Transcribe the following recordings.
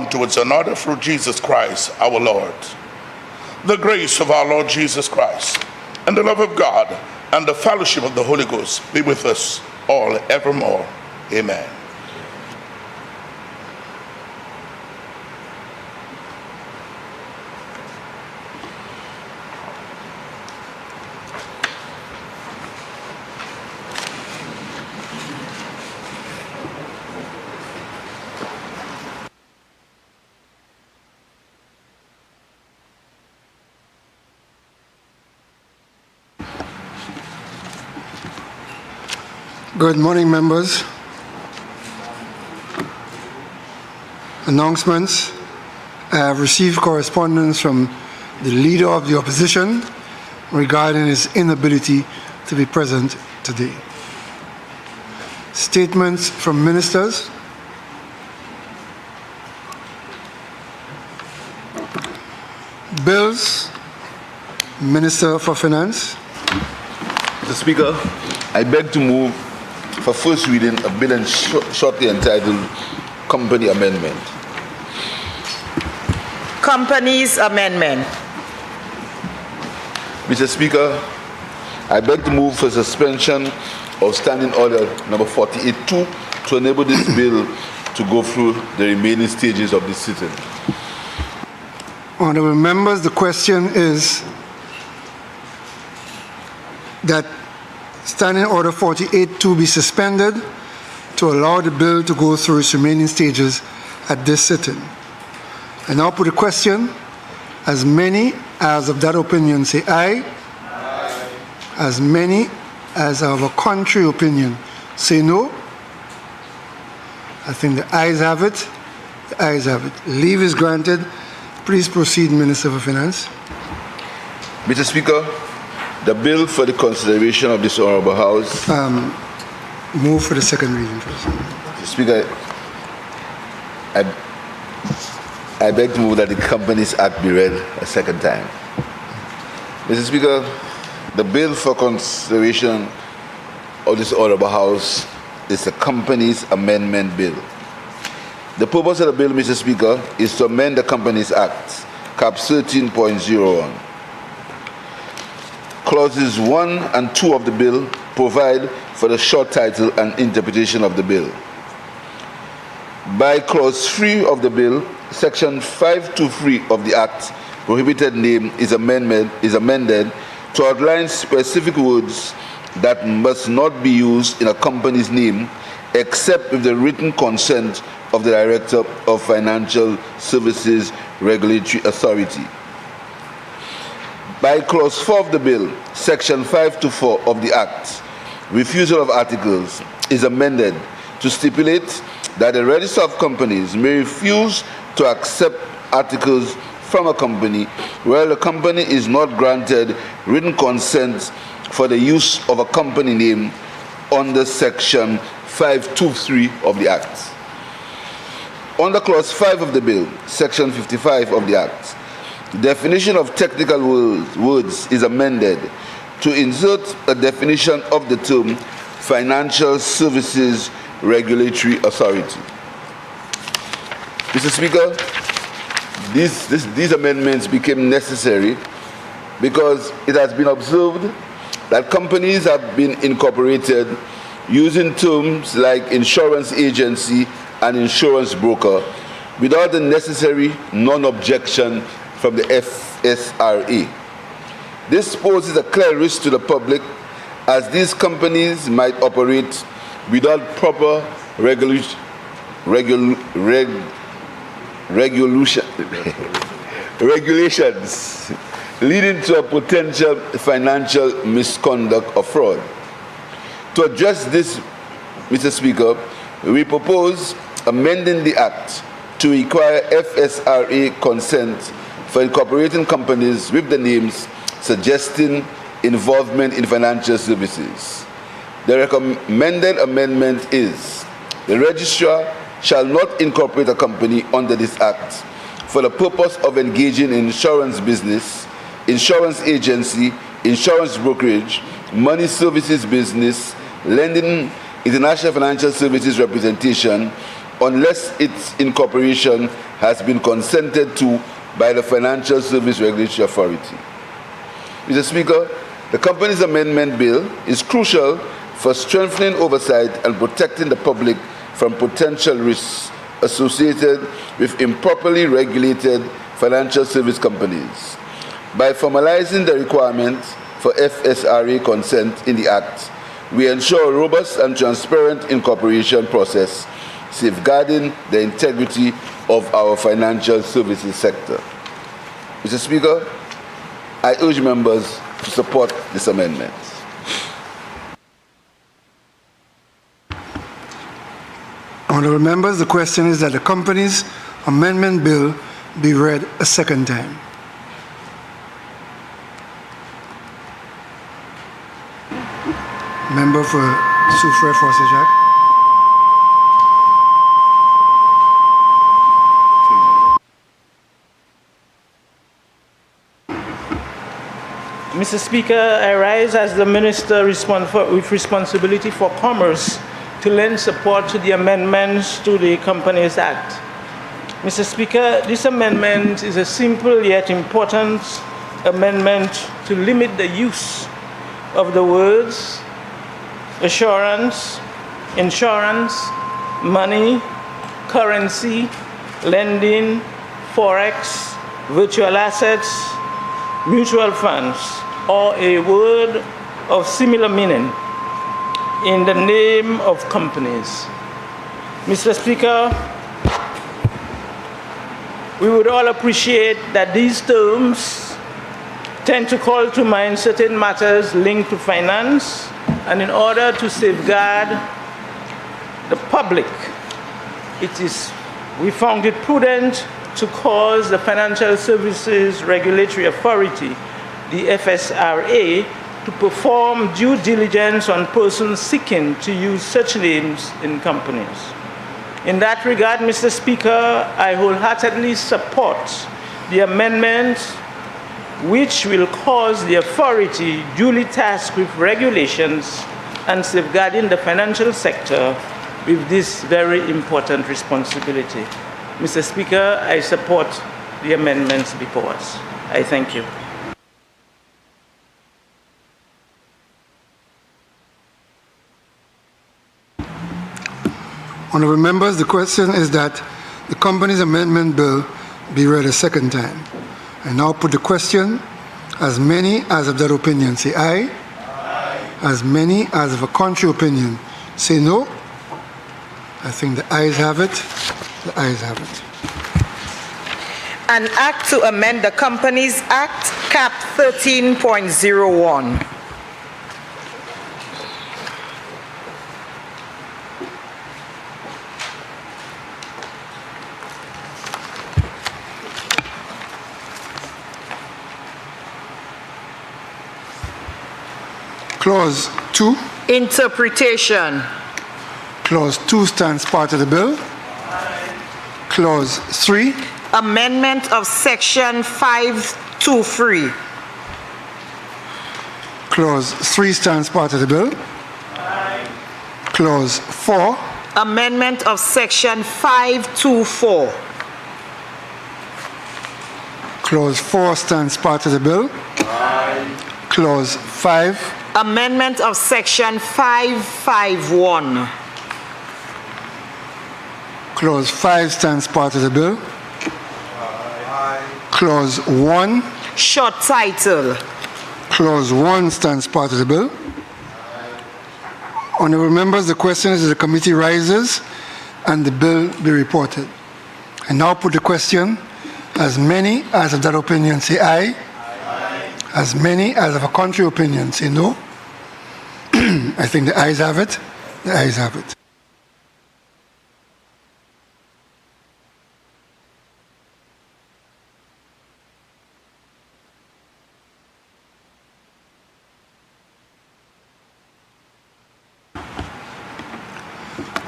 one towards another through Jesus Christ our Lord. The grace of our Lord Jesus Christ, and the love of God, and the fellowship of the Holy Ghost be with us all evermore. Amen. Good morning, members. Announcements. I have received correspondence from the Leader of the Opposition regarding his inability to be present today. Statements from ministers. Bills. Minister for Finance. Mr. Speaker, I beg to move for first reading a bill shortly entitled Company Amendment. Companies Amendment. Mr. Speaker, I beg to move for suspension of Standing Order number 48-2 to enable this bill to go through the remaining stages of this sitting. Honourable members, the question is that Standing Order 48-2 be suspended to allow the bill to go through its remaining stages at this sitting. I now put a question. As many as of that opinion say aye. Aye. As many as of a contrary opinion say no. I think the ayes have it. The ayes have it. Leave is granted. Please proceed, Minister for Finance. Mr. Speaker, the bill for the consideration of this Honourable House. Move for the second reading first. Mr. Speaker, I beg to move that the Companies Act be read a second time. Mr. Speaker, the bill for consideration of this Honourable House is the Companies Amendment Bill. The purpose of the bill, Mr. Speaker, is to amend the Companies Act, Cap 13.01. Clauses 1 and 2 of the bill provide for the short title and interpretation of the bill. By Clause 3 of the bill, Section 523 of the Act, prohibited name is amended to outline specific words that must not be used in a company's name except with the written consent of the Director of Financial Services Regulatory Authority. By Clause 4 of the bill, Section 524 of the Act, refusal of articles is amended to stipulate that the Register of Companies may refuse to accept articles from a company where the company is not granted written consent for the use of a company name under Section 523 of the Act. Under Clause 5 of the bill, Section 55 of the Act, the definition of technical words is amended to insert a definition of the term Financial Services Regulatory Authority. Mr. Speaker, these amendments became necessary because it has been observed that companies have been incorporated using terms like insurance agency and insurance broker without the necessary non-objection from the FSRA. This poses a clear risk to the public as these companies might operate without proper regulations, leading to a potential financial misconduct or fraud. To address this, Mr. Speaker, we propose amending the Act to require FSRA consent for incorporating companies with the names suggesting involvement in financial services. The recommended amendment is: the registrar shall not incorporate a company under this Act for the purpose of engaging in insurance business, insurance agency, insurance brokerage, money services business, lending, international financial services representation, unless its incorporation has been consented to by the Financial Service Regulatory Authority. Mr. Speaker, the Companies Amendment Bill is crucial for strengthening oversight and protecting the public from potential risks associated with improperly regulated financial service companies. By formalizing the requirements for FSRA consent in the Act, we ensure a robust and transparent incorporation process, safeguarding the integrity of our financial services sector. Mr. Speaker, I urge members to support this amendment. Honourable members, the question is that the Companies Amendment Bill be read a second time. Member for Soufrière Forsyth. Mr. Speaker, I rise as the Minister with responsibility for commerce to lend support to the amendments to the Companies Act. Mr. Speaker, this amendment is a simple yet important amendment to limit the use of the words assurance, insurance, money, currency, lending, forex, virtual assets, mutual funds, or a word of similar meaning in the name of companies. Mr. Speaker, we would all appreciate that these terms tend to call to mind certain matters linked to finance, and in order to safeguard the public, we found it prudent to cause the Financial Services Regulatory Authority, the FSRA, to perform due diligence on persons seeking to use such names in companies. In that regard, Mr. Speaker, I wholeheartedly support the amendment which will cause the authority duly tasked with regulations and safeguarding the financial sector with this very important responsibility. Mr. Speaker, I support the amendments before us. I thank you. Honourable members, the question is that the Companies Amendment Bill be read a second time. I now put the question. As many as of that opinion say aye. Aye. As many as of a contrary opinion say no. I think the ayes have it. The ayes have it. An act to amend the Companies Act, Cap 13.01. Clause 2. Interpretation. Clause 2 stands part of the bill. Clause 3. Amendment of Section 523. Clause 3 stands part of the bill. Clause 4. Amendment of Section 524. Clause 4 stands part of the bill. Clause 5. Amendment of Section 551. Clause 5 stands part of the bill. Clause 1. Short title. Clause 1 stands part of the bill. Honourable members, the question is that the committee rises and the bill be reported. I now put the question. As many as of that opinion say aye. Aye. As many as of a contrary opinion say no. I think the ayes have it. The ayes have it.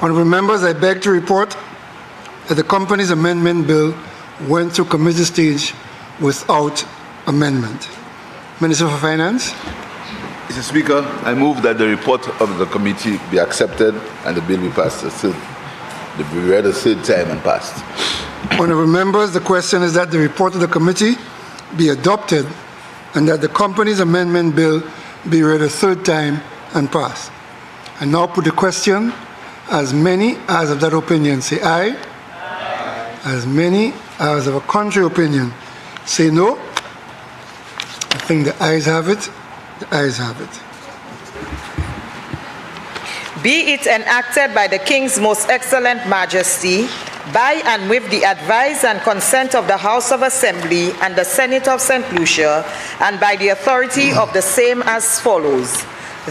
Honourable members, I beg to report that the Companies Amendment Bill went through committee stage without amendment. Minister for Finance. Mr. Speaker, I move that the report of the committee be accepted and the bill be passed. be read a third time and passed. Honorable members, the question is that the report of the committee be adopted and that the company's amendment bill be read a third time and passed. I now put the question. As many as of that opinion say aye. Aye. As many as of a contrary opinion say no. I think the ayes have it. The ayes have it. Be it enacted by the King's Most Excellent Majesty, by and with the advice and consent of the House of Assembly and the Senate of St. Lucia, and by the authority of the same as follows.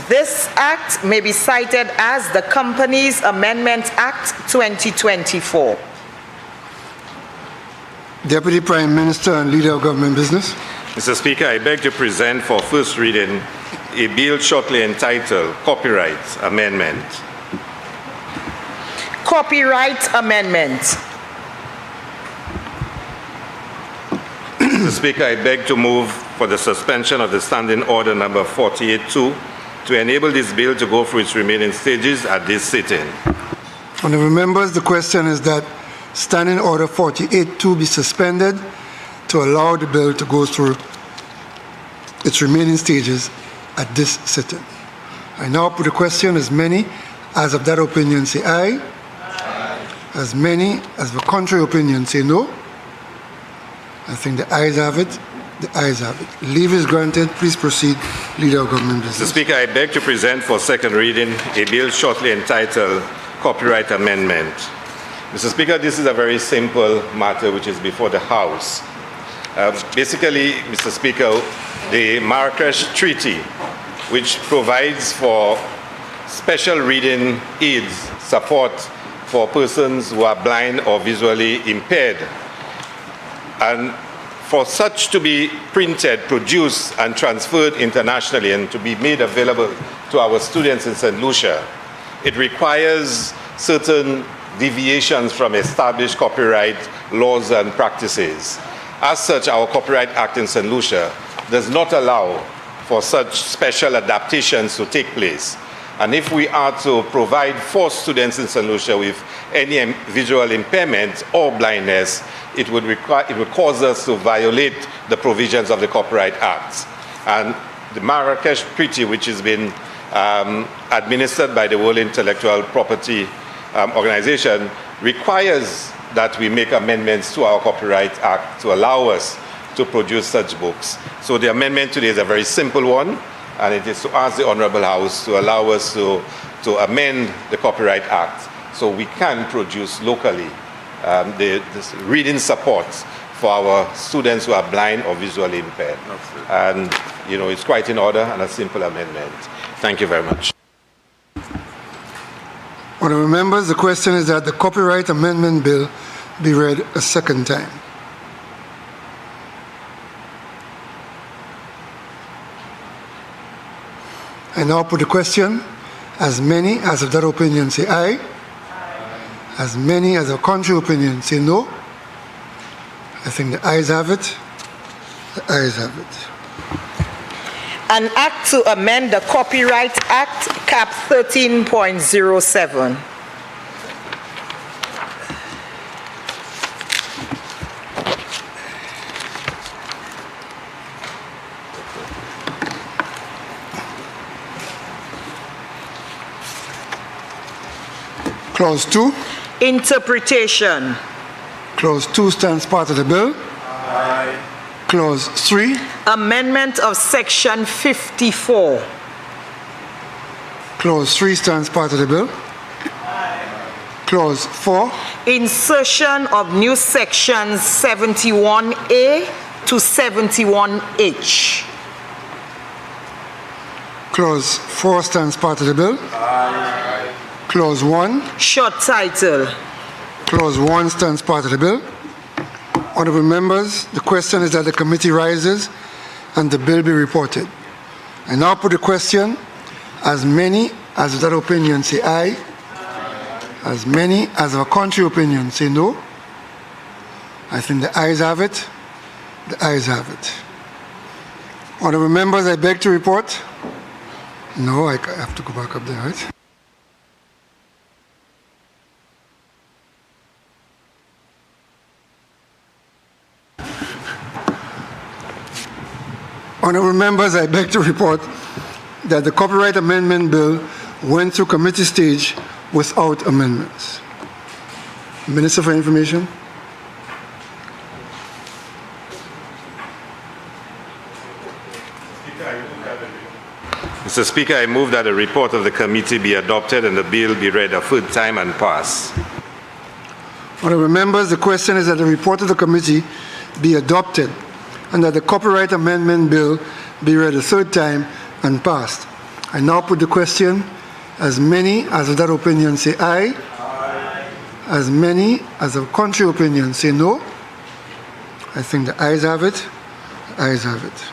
This act may be cited as the Companies Amendment Act 2024. Deputy Prime Minister and Leader of Government Business. Mr. Speaker, I beg to present for first reading a bill shortly entitled Copyright Amendment. Copyright Amendment. Mr. Speaker, I beg to move for the suspension of the Standing Order number 48-2 to enable this bill to go through its remaining stages at this sitting. Honorable members, the question is that Standing Order 48-2 be suspended to allow the bill to go through its remaining stages at this sitting. I now put the question. As many as of that opinion say aye. Aye. As many as the contrary opinion say no. I think the ayes have it. The ayes have it. Leave is granted. Please proceed, Leader of Government Business. Mr. Speaker, I beg to present for second reading a bill shortly entitled Copyright Amendment. Mr. Speaker, this is a very simple matter which is before the House. Basically, Mr. Speaker, the Marrakesh Treaty, which provides for special reading aids, support for persons who are blind or visually impaired, and for such to be printed, produced, and transferred internationally and to be made available to our students in St. Lucia, it requires certain deviations from established copyright laws and practices. As such, our Copyright Act in St. Lucia does not allow for such special adaptations to take place. And if we are to provide for students in St. Lucia with any visual impairment or blindness, it would cause us to violate the provisions of the Copyright Act. And the Marrakesh Treaty, which has been administered by the World Intellectual Property Organization, requires that we make amendments to our Copyright Act to allow us to produce such books. So the amendment today is a very simple one, and it is to ask the Honorable House to allow us to amend the Copyright Act so we can produce locally this reading support for our students who are blind or visually impaired. And, it's quite in order and a simple amendment. Thank you very much. Honorable members, the question is that the Copyright Amendment Bill be read a second time. I now put the question. As many as of that opinion say aye. Aye. As many as of contrary opinion say no. I think the ayes have it. The ayes have it. An act to amend the Copyright Act, Cap 13.07. Clause 2. Interpretation. Clause 2 stands part of the bill. Aye. Clause 3. Amendment of Section 54. Clause 3 stands part of the bill. Clause 4. Insertion of new sections 71A to 71H. Clause 4 stands part of the bill. Clause 1. Short title. Clause 1 stands part of the bill. Honorable members, the question is that the committee rises and the bill be reported. I now put the question. As many as of that opinion say aye. As many as of a contrary opinion say no. I think the ayes have it. The ayes have it. Honorable members, I beg to report. No, I have to go back up there, right? Honourable members, I beg to report that the Copyright Amendment Bill went through committee stage without amendments. Minister for Information. Mr. Speaker, I move that the report of the committee be adopted and the bill be read a third time and pass. Honourable members, the question is that the report of the committee be adopted and that the Copyright Amendment Bill be read a third time and passed. I now put the question. As many as of that opinion say aye. Aye. As many as of contrary opinion say no. I think the ayes have it. The ayes have it.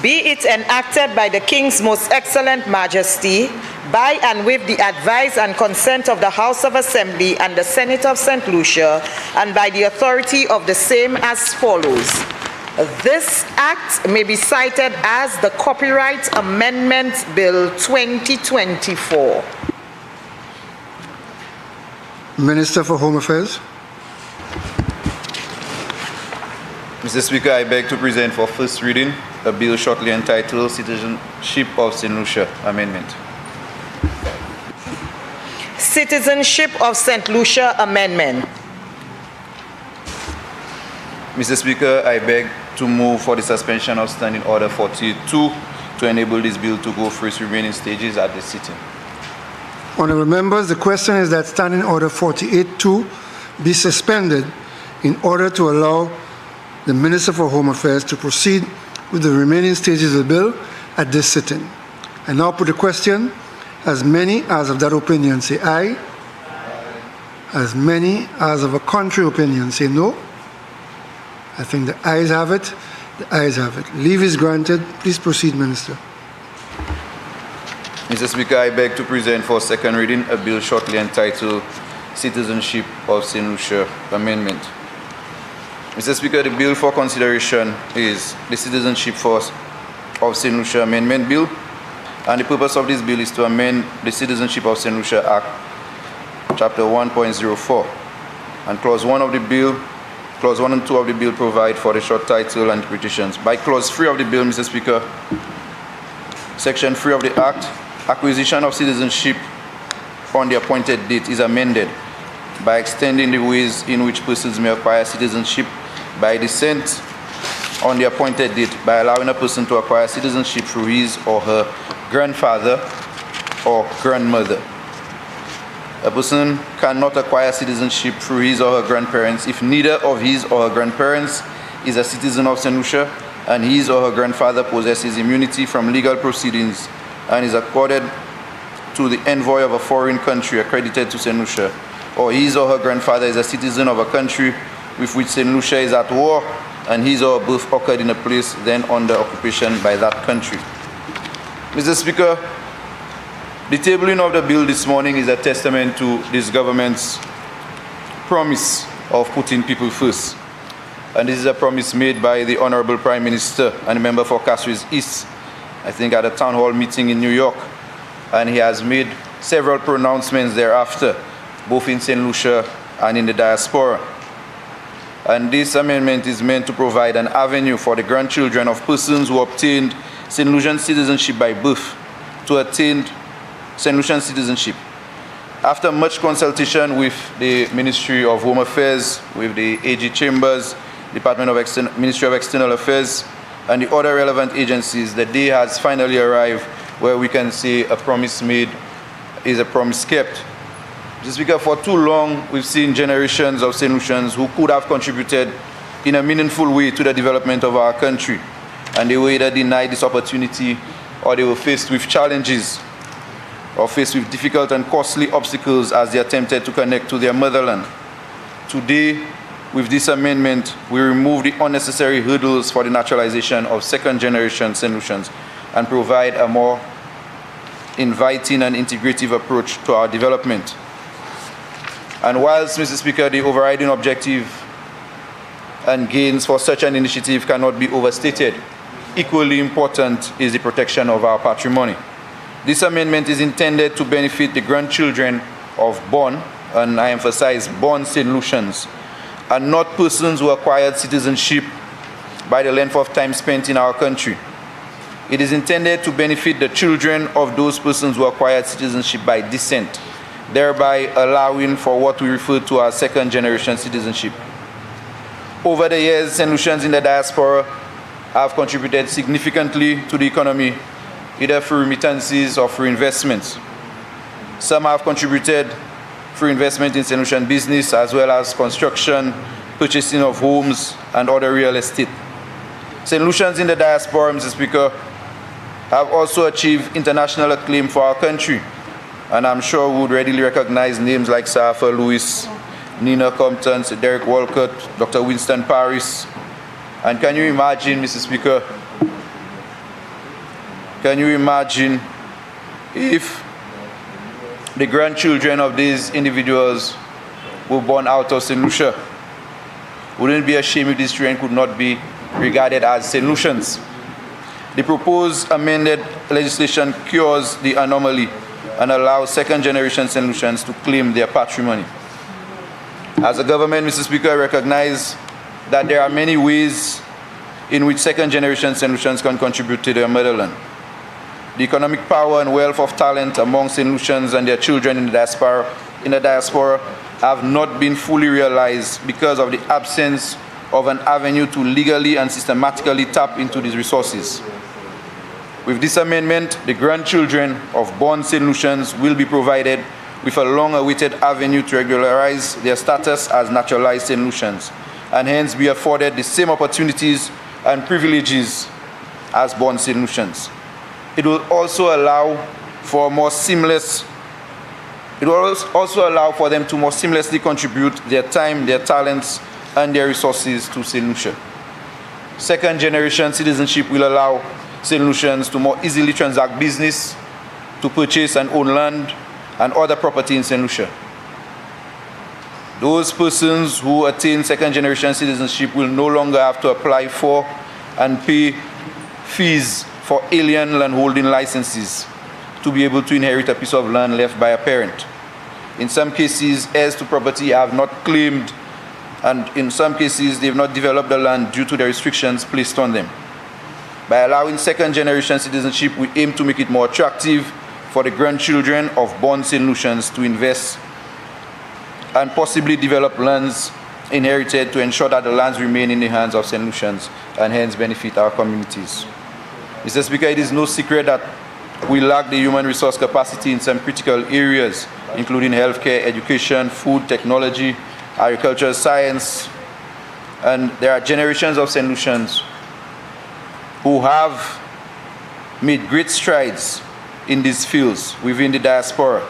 Be it enacted by the King's Most Excellent Majesty, by and with the advice and consent of the House of Assembly and the Senate of St. Lucia, and by the authority of the same as follows. This act may be cited as the Copyright Amendment Bill 2024. Minister for Home Affairs. Mr. Speaker, I beg to present for first reading a bill shortly entitled Citizenship of St. Lucia Amendment. Citizenship of St. Lucia Amendment. Mr. Speaker, I beg to move for the suspension of Standing Order 42 to enable this bill to go through its remaining stages at the sitting. Honourable members, the question is that Standing Order 48-2 be suspended in order to allow the Minister for Home Affairs to proceed with the remaining stages of the bill at this sitting. I now put the question. As many as of that opinion say aye. Aye. As many as of a contrary opinion say no. I think the ayes have it. The ayes have it. Leave is granted. Please proceed, Minister. Mr. Speaker, I beg to present for second reading a bill shortly entitled Citizenship of St. Lucia Amendment. Mr. Speaker, the bill for consideration is the Citizenship of St. Lucia Amendment Bill, and the purpose of this bill is to amend the Citizenship of St. Lucia Act, Chapter 1.04, and Clause 1 and 2 of the bill provide for the short title and interpretations. By Clause 3 of the bill, Mr. Speaker, Section 3 of the Act, acquisition of citizenship on the appointed date is amended by extending the ways in which persons may acquire citizenship by descent on the appointed date by allowing a person to acquire citizenship through his or her grandfather or grandmother. A person cannot acquire citizenship through his or her grandparents if neither of his or her grandparents is a citizen of St. Lucia and his or her grandfather possesses immunity from legal proceedings and is accorded to the envoy of a foreign country accredited to St. Lucia, or his or her grandfather is a citizen of a country with which St. Lucia is at war and his or her birth occurred in a place then under occupation by that country. Mr. Speaker, the tabling of the bill this morning is a testament to this government's promise of putting people first. And this is a promise made by the Honorable Prime Minister and a member for Castries East, I think at a town hall meeting in New York. And he has made several pronouncements thereafter, both in St. Lucia and in the diaspora. And this amendment is meant to provide an avenue for the grandchildren of persons who obtained St. Lucian citizenship by birth to attain St. Lucian citizenship. After much consultation with the Ministry of Home Affairs, with the AG Chambers, Ministry of External Affairs, and the other relevant agencies, the day has finally arrived where we can say a promise made is a promise kept. Mr. Speaker, for too long, we've seen generations of St. Lucians who could have contributed in a meaningful way to the development of our country, and they were either denied this opportunity or they were faced with challenges or faced with difficult and costly obstacles as they attempted to connect to their motherland. Today, with this amendment, we remove the unnecessary hurdles for the naturalization of second-generation St. Lucians and provide a more inviting and integrative approach to our development. And whilst, Mr. Speaker, the overriding objective and gains for such an initiative cannot be overstated, equally important is the protection of our patrimony. This amendment is intended to benefit the grandchildren of born, and I emphasize born St. Lucians, and not persons who acquired citizenship by the length of time spent in our country. It is intended to benefit the children of those persons who acquired citizenship by descent, thereby allowing for what we refer to as second-generation citizenship. Over the years, St. Lucians in the diaspora have contributed significantly to the economy, either through remittances or through investments. Some have contributed through investment in St. Lucian business, as well as construction, purchasing of homes, and other real estate. St. Lucians in the diaspora, Mr. Speaker, have also achieved international acclaim for our country, and I'm sure we would readily recognize names like Sir Arthur Lewis, Nina Compton, Sir Derek Walcott, Dr. Winston Paris. And can you imagine, Mr. Speaker, can you imagine if the grandchildren of these individuals were born out of St. Lucia? Wouldn't it be a shame if these children could not be regarded as St. Lucians? The proposed amended legislation cures the anomaly and allows second-generation St. Lucians to claim their patrimony. As a government, Mr. Speaker, I recognize that there are many ways in which second-generation St. Lucians can contribute to their motherland. The economic power and wealth of talent among St. Lucians and their children in the diaspora have not been fully realized because of the absence of an avenue to legally and systematically tap into these resources. With this amendment, the grandchildren of born St. Lucians will be provided with a long-awaited avenue to regularize their status as naturalized St. Lucians, and hence be afforded the same opportunities and privileges as born St. Lucians. It will also allow for more seamless. It will also allow for them to more seamlessly contribute their time, their talents, and their resources to St. Lucia. Second-generation citizenship will allow St. Lucians to more easily transact business, to purchase and own land and other property in St. Lucia. Those persons who attain second-generation citizenship will no longer have to apply for and pay fees for alien landholding licenses to be able to inherit a piece of land left by a parent. In some cases, heirs to property have not claimed, and in some cases, they have not developed the land due to the restrictions placed on them. By allowing second-generation citizenship, we aim to make it more attractive for the grandchildren of born St. Lucians to invest and possibly develop lands inherited to ensure that the lands remain in the hands of St. Lucians and hence benefit our communities. Mr. Speaker, it is no secret that we lack the human resource capacity in some critical areas, including healthcare, education, food, technology, agriculture, science, and there are generations of St. Lucians who have made great strides in these fields within the diaspora,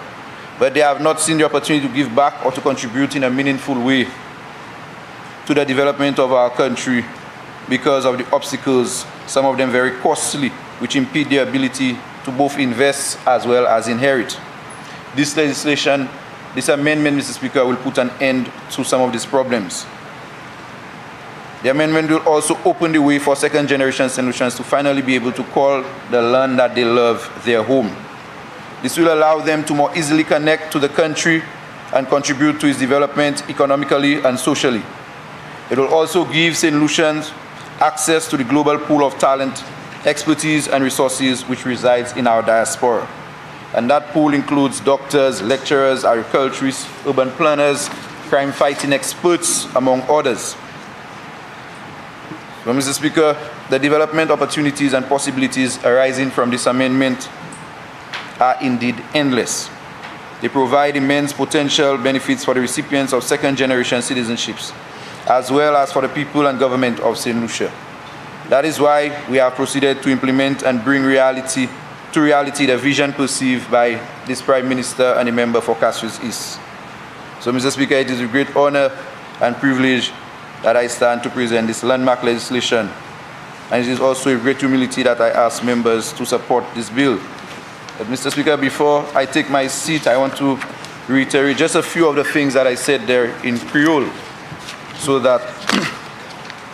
but they have not seen the opportunity to give back or to contribute in a meaningful way to the development of our country because of the obstacles, some of them very costly, which impede their ability to both invest as well as inherit. This legislation, this amendment, Mr. Speaker, will put an end to some of these problems. The amendment will also open the way for second-generation St. Lucians to finally be able to call the land that they love their home. This will allow them to more easily connect to the country and contribute to its development economically and socially. It will also give St. Lucians access to the global pool of talent, expertise, and resources which resides in our diaspora. And that pool includes doctors, lecturers, agriculturists, urban planners, crime-fighting experts, among others. So, Mr. Speaker, the development opportunities and possibilities arising from this amendment are indeed endless. They provide immense potential benefits for the recipients of second-generation citizenships, as well as for the people and government of St. Lucia. That is why we have proceeded to implement and bring to reality the vision perceived by this Prime Minister and a member for Castries East. So, Mr. Speaker, it is a great honor and privilege that I stand to present this landmark legislation, and it is also a great humility that I ask members to support this bill. But, Mr. Speaker, before I take my seat, I want to reiterate just a few of the things that I said there in Creole so that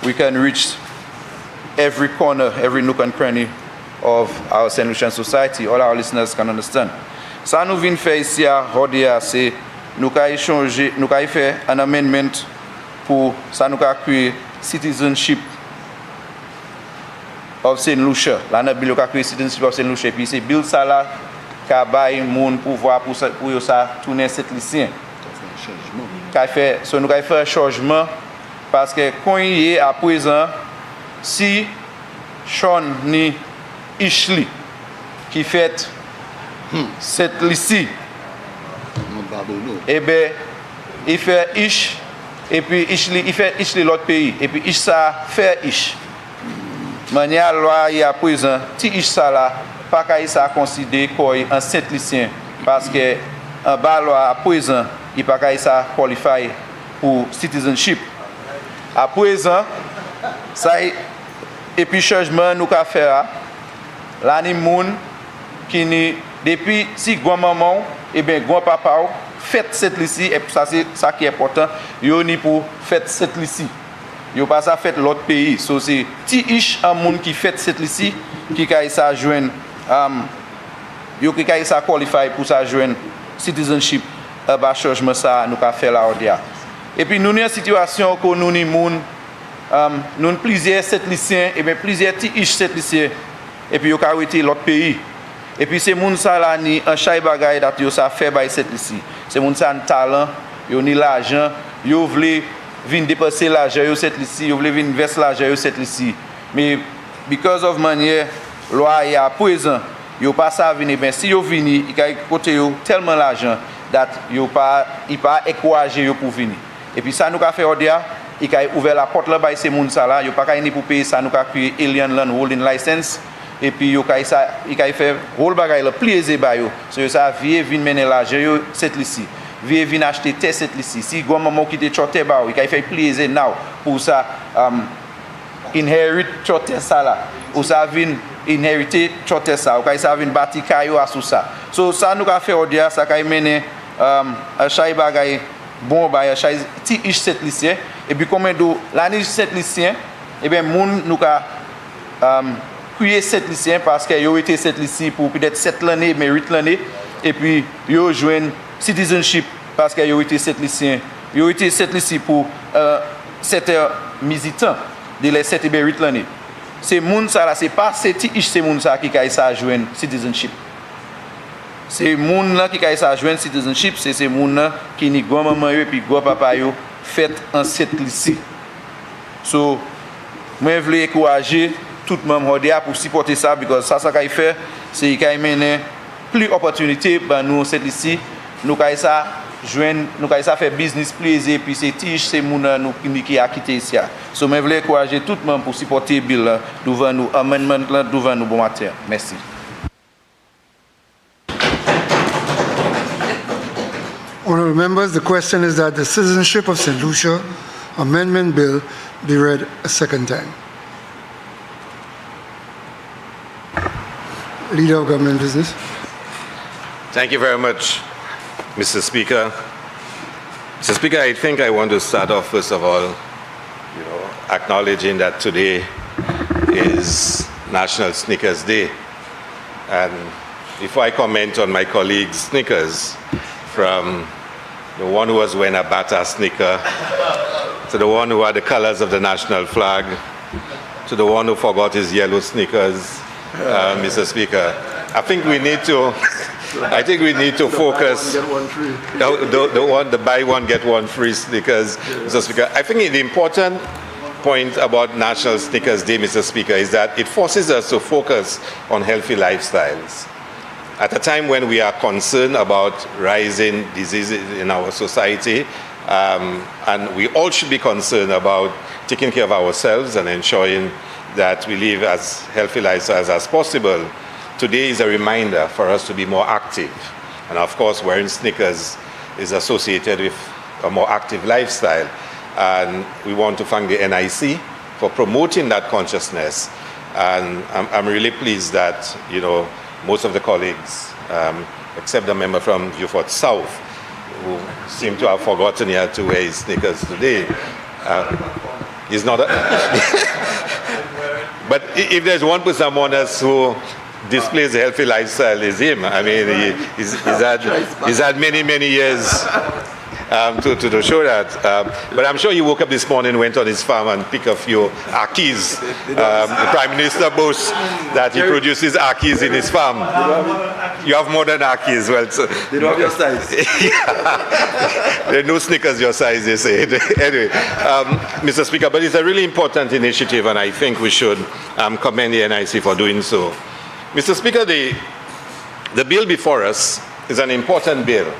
we can reach every corner, every nook and cranny of our St. Lucian society. All our listeners can understand. Ça nous vient faire ici à Rodia, c'est nous avons fait un amendment pour ça nous a créé Citizenship of St. Lucia. Là, dans le bill qui a créé Citizenship of St. Lucia. Et puis, c'est bill ça là qui a baillé le monde pouvoir pour ça tourner cette lycée. Nous avons fait un changement parce que quand il est à présent, si Sean ni Ishli qui fait cette lycée, eh bien, il fait Ish, et puis Ishli, il fait Ishli l'autre pays, et puis Ish ça fait Ish. Manière loi il à présent, si Ish ça là, pas qu'à ça considéré comme un saint lycéen, parce que en bas loi à présent, il pas qu'à ça qualify pour citizenship. À présent, ça et puis changement nous qu'a fait là, les gens qui ni depuis si grand-maman et bien grand-papa fait cette lycée et ça c'est ça qui est important, yo ni pour faire cette lycée. Yo pas ça fait l'autre pays. So c'est ti ish un monde qui fait cette lycée qui kay ça joindre yo qui kay ça qualify pour ça joindre citizenship ba changement ça nous qu'a fait là au-delà. Et puis nous une situation que nous ni monde nous plusieurs cette lycéens et bien plusieurs ti ish cette lycée et puis yo ka arrêté l'autre pays. Et puis c'est moun ça là ni un chay bagay dat yo ça fait by cette lycée. C'est moun ça un talent, yo ni l'argent, yo vle vinn dépenser l'argent yo cette lycée, yo vle vinn verser l'argent yo cette lycée. Mais because of manière loi ya présent, yo pas ça venir ben si yo vini, il ka côté yo tellement l'argent dat yo pas il pas encourager yo pour venir. Et puis ça nous ka fait ordia, il ka ouvert la porte là by ces moun ça là, yo pas ka ni pour payer ça nous ka créer alien land holding license. Et puis yo kay ça il kay fait rôle bagay le plaisir ba yo so ça vie vinn mener l'argent yo cette lycée vie vinn acheter terre cette lycée si grand maman qui te choté ba il kay fait plaisir now pour ça inherit choté ça là ou ça vinn inhériter choté ça ou kay ça vinn bâti kayo à sous ça so ça nous ka fait odia ça kay mener un chay bagay bon ba un chay ti ish cette lycée et puis combien de l'année cette lycée et bien moun nous ka créer cette lycée parce que yo été cette lycée pour peut-être 7 l'année mais 8 l'année et puis yo joindre citizenship parce que yo été cette lycée pour 7 militant de les 7 et 8 l'année c'est moun ça là c'est pas c'est moun ça qui kay ça joindre citizenship c'est moun là qui kay ça joindre citizenship c'est moun là qui ni grand maman et puis grand papa yo fait en cette lycée so moi je veux encourager tout le monde pour supporter ça parce que ça qu'il fait c'est qu'il mène plus d'opportunités ben nous cette ici nous kay ça joindre nous kay ça faire business plaisir puis c'est tiche c'est moun nous qui a quitté ici so je veux encourager tout le monde pour supporter bill devant nous amendement là devant nous bon matin merci. Honorable members, the question is that the Citizenship of St. Lucia Amendment Bill be read a second time. Leader of Government Business. Thank you very much, Mr. Speaker. Mr. Speaker, I think I want to start off first of all, acknowledging that today is National Sneakers Day. And before I comment on my colleague's sneakers, from the one who was wearing a Bata sneaker, to the one who had the colors of the national flag, to the one who forgot his yellow sneakers, Mr. Speaker, I think we need to focus. The buy one get one free sneakers, Mr. Speaker. I think the important point about National Sneakers Day, Mr. Speaker, is that it forces us to focus on healthy lifestyles. At a time when we are concerned about rising diseases in our society, and we all should be concerned about taking care of ourselves and ensuring that we live as healthy lifestyles as possible. Today is a reminder for us to be more active. And of course, wearing sneakers is associated with a more active lifestyle. And we want to thank the NIC for promoting that consciousness. And I'm really pleased that, most of the colleagues, except the member from Beaufort South, who seem to have forgotten he had to wear his sneakers today. He's not But if there's one person among us who displays a healthy lifestyle, is him. I mean, he's had many years to show that. But I'm sure he woke up this morning, went on his farm and picked a few akis. The Prime Minister boasts that he produces akis in his farm. You have more than akis. Well, so, They don't have your size. there are no Snickers your size, they say. Anyway, Mr. Speaker, but it's a really important initiative, and I think we should commend the NIC for doing so. Mr. Speaker, the bill before us is an important bill.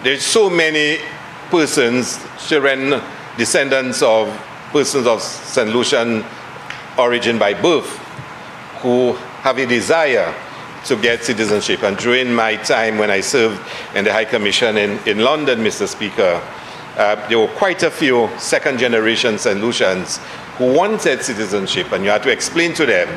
There's so many persons, children, descendants of persons of St. Lucian origin by birth, who have a desire to get citizenship. And during my time when I served in the High Commission in London, Mr. Speaker, there were quite a few second-generation St. Lucians who wanted citizenship, and you had to explain to them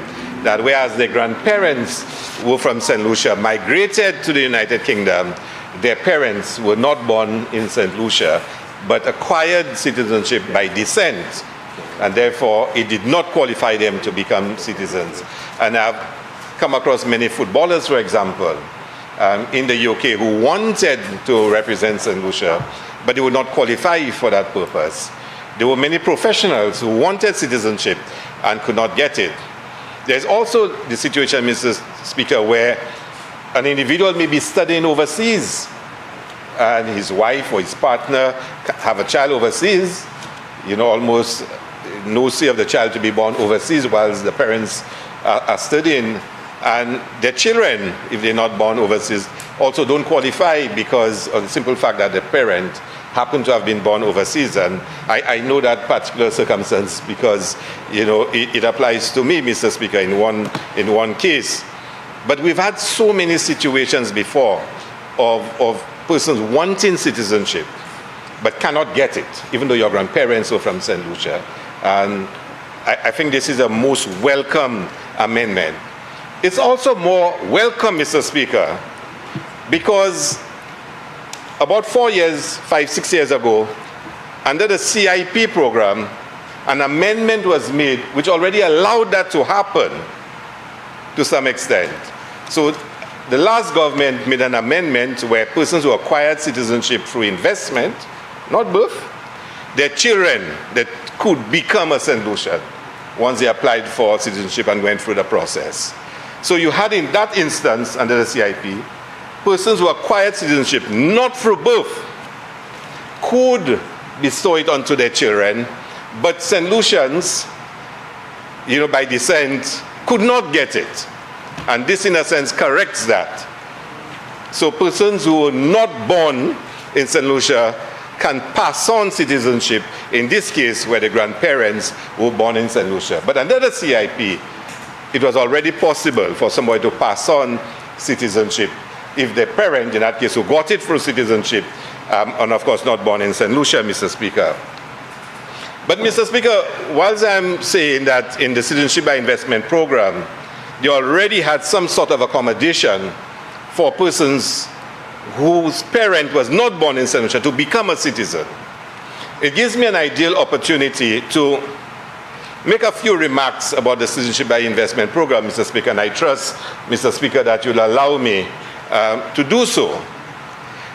that whereas their grandparents were from St. Lucia, migrated to the United Kingdom, their parents were not born in St. Lucia, but acquired citizenship by descent, and therefore it did not qualify them to become citizens. And I've come across many footballers, for example, in the UK who wanted to represent St. Lucia, but they would not qualify for that purpose. There were many professionals who wanted citizenship and could not get it. There's also the situation, Mr. Speaker, where an individual may be studying overseas and his wife or his partner have a child overseas, almost no say of the child to be born overseas whilst the parents are studying, and their children, if they're not born overseas, also don't qualify because of the simple fact that the parent happened to have been born overseas. And I know that particular circumstance because it applies to me, Mr. Speaker, in one case. But we've had so many situations before of persons wanting citizenship but cannot get it, even though your grandparents were from St. Lucia. And I think this is a most welcome amendment. It's also more welcome, Mr. Speaker, because about 5, 6 years ago, under the CIP program, an amendment was made which already allowed that to happen to some extent. So the last government made an amendment where persons who acquired citizenship through investment, not birth, their children that could become a St. Lucian once they applied for citizenship and went through the process. So you had in that instance, under the CIP, persons who acquired citizenship not through birth could bestow it onto their children, but St. Lucians, by descent, could not get it. And this, in a sense, corrects that. So persons who were not born in St. Lucia can pass on citizenship, in this case, where the grandparents were born in St. Lucia. But under the CIP, it was already possible for somebody to pass on citizenship if the parent, in that case, who got it through citizenship, and of course not born in St. Lucia, Mr. Speaker. But Mr. Speaker, whilst I'm saying that in the Citizenship by Investment program, they already had some sort of accommodation for persons whose parent was not born in St. Lucia to become a citizen. It gives me an ideal opportunity to make a few remarks about the Citizenship by Investment program, Mr. Speaker, and I trust, Mr. Speaker, that you'll allow me to do so.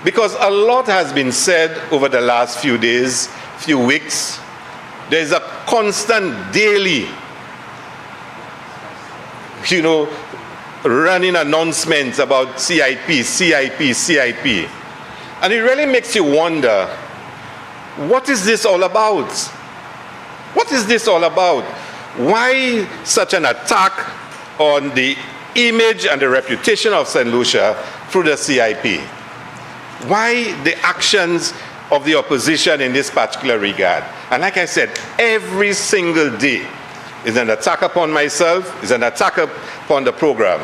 Because a lot has been said over the last few days, few weeks. There's a constant daily, running announcements about CIP, CIP, CIP. And it really makes you wonder, what is this all about? What is this all about? Why such an attack on the image and the reputation of St. Lucia through the CIP? Why the actions of the opposition in this particular regard? And like I said, every single day is an attack upon myself, is an attack upon the program.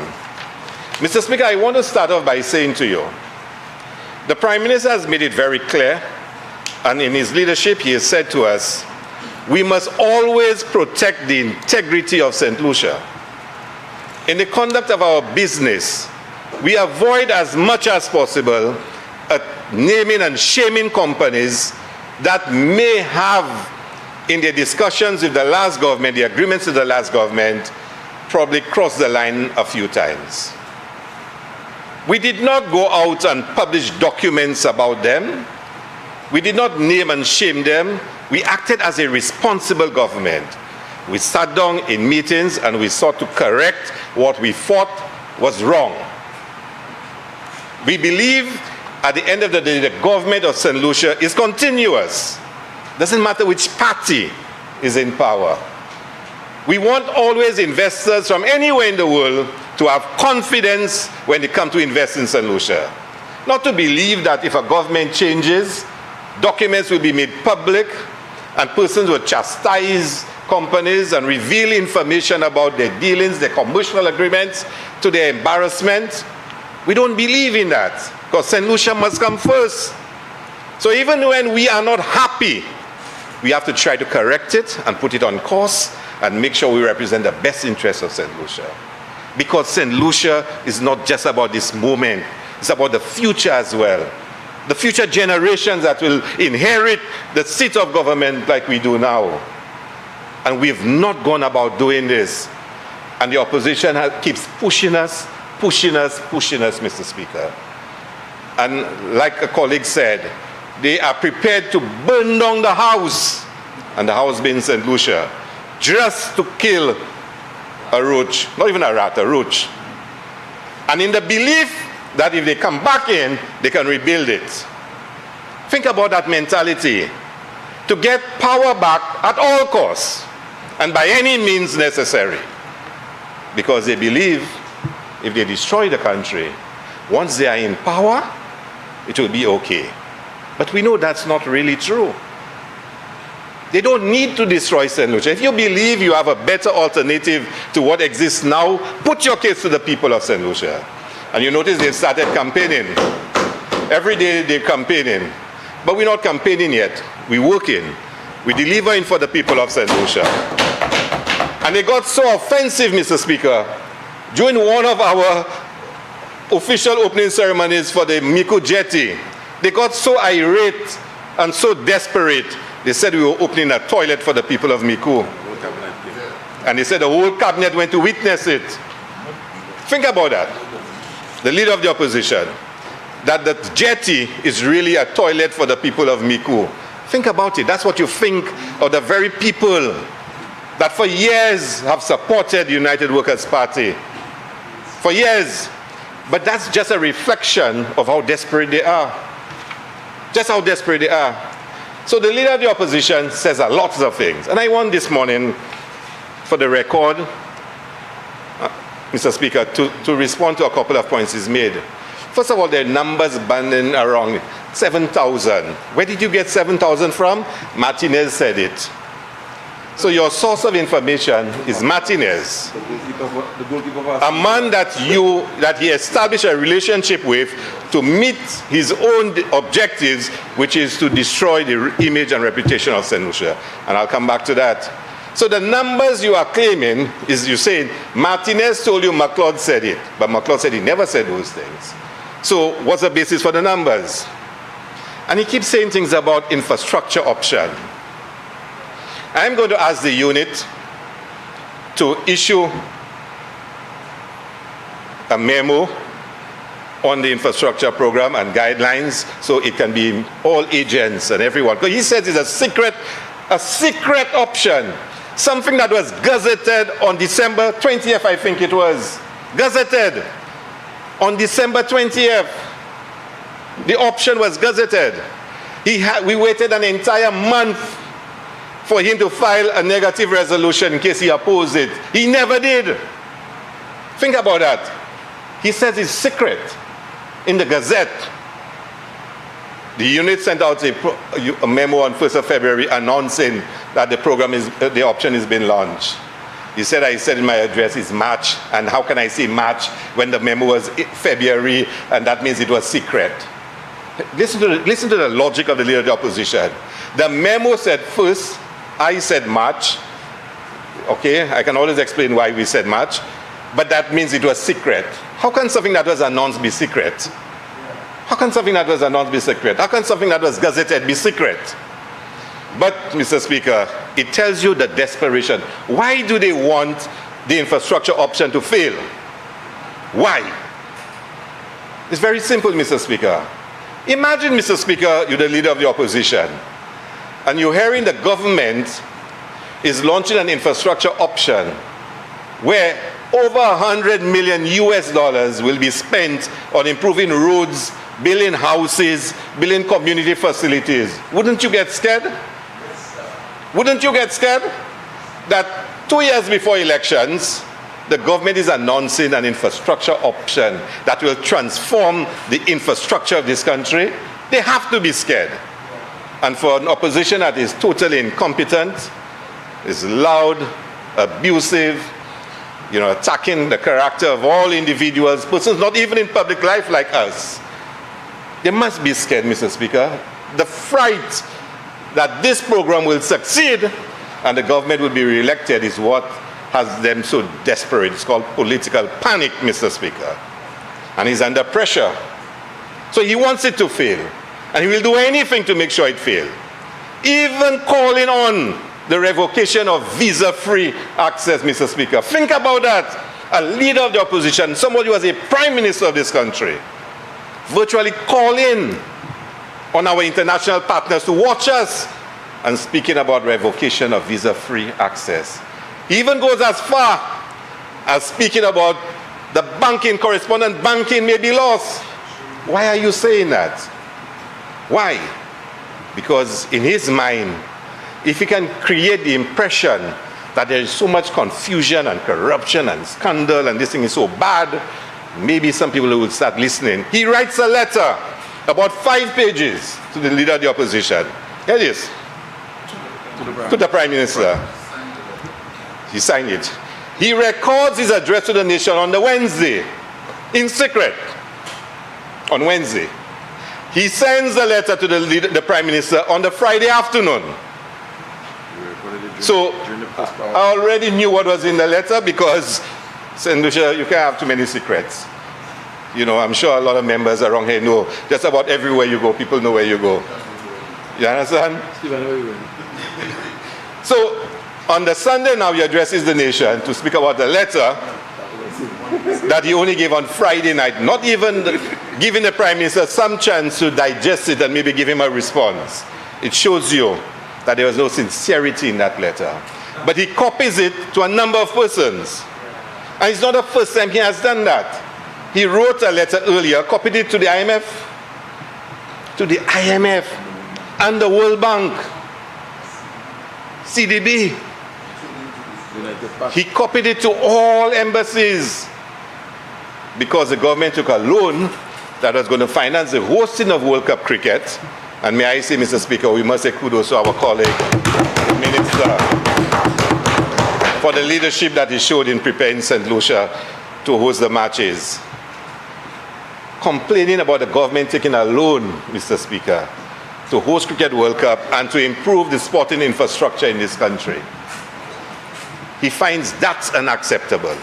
Mr. Speaker, I want to start off by saying to you, the Prime Minister has made it very clear, and in his leadership he has said to us, we must always protect the integrity of St. Lucia. In the conduct of our business, we avoid as much as possible naming and shaming companies that may have, in their discussions with the last government, the agreements with the last government, probably crossed the line a few times. We did not go out and publish documents about them. We did not name and shame them. We acted as a responsible government. We sat down in meetings and we sought to correct what we thought was wrong. We believe at the end of the day, the government of St. Lucia is continuous. Doesn't matter which party is in power. We want always investors from anywhere in the world to have confidence when they come to invest in St. Lucia. Not to believe that if a government changes, documents will be made public and persons will chastise companies and reveal information about their dealings, their commercial agreements, to their embarrassment. We don't believe in that, because St. Lucia must come first. So even when we are not happy, we have to try to correct it and put it on course and make sure we represent the best interests of St. Lucia. Because St. Lucia is not just about this moment, it's about the future as well. The future generations that will inherit the seat of government like we do now. And we've not gone about doing this. And the opposition keeps pushing us, Mr. Speaker. And like a colleague said, they are prepared to burn down the house, and the house being St. Lucia, just to kill a roach, not even a rat, a roach. And in the belief that if they come back in, they can rebuild it. Think about that mentality. To get power back at all costs, and by any means necessary. Because they believe if they destroy the country, once they are in power, it will be okay. But we know that's not really true. They don't need to destroy St. Lucia. If you believe you have a better alternative to what exists now, put your case to the people of St. Lucia. And you notice they've started campaigning. Every day they're campaigning. But we're not campaigning yet. We're working. We're delivering for the people of St. Lucia. And they got so offensive, Mr. Speaker, during one of our official opening ceremonies for the Miku Jetty. They got so irate and so desperate, they said we were opening a toilet for the people of Miku. And they said the whole cabinet went to witness it. Think about that. The leader of the opposition, that the jetty is really a toilet for the people of Miku. Think about it. That's what you think of the very people that for years have supported the United Workers' Party. For years. But that's just a reflection of how desperate they are. Just how desperate they are. So the leader of the opposition says a lot of things. And I want this morning, for the record, Mr. Speaker, to respond to a couple of points he's made. First of all, there are numbers banding around 7,000. Where did you get 7,000 from? Martinez said it. So your source of information is Martinez, a man that he established a relationship with to meet his own objectives, which is to destroy the image and reputation of St. Lucia. And I'll come back to that. So the numbers you are claiming is, you saying Martinez told you McLeod said it, but McLeod said he never said those things. So what's the basis for the numbers? And he keeps saying things about infrastructure option. I'm going to ask the unit to issue a memo on the infrastructure program and guidelines so it can be all agents and everyone. Because he says it's a secret option. Something that was gazetted on December 20th, I think it was. Gazetted on December 20th. The option was gazetted. We waited an entire month for him to file a negative resolution in case he opposed it. He never did. Think about that. He says it's secret in the Gazette. The unit sent out a memo on 1st of February announcing that the option has been launched. He said, I said in my address it's March, and how can I say March when the memo was February, and that means it was secret? Listen to the logic of the leader of the opposition. The memo said first, I said March. Okay, I can always explain why we said March, but that means it was secret. How can something that was announced be secret? How can something that was announced be secret? How can something that was gazetted be secret? But, Mr. Speaker, it tells you the desperation. Why do they want the infrastructure option to fail? Why? It's very simple, Mr. Speaker. Imagine, Mr. Speaker, you're the leader of the opposition, and you're hearing the government is launching an infrastructure option where over $100 million will be spent on improving roads, building houses, building community facilities. Wouldn't you get scared? Wouldn't you get scared that 2 years before elections, the government is announcing an infrastructure option that will transform the infrastructure of this country? They have to be scared. And for an opposition that is totally incompetent, is loud, abusive, attacking the character of all individuals, persons not even in public life like us, they must be scared, Mr. Speaker. The fright that this program will succeed and the government will be re-elected is what has them so desperate. It's called political panic, Mr. Speaker. And he's under pressure. So he wants it to fail. And he will do anything to make sure it fails. Even calling on the revocation of visa-free access, Mr. Speaker. Think about that. A leader of the opposition, somebody who was a prime minister of this country, virtually calling on our international partners to watch us and speaking about revocation of visa-free access. He even goes as far as speaking about the banking correspondent banking may be lost. Why are you saying that? Why? Because in his mind, if he can create the impression that there is so much confusion and corruption and scandal and this thing is so bad, maybe some people will start listening. He writes a letter, about 5 pages, to the leader of the opposition. Here it is. To the Prime Minister. He signed it. He records his address to the nation on the Wednesday, in secret, on Wednesday. He sends the letter to the Prime Minister on the Friday afternoon. So I already knew what was in the letter because, St. Lucia, you can't have too many secrets. I'm sure a lot of members around here know just about everywhere you go, people know where you go. You understand? So on the Sunday now, he addresses the nation to speak about the letter that he only gave on Friday night, not even giving the Prime Minister some chance to digest it and maybe give him a response. It shows you that there was no sincerity in that letter. But he copies it to a number of persons. And it's not the first time he has done that. He wrote a letter earlier, copied it to the IMF, and the World Bank, CDB. He copied it to all embassies because the government took a loan that was going to finance the hosting of World Cup cricket. And may I say, Mr. Speaker, we must say kudos to our colleague, the Minister, for the leadership that he showed in preparing St. Lucia to host the matches. Complaining about the government taking a loan, Mr. Speaker, to host Cricket World Cup and to improve the sporting infrastructure in this country. He finds that unacceptable.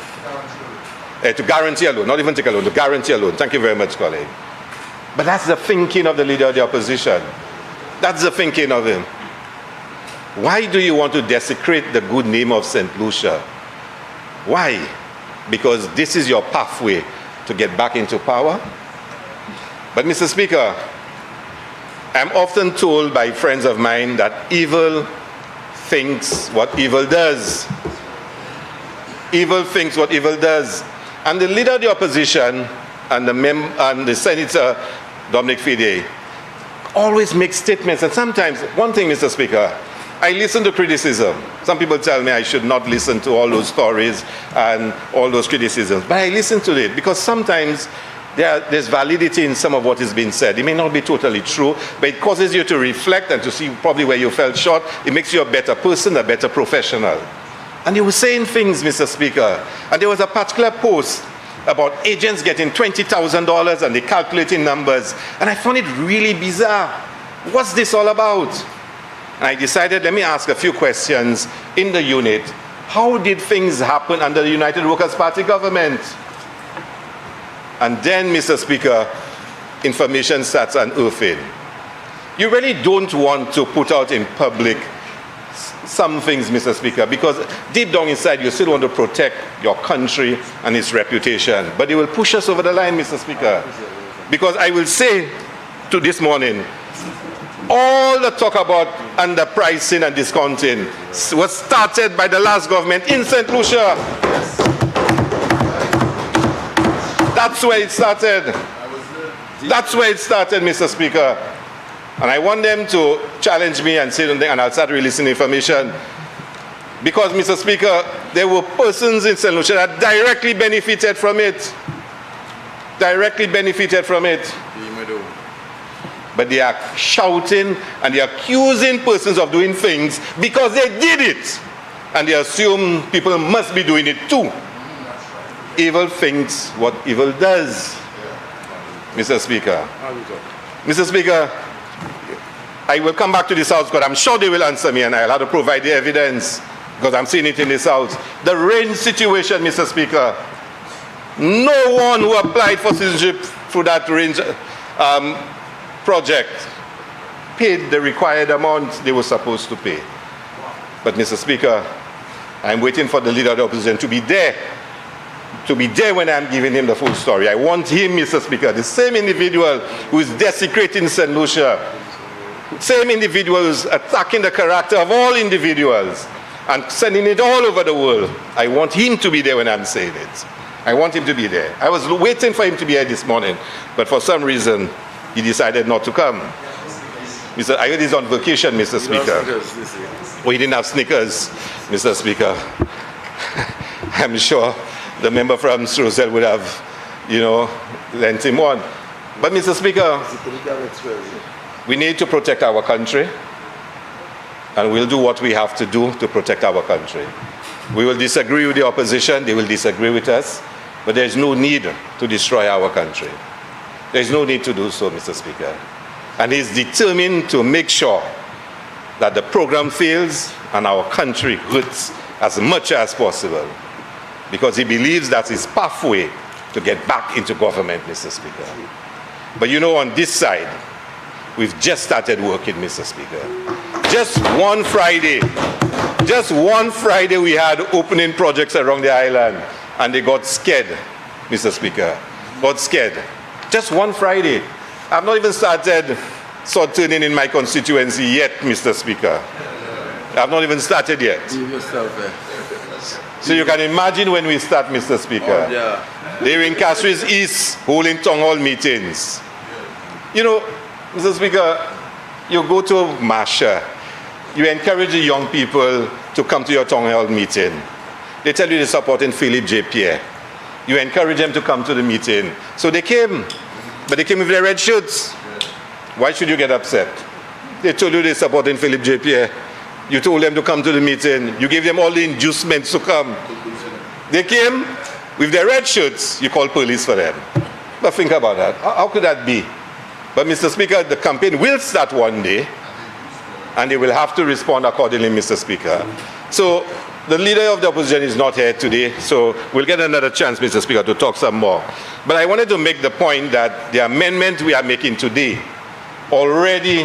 To guarantee a loan, not even take a loan, to guarantee a loan. Thank you very much, colleague. But that's the thinking of the leader of the opposition. That's the thinking of him. Why do you want to desecrate the good name of St. Lucia? Why? Because this is your pathway to get back into power? But Mr. Speaker, I'm often told by friends of mine that evil thinks what evil does. Evil thinks what evil does. And the leader of the opposition and the Senator, Dominic Fide, always make statements. And sometimes, one thing, Mr. Speaker, I listen to criticism. Some people tell me I should not listen to all those stories and all those criticisms. But I listen to it because sometimes there's validity in some of what is being said. It may not be totally true, but it causes you to reflect and to see probably where you fell short. It makes you a better person, a better professional. And they were saying things, Mr. Speaker. And there was a particular post about agents getting $20,000 and they calculating numbers. And I found it really bizarre. What's this all about? And I decided, let me ask a few questions in the unit. How did things happen under the United Workers' Party government? And then, Mr. Speaker, information starts unearthing. You really don't want to put out in public some things, Mr. Speaker, because deep down inside you still want to protect your country and its reputation. But they will push us over the line, Mr. Speaker. Because I will say to this morning, all the talk about underpricing and discounting was started by the last government in St. Lucia. That's where it started. That's where it started, Mr. Speaker. And I want them to challenge me and say something, and I'll start releasing information. Because, Mr. Speaker, there were persons in St. Lucia that directly benefited from it. Directly benefited from it. But they are shouting and they are accusing persons of doing things because they did it. And they assume people must be doing it too. Evil thinks what evil does. Mr. Speaker. Mr. Speaker, I will come back to this house because I'm sure they will answer me and I'll have to provide the evidence because I'm seeing it in this house. The range situation, Mr. Speaker. No one who applied for citizenship through that range project paid the required amount they were supposed to pay. But, Mr. Speaker, I'm waiting for the leader of the opposition to be there when I'm giving him the full story. I want him, Mr. Speaker, the same individual who is desecrating St. Lucia, same individual who is attacking the character of all individuals and sending it all over the world. I want him to be there when I'm saying it. I want him to be there. I was waiting for him to be here this morning, but for some reason, he decided not to come. I heard he's on vacation, Mr. Speaker. Oh, he didn't have Snickers, Mr. Speaker. I'm sure the member from Strosel would have, lent him one. But, Mr. Speaker, we need to protect our country, and we'll do what we have to do to protect our country. We will disagree with the opposition, they will disagree with us, but there's no need to destroy our country. There's no need to do so, Mr. Speaker. And he's determined to make sure that the program fails and our country hurts as much as possible, because he believes that's his pathway to get back into government, Mr. Speaker. But on this side, we've just started working, Mr. Speaker. Just one Friday we had opening projects around the island, and they got scared, Mr. Speaker. Got scared. Just one Friday. I've not even started turning in my constituency yet, Mr. Speaker. I've not even started yet. So you can imagine when we start, Mr. Speaker. They're in Castries East holding town hall meetings. Mr. Speaker, you go to Marsha, you encourage the young people to come to your town hall meeting. They tell you they're supporting Philip J. Pierre. You encourage them to come to the meeting. So they came, but they came with their red shirts. Why should you get upset? They told you they're supporting Philip J. Pierre. You told them to come to the meeting. You gave them all the inducements to come. They came with their red shirts. You called police for them. But think about that. How could that be? But, Mr. Speaker, the campaign will start one day, and they will have to respond accordingly, Mr. Speaker. So the leader of the opposition is not here today, so we'll get another chance, Mr. Speaker, to talk some more. But I wanted to make the point that the amendment we are making today already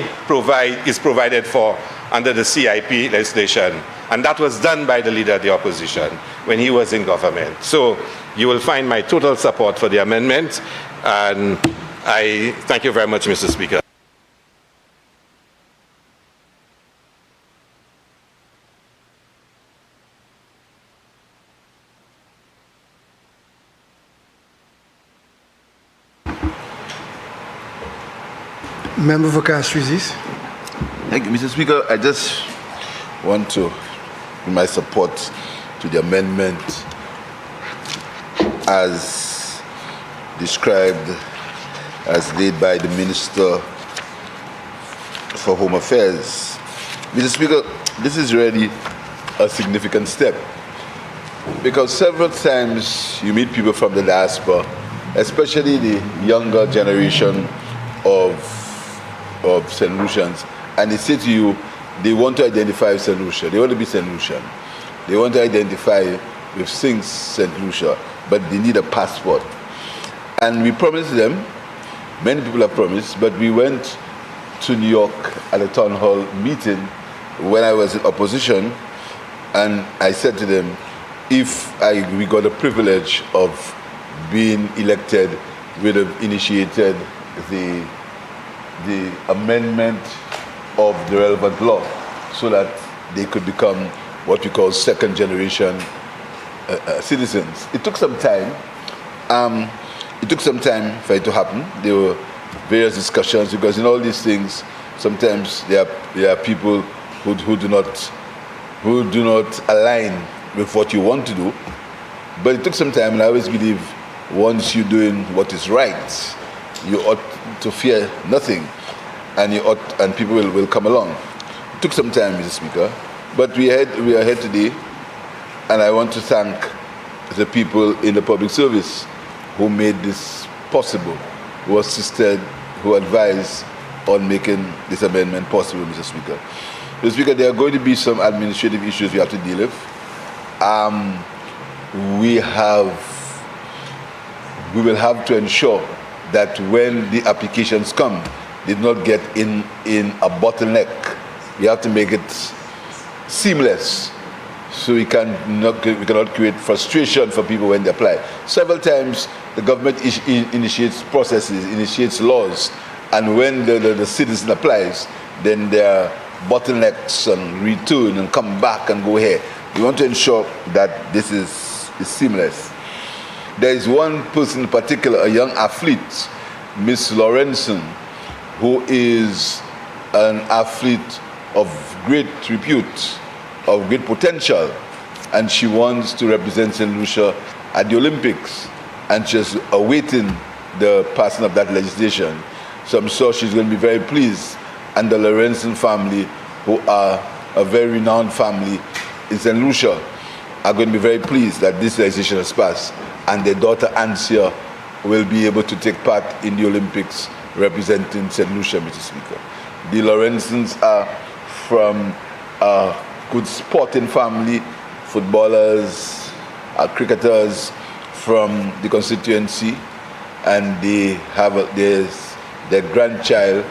is provided for under the CIP legislation, and that was done by the leader of the opposition when he was in government. So you will find my total support for the amendment, and I thank you very much, Mr. Speaker. Member for Castries East. Thank you, Mr. Speaker. I just want to give my support to the amendment as described, as laid by the Minister for Home Affairs. Mr. Speaker, this is really a significant step, because several times you meet people from the diaspora, especially the younger generation of St. Lucians, and they say to you they want to identify with St. Lucia, they want to be St. Lucian, they want to identify with St. Lucia, but they need a passport. And we promised them, many people have promised, but we went to New York at a town hall meeting when I was in opposition, and I said to them, if we got the privilege of being elected, we'd have initiated the the amendment of the relevant law so that they could become what we call second generation citizens. It took some time. For it to happen. There were various discussions because in all these things, sometimes there are people who do not align with what you want to do. But it took some time, and I always believe once you're doing what is right, you ought to fear nothing, and people will come along. It took some time, Mr. Speaker, but we are here today, and I want to thank the people in the public service who made this possible, who assisted, who advised on making this amendment possible, Mr. Speaker. Mr. Speaker, there are going to be some administrative issues we have to deal with. We will have to ensure that when the applications come, they do not get in a bottleneck. We have to make it seamless, so we cannot create frustration for people when they apply. Several times the government initiates processes, initiates laws, and when the citizen applies, then there are bottlenecks and return and come back and go here. We want to ensure that this is seamless. There is one person in particular, a young athlete, Miss Lawrenson, who is an athlete of great repute, of great potential, and she wants to represent St. Lucia at the Olympics, and she's awaiting the passing of that legislation. So I'm sure she's going to be very pleased, and the Lawrenson family, who are a very renowned family in St. Lucia, are going to be very pleased that this legislation has passed, and their daughter Ansia will be able to take part in the Olympics representing St. Lucia, Mr. Speaker. The Lawrensons are from a good sporting family, footballers, cricketers from the constituency, and they have their grandchild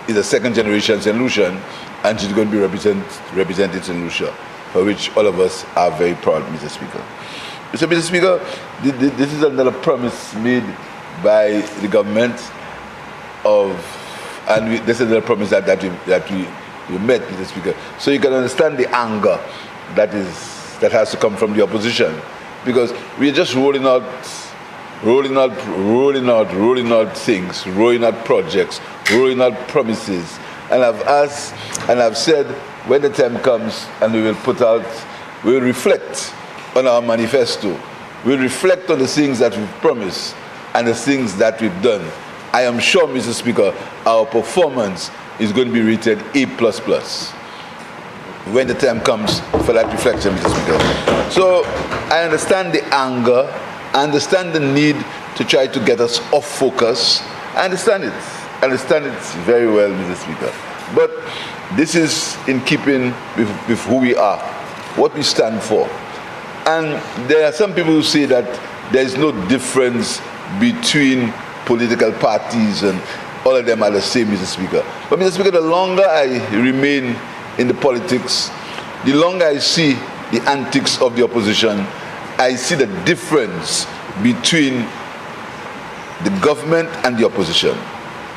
is a second generation St. Lucian, and she's going to be representing St. Lucia, for which all of us are very proud, Mr. Speaker. So, Mr. Speaker, this is another promise made by the government this is another promise that we met, Mr. Speaker. So you can understand the anger that has to come from the opposition, because we're just rolling out things, rolling out projects, rolling out promises. And I've said, when the time comes and we'll reflect on our manifesto, we'll reflect on the things that we've promised and the things that we've done. I am sure, Mr. Speaker, our performance is going to be rated A++ when the time comes for that reflection, Mr. Speaker. So I understand the anger, I understand the need to try to get us off focus. I understand it very well, Mr. Speaker. But this is in keeping with who we are, what we stand for. And there are some people who say that there is no difference between political parties and all of them are the same, Mr. Speaker. But Mr. Speaker, the longer I remain in the politics, the longer I see the antics of the opposition, I see the difference between the government and the opposition.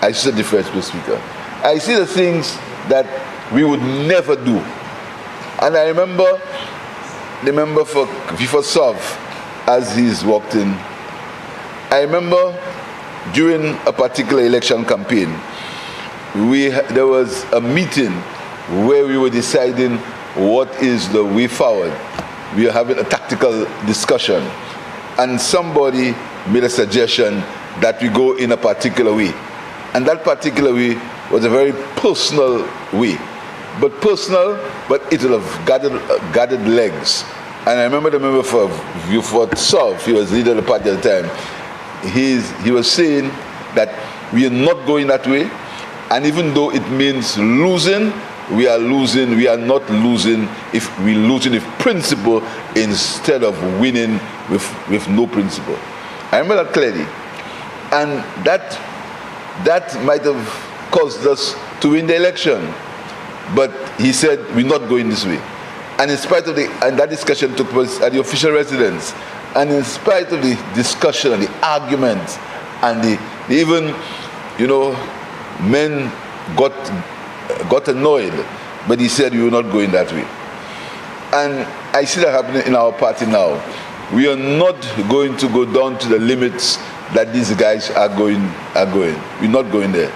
I see the difference, Mr. Speaker. I see the things that we would never do. And I remember the member for Sov, as he's walked in, I remember during a particular election campaign, there was a meeting where we were deciding what is the way forward. We were having a tactical discussion, and somebody made a suggestion that we go in a particular way. And that particular way was a very personal way. But it will have gathered legs. And I remember the member for South, he was leader of the party at the time, he was saying that we are not going that way, and even though it means losing, we are not losing if we're losing with principle instead of winning with no principle. I remember that clearly. And that might have caused us to win the election. But he said, we're not going this way. And in spite of that discussion took place at the official residence. And in spite of the discussion and the argument and the even, men got annoyed, but he said, "We will not go in that way." And I see that happening in our party now. We are not going to go down to the limits that these guys are going. We're not going there.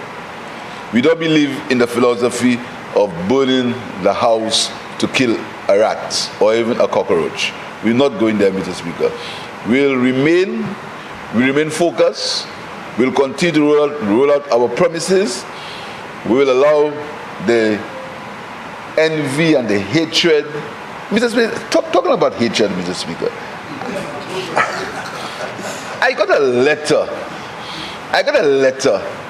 We don't believe in the philosophy of burning the house to kill a rat or even a cockroach. We're not going there, Mr. Speaker. We'll remain focused. We'll continue to roll out our promises. We will allow the envy and the hatred. Mr. Speaker, talking about hatred, Mr. Speaker, I got a letter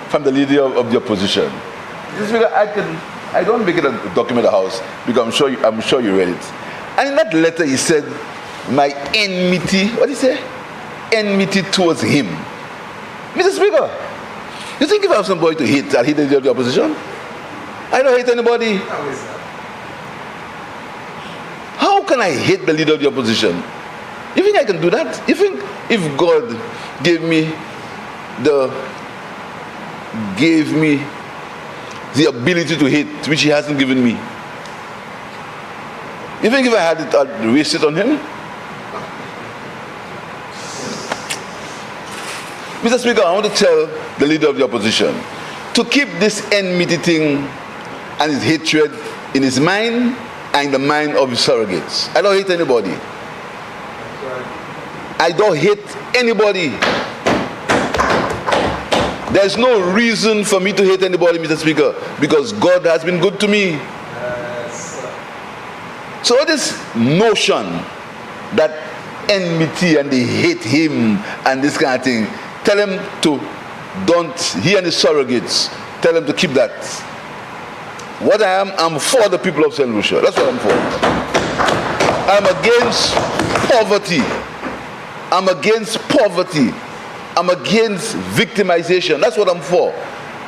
from the leader of the opposition. Mr. Speaker, I don't make it a document of the House because I'm sure you read it. And in that letter he said, my enmity, what did he say? Enmity towards him. Mr. Speaker, you think if I have somebody to hate, I'll hate the leader of the opposition? I don't hate anybody. How can I hate the leader of the opposition? You think I can do that? You think if God gave me the ability to hate, which he hasn't given me, you think if I had it, I'd waste it on him? Mr. Speaker, I want to tell the leader of the opposition to keep this enmity thing and his hatred in his mind and in the mind of his surrogates. I don't hate anybody. I don't hate anybody. There's no reason for me to hate anybody, Mr. Speaker, because God has been good to me. So this notion that enmity and they hate him and this kind of thing, tell him to he and his surrogates, tell him to keep that. What I am, I'm for the people of St. Lucia. That's what I'm for. I'm against poverty. I'm against poverty. I'm against victimization. That's what I'm for.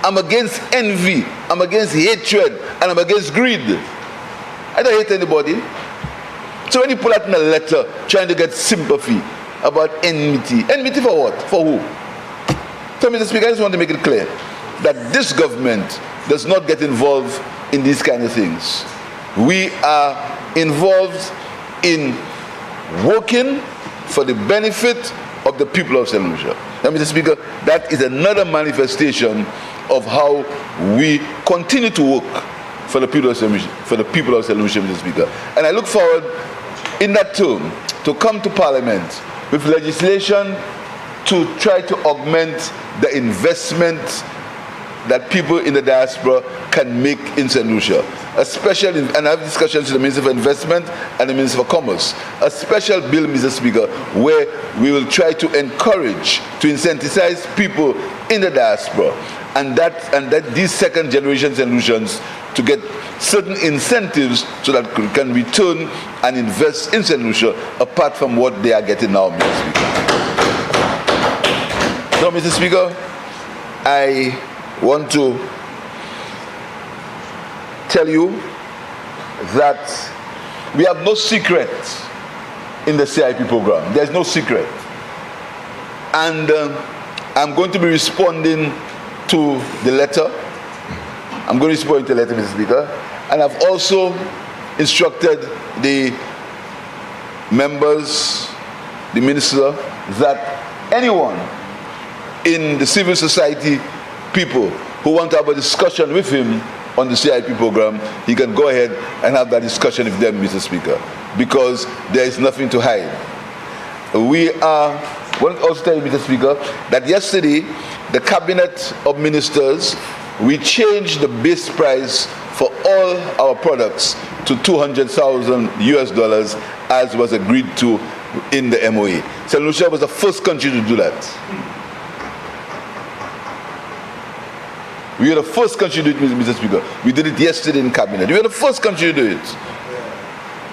I'm against envy. I'm against hatred. And I'm against greed. I don't hate anybody. So when you pull out in a letter trying to get sympathy about enmity. Enmity for what? For who? So, Mr. Speaker, I just want to make it clear that this government does not get involved in these kind of things. We are involved in working for the benefit of the people of St. Lucia. Now, Mr. Speaker, that is another manifestation of how we continue to work for the people of St. Lucia, Mr. Speaker. And I look forward in that term to come to Parliament with legislation to try to augment the investment that people in the diaspora can make in St. Lucia. And I have discussions with the Minister for Investment and the Minister for Commerce. A special bill, Mr. Speaker, where we will try to encourage, to incentivize people in the diaspora, and that these second generation St. Lucians to get certain incentives so that we can return and invest in St. Lucia apart from what they are getting now, Mr. Speaker. So, Mr. Speaker, I want to tell you that we have no secret in the CIP program. There's no secret. And I'm going to be responding to the letter. I'm going to respond to the letter, Mr. Speaker. And I've also instructed the members, the minister, that anyone in the civil society, people who want to have a discussion with him on the CIP program, he can go ahead and have that discussion with them, Mr. Speaker, because there is nothing to hide. I want to also tell you, Mr. Speaker, that yesterday, the Cabinet of Ministers, we changed the base price for all our products to $200,000 US, as was agreed to in the MOA. St. Lucia was the first country to do that. We were the first country to do it, Mr. Speaker. We did it yesterday in Cabinet. We were the first country to do it.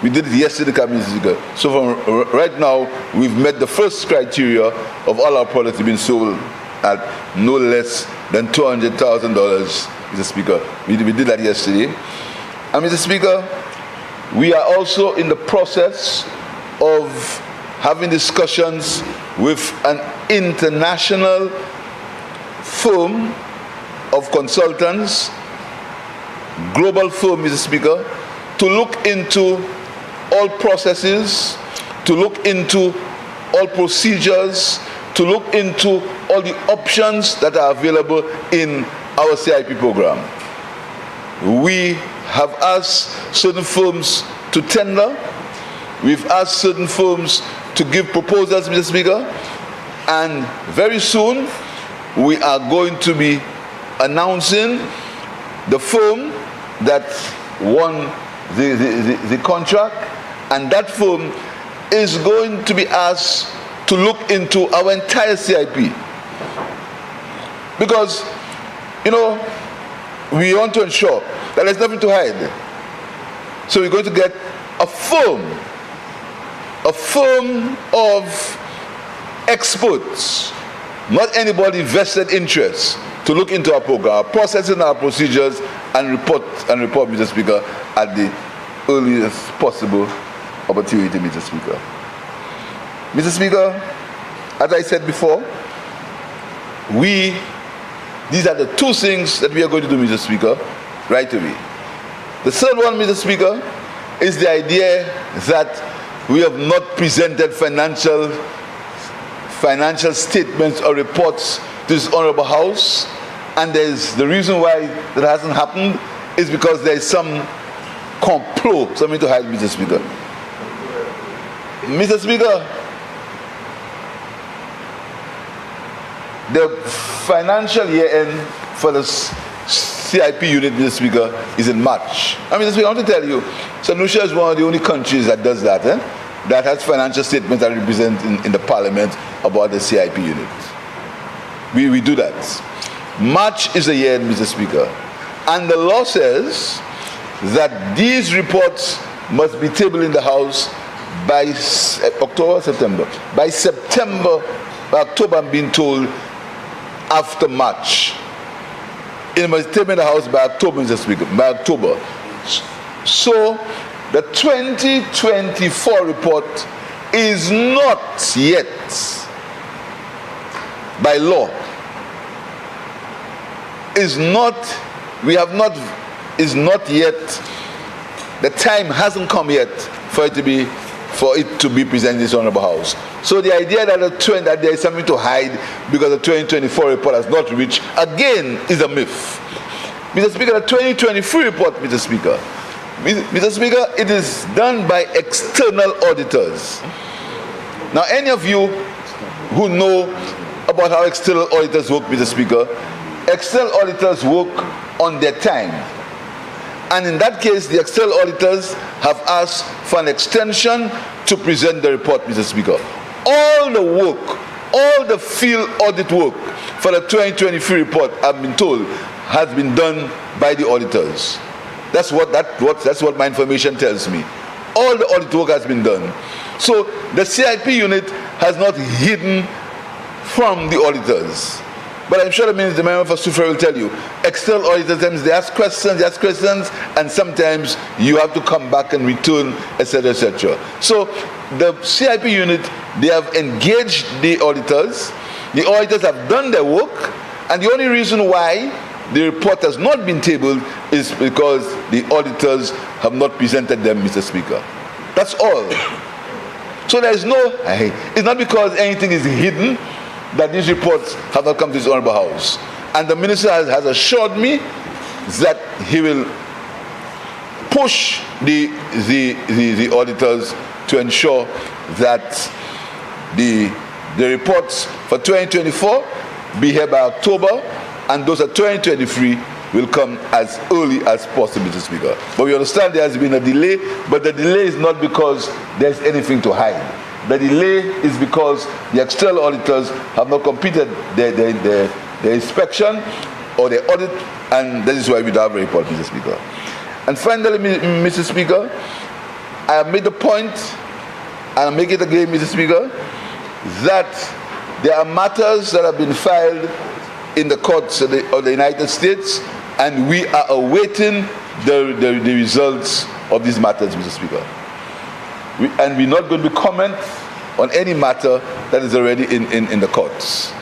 We did it yesterday in Cabinet, Mr. Speaker. So from right now, we've met the first criteria of all our products being sold at no less than $200,000, Mr. Speaker. We did that yesterday. And Mr. Speaker, we are also in the process of having discussions with an international firm of consultants, global firm, Mr. Speaker, to look into all processes, to look into all procedures, to look into all the options that are available in our CIP program. We have asked certain firms to tender. We've asked certain firms to give proposals, Mr. Speaker, and very soon we are going to be announcing the firm that won the contract, and that firm is going to be asked to look into our entire CIP. Because, you know, we want to ensure that there's nothing to hide. So we're going to get a firm of experts, not anybody vested interest, to look into our program, our processes and our procedures, and report, Mr. Speaker, at the earliest possible opportunity, Mr. Speaker. Mr. Speaker, as I said before, these are the two things that we are going to do, Mr. Speaker, right away. The third one, Mr. Speaker, is the idea that we have not presented financial statements or reports to this Honorable House, and there's the reason why that hasn't happened is because there is some complot, something to hide, Mr. Speaker. Mr. Speaker, the financial year end for the CIP unit, Mr. Speaker, is in March. Mr. Speaker, I want to tell you, St. Lucia is one of the only countries that does that, that has financial statements that represent in the Parliament about the CIP unit. We do that. March is the year end, Mr. Speaker. And the law says that these reports must be tabled in the House by October, I'm being told, after March. It must be tabled in the House by October, Mr. Speaker, by October. So the 2024 report is not yet, by law, is not yet, the time hasn't come yet for it to be presented in this Honorable House. So the idea that there is something to hide because the 2024 report has not reached, again, is a myth. Mr. Speaker, the 2023 report, Mr. Speaker, it is done by external auditors. Now, any of you who know about how external auditors work, Mr. Speaker, external auditors work on their time. And in that case, the external auditors have asked for an extension to present the report, Mr. Speaker. All the work, all the field audit work for the 2023 report, I've been told, has been done by the auditors. That's what my information tells me. All the audit work has been done. So the CIP unit has not hidden from the auditors. But I'm sure the member for Sufra will tell you, external auditors, they ask questions, and sometimes you have to come back and return, etc., etc. So the CIP unit, they have engaged the auditors have done their work, and the only reason why the report has not been tabled is because the auditors have not presented them, Mr. Speaker. That's all. So there is it's not because anything is hidden that these reports have not come to this Honorable House. And the Minister has assured me that he will push the auditors to ensure that the reports for 2024 be here by October, and those of 2023 will come as early as possible, Mr. Speaker. But we understand there has been a delay, but the delay is not because there's anything to hide. The delay is because the external auditors have not completed their inspection or their audit, and that is why we don't have a report, Mr. Speaker. And finally, Mr. Speaker, I have made the point, and I'll make it again, Mr. Speaker, that there are matters that have been filed in the courts of the United States, and we are awaiting the results of these matters, Mr. Speaker. And we're not going to comment on any matter that is already in the courts.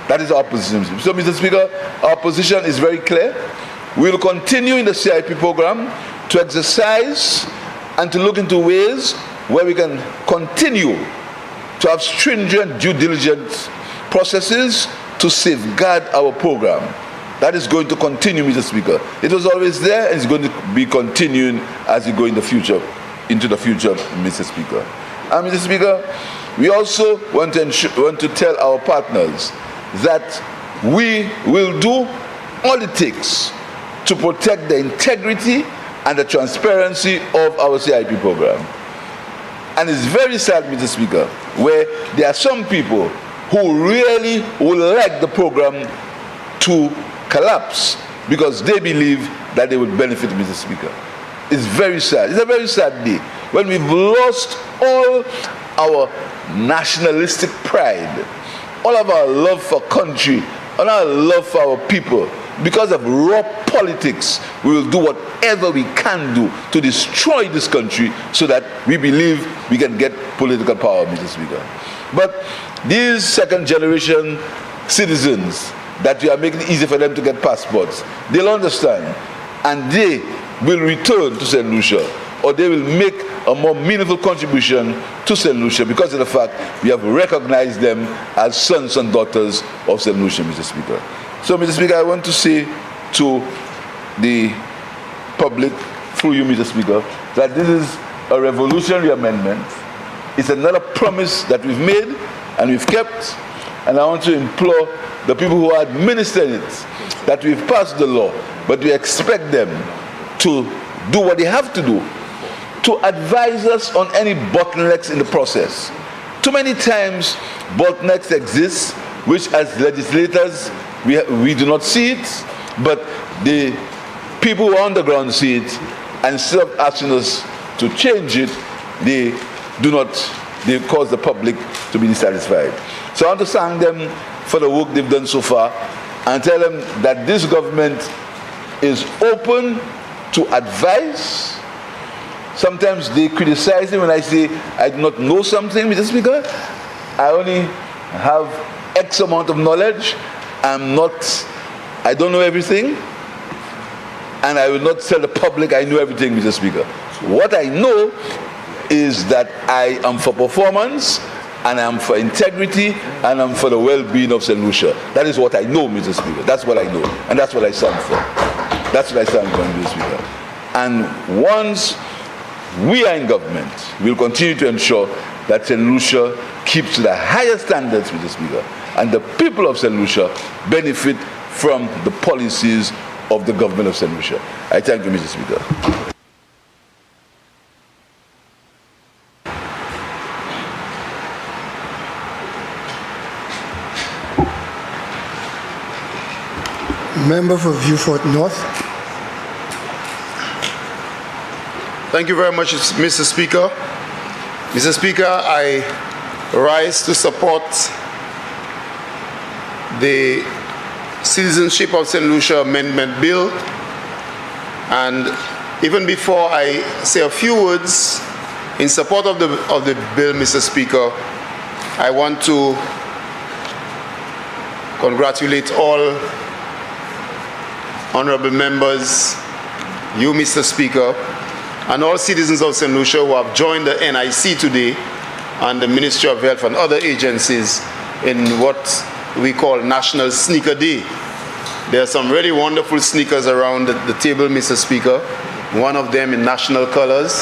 That is our position. So, Mr. Speaker, our position is very clear. We will continue in the CIP program to exercise and to look into ways where we can continue to have stringent due diligence processes to safeguard our program. That is going to continue, Mr. Speaker. It was always there and it's going to be continuing as we go in the future, Mr. Speaker. And Mr. Speaker, we also want to tell our partners that we will do all it takes to protect the integrity and the transparency of our CIP program. And it's very sad, Mr. Speaker, where there are some people who really would like the program to collapse because they believe that they would benefit, Mr. Speaker. It's very sad. It's a very sad day when we've lost all our nationalistic pride, all of our love for country, all our love for our people. Because of raw politics, we will do whatever we can do to destroy this country so that we believe we can get political power, Mr. Speaker. But these second-generation citizens that we are making it easy for them to get passports, they'll understand and they will return to St. Lucia, or they will make a more meaningful contribution to St. Lucia because of the fact we have recognized them as sons and daughters of St. Lucia, Mr. Speaker. So, Mr. Speaker, I want to say to the public, through you, Mr. Speaker, that this is a revolutionary amendment. It's another promise that we've made and we've kept, and I want to implore the people who are administering it that we've passed the law, but we expect them to do what they have to do to advise us on any bottlenecks in the process. Too many times bottlenecks exist, which as legislators we do not see it, but the people who are on the ground see it, and instead of asking us to change it, they cause the public to be dissatisfied. So I want to thank them for the work they've done so far and tell them that this government is open to advice. Sometimes they criticize me when I say I do not know something, Mr. Speaker. I only have X amount of knowledge. I don't know everything, and I will not tell the public I know everything, Mr. Speaker. What I know is that I am for performance, and I am for integrity, and I'm for the well-being of St. Lucia. That is what I know, Mr. Speaker. That's what I know, and that's what I stand for. That's what I stand for, Mr. Speaker. And once we are in government, we'll continue to ensure that St. Lucia keeps to the highest standards, Mr. Speaker, and the people of St. Lucia benefit from the policies of the government of St. Lucia. I thank you, Mr. Speaker. Member for Vieux-Fort North. Thank you very much, Mr. Speaker. Mr. Speaker, I rise to support the Citizenship of St. Lucia Amendment Bill. And even before I say a few words in support of the bill, Mr. Speaker, I want to congratulate all honorable members, you, Mr. Speaker, and all citizens of St. Lucia who have joined the NIC today and the Ministry of Health and other agencies in what we call National Sneaker Day. There are some really wonderful sneakers around the table, Mr. Speaker. One of them in national colors.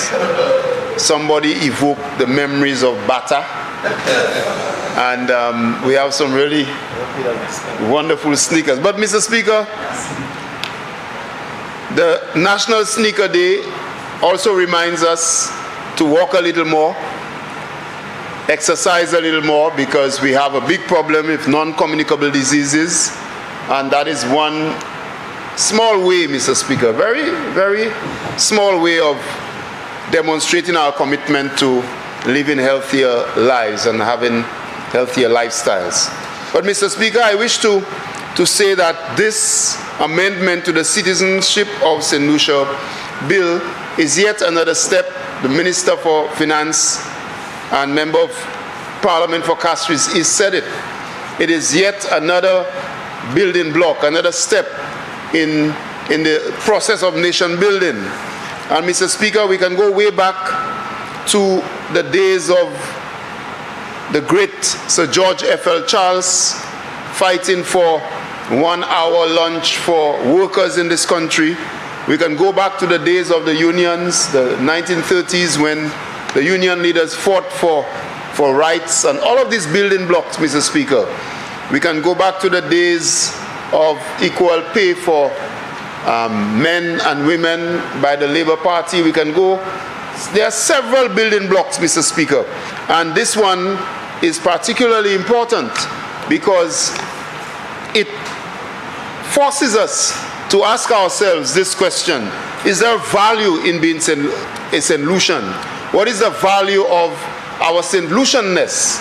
Somebody evoked the memories of Bata. And we have some really wonderful sneakers. But Mr. Speaker, the National Sneaker Day also reminds us to walk a little more, exercise a little more, because we have a big problem with non-communicable diseases, and that is one small way, Mr. Speaker, very, very small way of demonstrating our commitment to living healthier lives and having healthier lifestyles. But Mr. Speaker, I wish to say that this amendment to the Citizenship of St. Lucia Bill is yet another step. The Minister for Finance and Member of Parliament for Castries has said it, it is yet another building block, another step in the process of nation building. And Mr. Speaker, we can go way back to the days of the great Sir George F.L. Charles fighting for 1 hour lunch for workers in this country. We can go back to the days of the unions, the 1930s, when the union leaders fought for rights and all of these building blocks, Mr. Speaker. We can go back to the days of equal pay for men and women by the Labour Party. We can go, there are several building blocks, Mr. Speaker. And this one is particularly important because it forces us to ask ourselves this question: is there value in being a St. Lucian? What is the value of our St. Lucianness?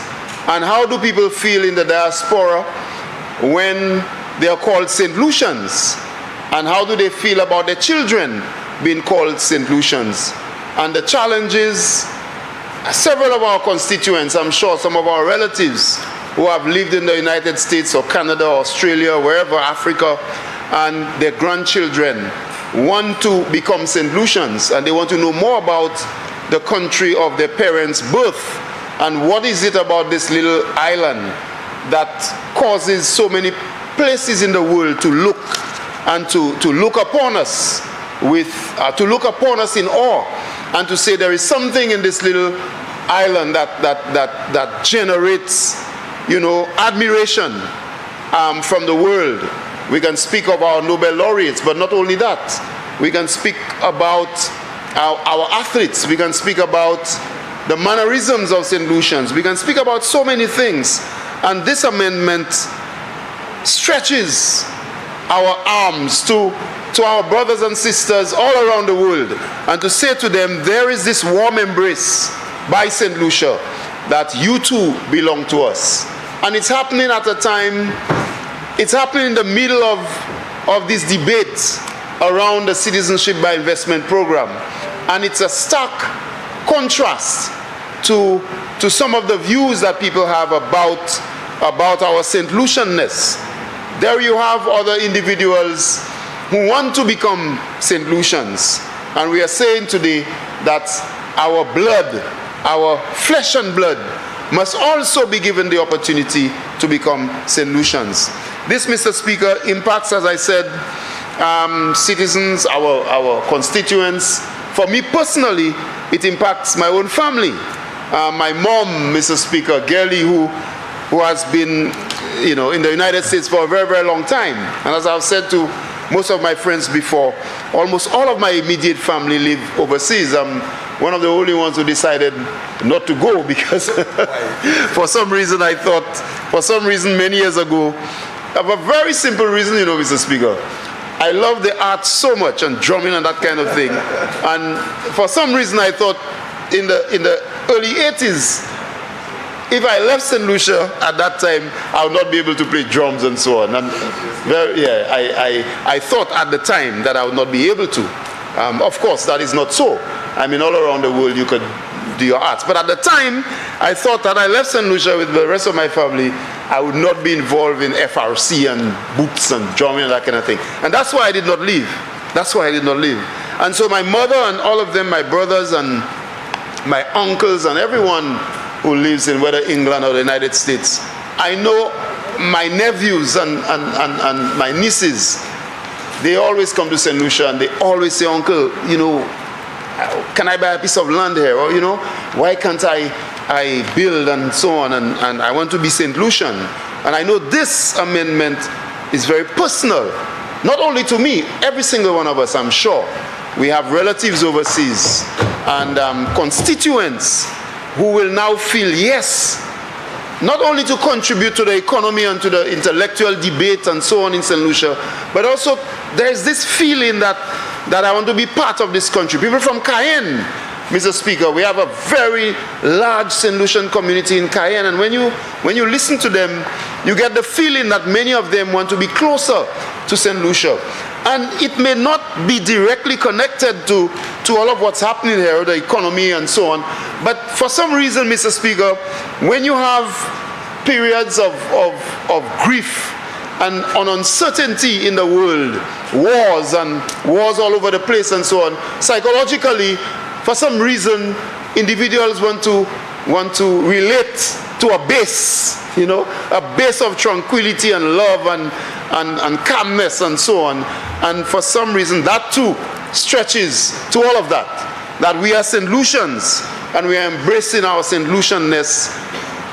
And how do people feel in the diaspora when they are called St. Lucians? And how do they feel about their children being called St. Lucians? And the challenges, several of our constituents, I'm sure some of our relatives who have lived in the United States or Canada or Australia, wherever, Africa, and their grandchildren want to become St. Lucians, and they want to know more about the country of their parents' birth, and what is it about this little island that causes so many places in the world to look and to look upon us with, to look upon us in awe, and to say there is something in this little island that generates, admiration from the world. We can speak of our Nobel laureates, but not only that. We can speak about our athletes. We can speak about the mannerisms of St. Lucians. We can speak about so many things. And this amendment stretches our arms to our brothers and sisters all around the world, and to say to them, there is this warm embrace by St. Lucia that you too belong to us. And it's happening at a time, it's happening in the middle of this debate around the Citizenship by Investment program. And it's a stark contrast to some of the views that people have about our St. Lucianness. There you have other individuals who want to become St. Lucians. And we are saying today that our blood, our flesh and blood, must also be given the opportunity to become St. Lucians. This, Mr. Speaker, impacts, as I said, citizens, our constituents. For me personally, it impacts my own family. My mom, Mr. Speaker, Gerlie, who has been in the United States for a very, very long time. And as I've said to most of my friends before, almost all of my immediate family live overseas. I'm one of the only ones who decided not to go because for some reason many years ago, of a very simple reason, Mr. Speaker, I love the art so much and drumming and that kind of thing. And for some reason I thought in the early 80s, if I left St. Lucia at that time, I would not be able to play drums and so on. And I thought at the time that I would not be able to. Of course, that is not so. I mean, all around the world you could do your arts. But at the time, I thought that I left St. Lucia with the rest of my family, I would not be involved in FRC and boots and drumming and that kind of thing. And that's why I did not leave. That's why I did not leave. And so my mother and all of them, my brothers and my uncles and everyone who lives in whether England or the United States, I know my nephews and my nieces, they always come to St. Lucia and they always say, Uncle, can I buy a piece of land here? Or, why can't I build and so on? And I want to be St. Lucian. And I know this amendment is very personal, not only to me, every single one of us, I'm sure. We have relatives overseas and constituents who will now feel, yes, not only to contribute to the economy and to the intellectual debate and so on in St. Lucia, but also there's this feeling that I want to be part of this country. People from Cayenne, Mr. Speaker, we have a very large St. Lucian community in Cayenne, and when you listen to them, you get the feeling that many of them want to be closer to St. Lucia. And it may not be directly connected to all of what's happening here, the economy and so on. But for some reason, Mr. Speaker, when you have periods of grief and on uncertainty in the world, wars all over the place and so on, psychologically, for some reason, individuals want to relate to a base, a base of tranquility and love and calmness and so on. And for some reason, that too stretches to all of that we are St. Lucians and we are embracing our St. Lucianness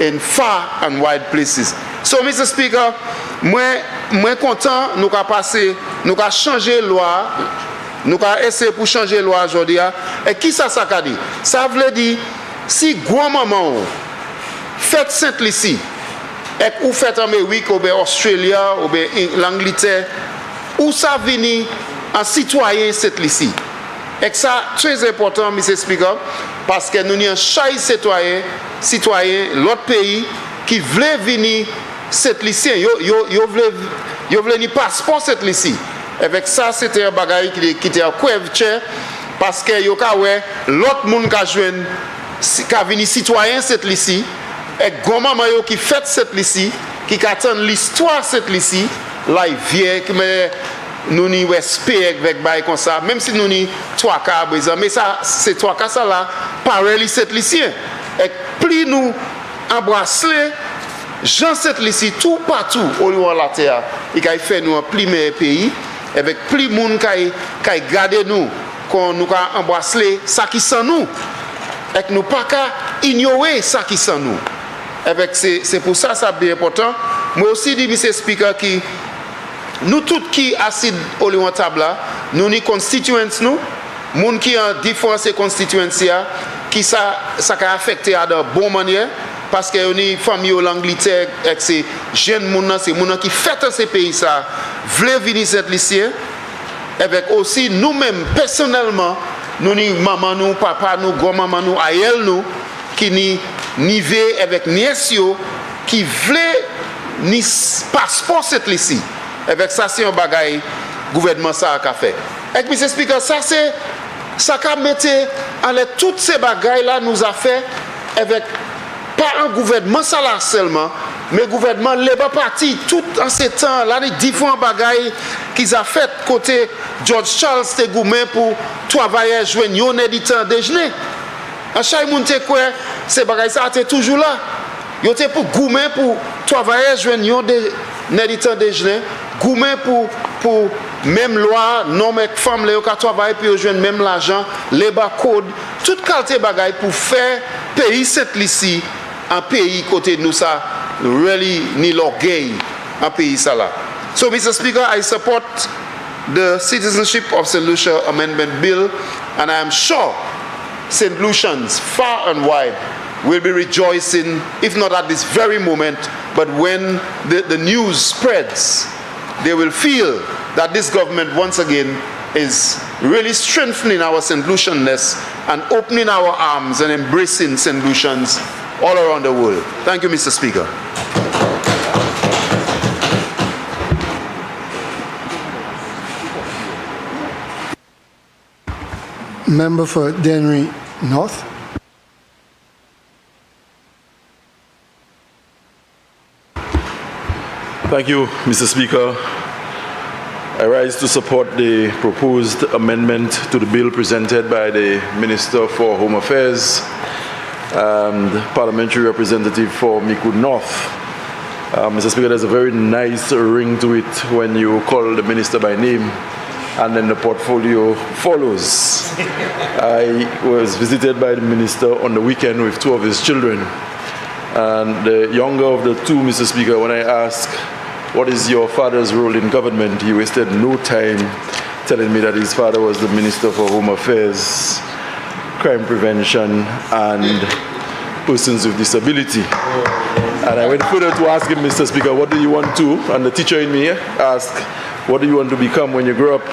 in far and wide places. So, Mr. Speaker, moi content nous ka passer, nous ka changer loi, nous ka essayer pour changer loi aujourd'hui. Et qui ça ka dit? Ça veut dire si grand-maman fait Saint-Lucie et ou fait Amérique ou bien Australie ou bien l'Angleterre, ou ça vient en citoyen Saint-Lucie. Et ça très important, Mr. Speaker, parce que nous avons un chaque citoyen l'autre pays qui veut venir cette lycée, yo voulait ni passeport cette lycée. Avec ça, c'était un bagage qui était un couverture parce que yo ka ouais l'autre monde ka joindre ka venir citoyen cette lycée et grand-maman yo qui fait cette lycée qui attend l'histoire cette lycée là il vient mais nous ni respect avec bail comme ça même si nous ni trois cas mais ça c'est trois cas ça là pareil cette lycée et plus nous embrasser Jean cette lycée tout partout au niveau de la terre il a fait nous un plus meilleur pays avec plus monde qui garder nous qu'on nous a embrasser ça qui sans nous et que nous pas qu'à ignorer ça qui sans nous avec c'est pour ça bien important moi aussi dit Mr. Speaker qui nous tous qui assis au niveau table là nous ni constituents nous monde qui en différence constituency qui ça a affecté à de bonne manière parce que on est famille au l'Angleterre avec ces jeunes monde c'est monde qui fait dans ces pays ça veulent venir cette lycée avec aussi nous-mêmes personnellement nous ni maman nous papa nous grand-maman nous aïel nous qui ni nivé avec nièce qui veulent ni passeport cette lycée avec ça c'est un bagage gouvernement ça a fait et puis Mr. Speaker ça qu'a mettre en l'air toutes ces bagailles là nous a fait avec pas un gouvernement ça là seulement mais gouvernement Labour Party tout en ces temps là les différents bagailles qu'ils a fait côté George Charles te gourmet pour travailler joindre un éditeur déjeuner à chaque monde te quoi ces bagailles ça était toujours là yo te pour gourmet pour travailler joindre un éditeur déjeuner gourmet pour même loi non mais femme les ka travailler puis joindre même l'argent Labour code toute qualité bagaille pour faire pays cette lycée un pays côté de nous ça really ni l'orgueil un pays ça là. So Mr. Speaker, I support the Citizenship of St. Lucia Amendment Bill and I am sure St. Lucians far and wide will be rejoicing, if not at this very moment, but when the news spreads, they will feel that this government once again is really strengthening our St. Lucianness and opening our arms and embracing St. Lucians all around the world. Thank you, Mr. Speaker. Member for Dennery North. Thank you, Mr. Speaker. I rise to support the proposed amendment to the bill presented by the Minister for Home Affairs and Parliamentary Representative for Micoud North. Mr. Speaker, there's a very nice ring to it when you call the minister by name and then the portfolio follows. I was visited by the minister on the weekend with two of his children. And the younger of the two, Mr. Speaker, when I asked, what is your father's role in government, he wasted no time telling me that his father was the Minister for Home Affairs, Crime Prevention, and Persons with Disability. And I went further to ask him, Mr. Speaker, what do you want to? And the teacher in me asked, what do you want to become when you grow up?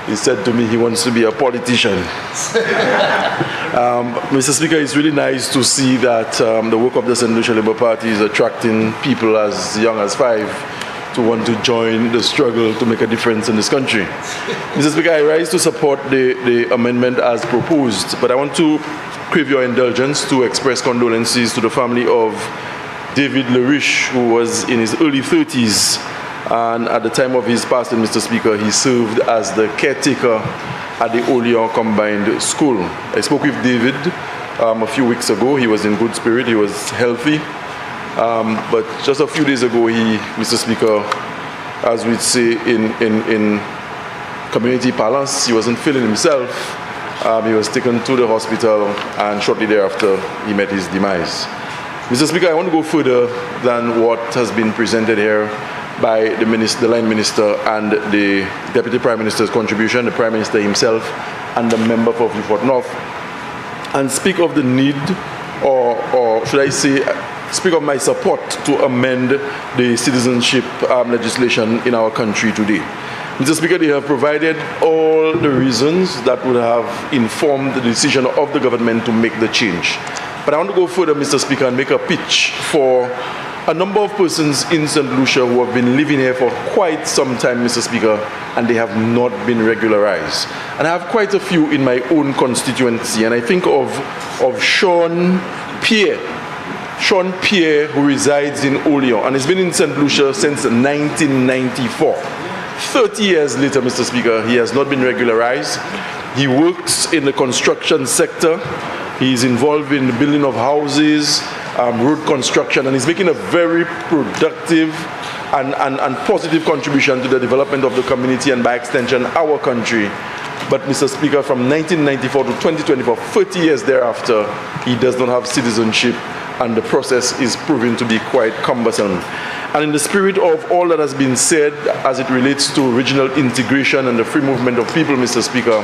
He said to me he wants to be a politician. Mr. Speaker, it's really nice to see that the work of the St. Lucia Labour Party is attracting people as young as 5 to want to join the struggle to make a difference in this country. Mr. Speaker, I rise to support the amendment as proposed, but I want to crave your indulgence to express condolences to the family of David Larish, who was in his early 30s, and at the time of his passing, Mr. Speaker, he served as the caretaker at the Olean Combined School. I spoke with David a few weeks ago. He was in good spirit, he was healthy, but just a few days ago, Mr. Speaker, as we'd say in community parlance, he wasn't feeling himself. He was taken to the hospital, and shortly thereafter, he met his demise. Mr. Speaker, I want to go further than what has been presented here by the line minister and the Deputy Prime Minister's contribution, the Prime Minister himself, and the member for Freeport North, and speak of the need, or should I say, speak of my support to amend the citizenship legislation in our country today. Mr. Speaker, they have provided all the reasons that would have informed the decision of the government to make the change. But I want to go further, Mr. Speaker, and make a pitch for a number of persons in St. Lucia who have been living here for quite some time, Mr. Speaker, and they have not been regularized. And I have quite a few in my own constituency, and I think of Sean Pierre, who resides in Olean, and has been in St. Lucia since 1994. 30 years later, Mr. Speaker, he has not been regularized. He works in the construction sector. He's involved in the building of houses, road construction, and he's making a very productive and positive contribution to the development of the community and, by extension, our country. But, Mr. Speaker, from 1994 to 2024, 30 years thereafter, he does not have citizenship, and the process is proving to be quite cumbersome. And in the spirit of all that has been said as it relates to regional integration and the free movement of people, Mr. Speaker,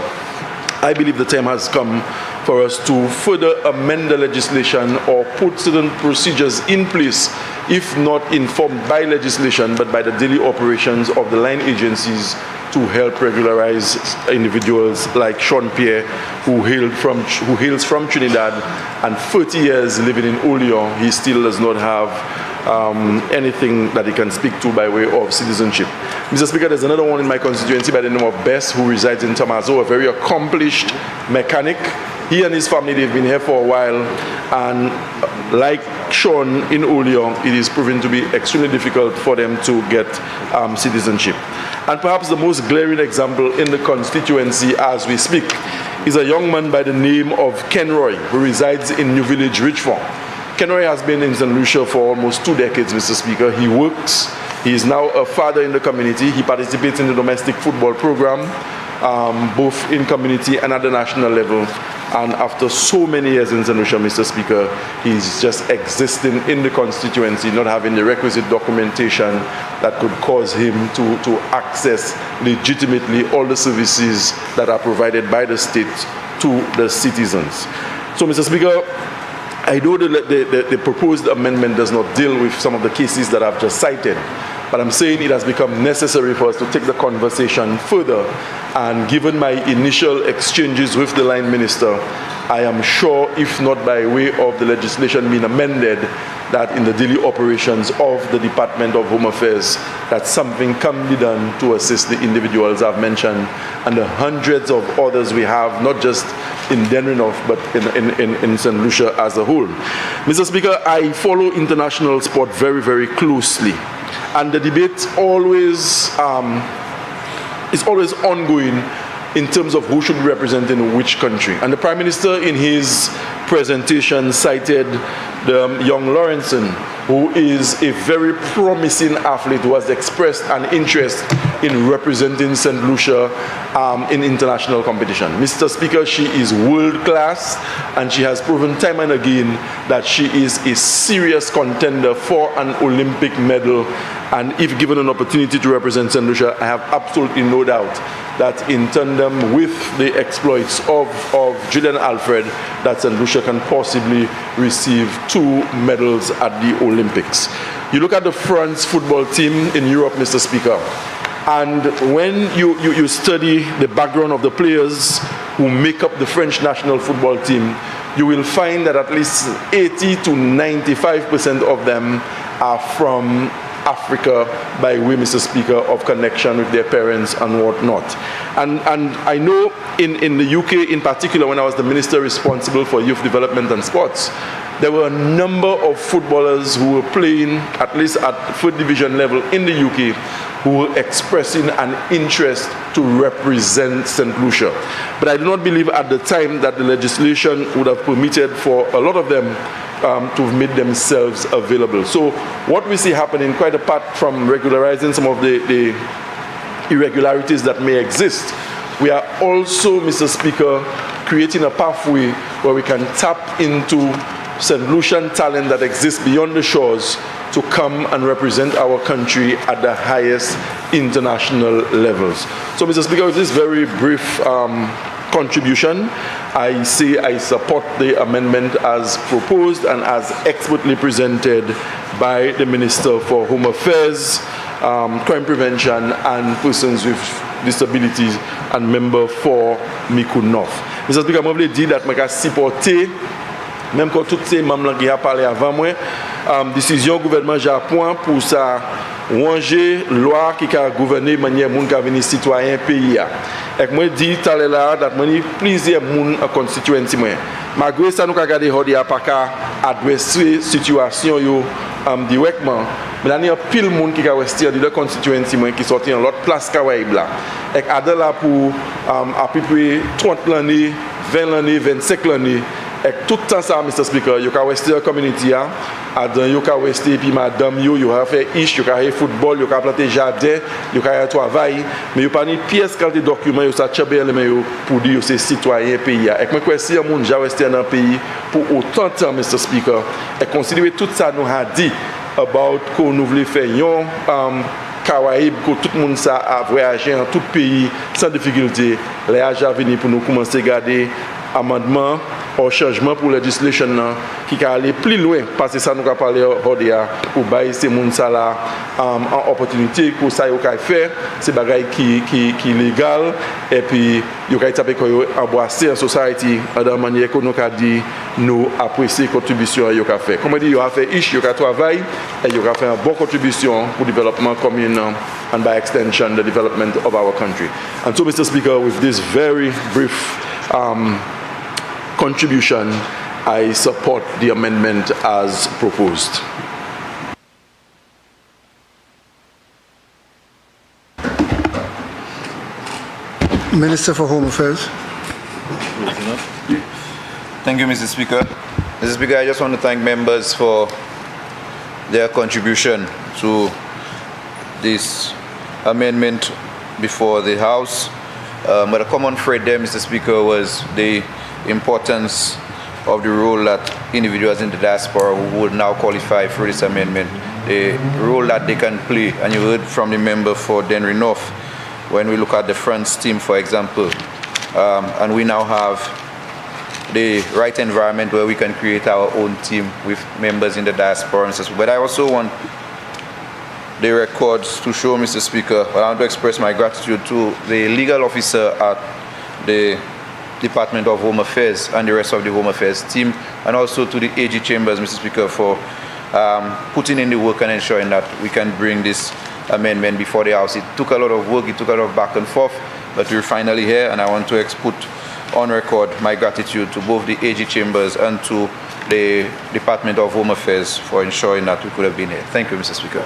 I believe the time has come for us to further amend the legislation or put certain procedures in place, if not informed by legislation, but by the daily operations of the line agencies, to help regularize individuals like Sean Pierre, who hails from Trinidad, and 30 years living in Olean. He still does not have anything that he can speak to by way of citizenship. Mr. Speaker, there's another one in my constituency by the name of Bess, who resides in Tomaso, a very accomplished mechanic. He and his family, they've been here for a while, and like Sean in Olean, it is proving to be extremely difficult for them to get citizenship. And perhaps the most glaring example in the constituency as we speak is a young man by the name of Kenroy, who resides in New Village, Richmond. Kenroy has been in St. Lucia for almost 2 decades, Mr. Speaker. He works. He is now a father in the community. He participates in the domestic football program, both in community and at the national level. And after so many years in St. Lucia, Mr. Speaker, he's just existing in the constituency, not having the requisite documentation that could cause him to access legitimately all the services that are provided by the state to the citizens. So, Mr. Speaker, I know the proposed amendment does not deal with some of the cases that I've just cited, but I'm saying it has become necessary for us to take the conversation further. And given my initial exchanges with the line minister, I am sure, if not by way of the legislation being amended, that in the daily operations of the Department of Home Affairs, that something can be done to assist the individuals I've mentioned and the hundreds of others we have, not just in Denrinoff, but in St. Lucia as a whole. Mr. Speaker, I follow international sport very, very closely. And the debate is always ongoing in terms of who should be representing which country. And the Prime Minister in his presentation cited the young Lawrenson, who is a very promising athlete who has expressed an interest in representing St. Lucia in international competition. Mr. Speaker, she is world class, and she has proven time and again that she is a serious contender for an Olympic medal. And if given an opportunity to represent St. Lucia, I have absolutely no doubt that in tandem with the exploits of Julian Alfred, that St. Lucia can possibly receive 2 medals at the Olympics. You look at the France football team in Europe, Mr. Speaker, and when you study the background of the players who make up the French national football team, you will find that at least 80 to 95% of them are from Africa by way, Mr. Speaker, of connection with their parents and whatnot. And I know in the UK in particular, when I was the minister responsible for youth development and sports, there were a number of footballers who were playing, at least at fourth division level in the UK, who were expressing an interest to represent St. Lucia. But I do not believe at the time that the legislation would have permitted for a lot of them to have made themselves available. So what we see happening, quite apart from regularizing some of the irregularities that may exist, we are also, Mr. Speaker, creating a pathway where we can tap into St. Lucian talent that exists beyond the shores to come and represent our country at the highest international levels. So, Mr. Speaker, with this very brief contribution, I say I support the amendment as proposed and as expertly presented by the Minister for Home Affairs, Crime Prevention and Persons with Disabilities and member for Miku North. Mr. Speaker, je voulais dire que je supporter, même quand tous ces membres qui ont parlé avant moi, décision du gouvernement Japon pour ça ranger loi qui a gouverné de manière moun ka venir citoyen pays. Et moi dit tout à l'heure that many plusieurs moun a constituency moi. Malgré ça nous ka garder hodi a pas ka adresser situation yo directement. Mais là il y a pile moun qui ka rester dans leur constituency moi qui sorti en l'autre place Caraïbe là. Et adè là pour à peu près 30 l'année, 20 l'année, 25 l'année. Et tout le temps ça, Mr. Speaker, you can rester dans la communauté, you can rester, puis madame, you can faire ish, you can faire football, you can planter jardin, you can faire travail, mais you pas ni pièce quand des documents, you ça tchabé pour dire que c'est citoyen pays. Et moi, quoi, si un monde déjà resté dans le pays pour autant de temps, Mr. Speaker, et considérer tout ça nous a dit about qu'on nous voulait faire Caraïbes, que tout le monde ça a voyagé en tout pays sans difficulté. Les agents venus pour nous commencer à garder amendement ou changement pour la législation qui va aller plus loin parce que ça nous a parlé aujourd'hui pour bailler ces gens là en opportunité pour ça ils faire c'est bagaille qui légal et puis ils ont tapé embrasser en société de manière que nous a dit nous apprécier contribution qu'ils ont fait comme dit ils ont fait ish ils ont travaillé et ils ont fait une bonne contribution pour le développement communal and by extension the development of our country. And so Mr. Speaker, with this very brief contribution, I support the amendment as proposed. Minister for Home Affairs. Thank you, Mr. Speaker. Mr. Speaker, I just want to thank members for their contribution to this amendment before the House. But a common thread there, Mr. Speaker, was the importance of the role that individuals in the diaspora who would now qualify for this amendment, the role that they can play. And you heard from the member for Denry North, when we look at the France team, for example, and we now have the right environment where we can create our own team with members in the diaspora. But I also want the records to show, Mr. Speaker, I want to express my gratitude to the legal officer at the Department of Home Affairs and the rest of the Home Affairs team, and also to the AG Chambers, Mr. Speaker, for putting in the work and ensuring that we can bring this amendment before the House. It took a lot of work, it took a lot of back and forth, but we're finally here, and I want to put on record my gratitude to both the AG Chambers and to the Department of Home Affairs for ensuring that we could have been here. Thank you, Mr. Speaker.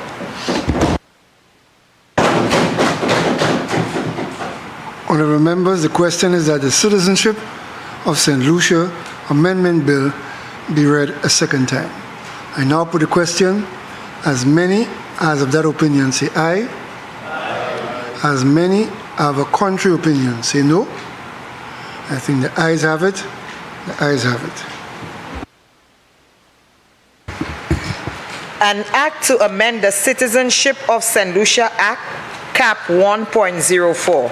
Honourable members, the question is that the Citizenship of St. Lucia Amendment Bill be read a second time. I now put the question. As many as of that opinion say aye. Aye. As many have a contrary opinion say no. I think the ayes have it. The ayes have it. An act to amend the Citizenship of St. Lucia Act, Cap 1.04.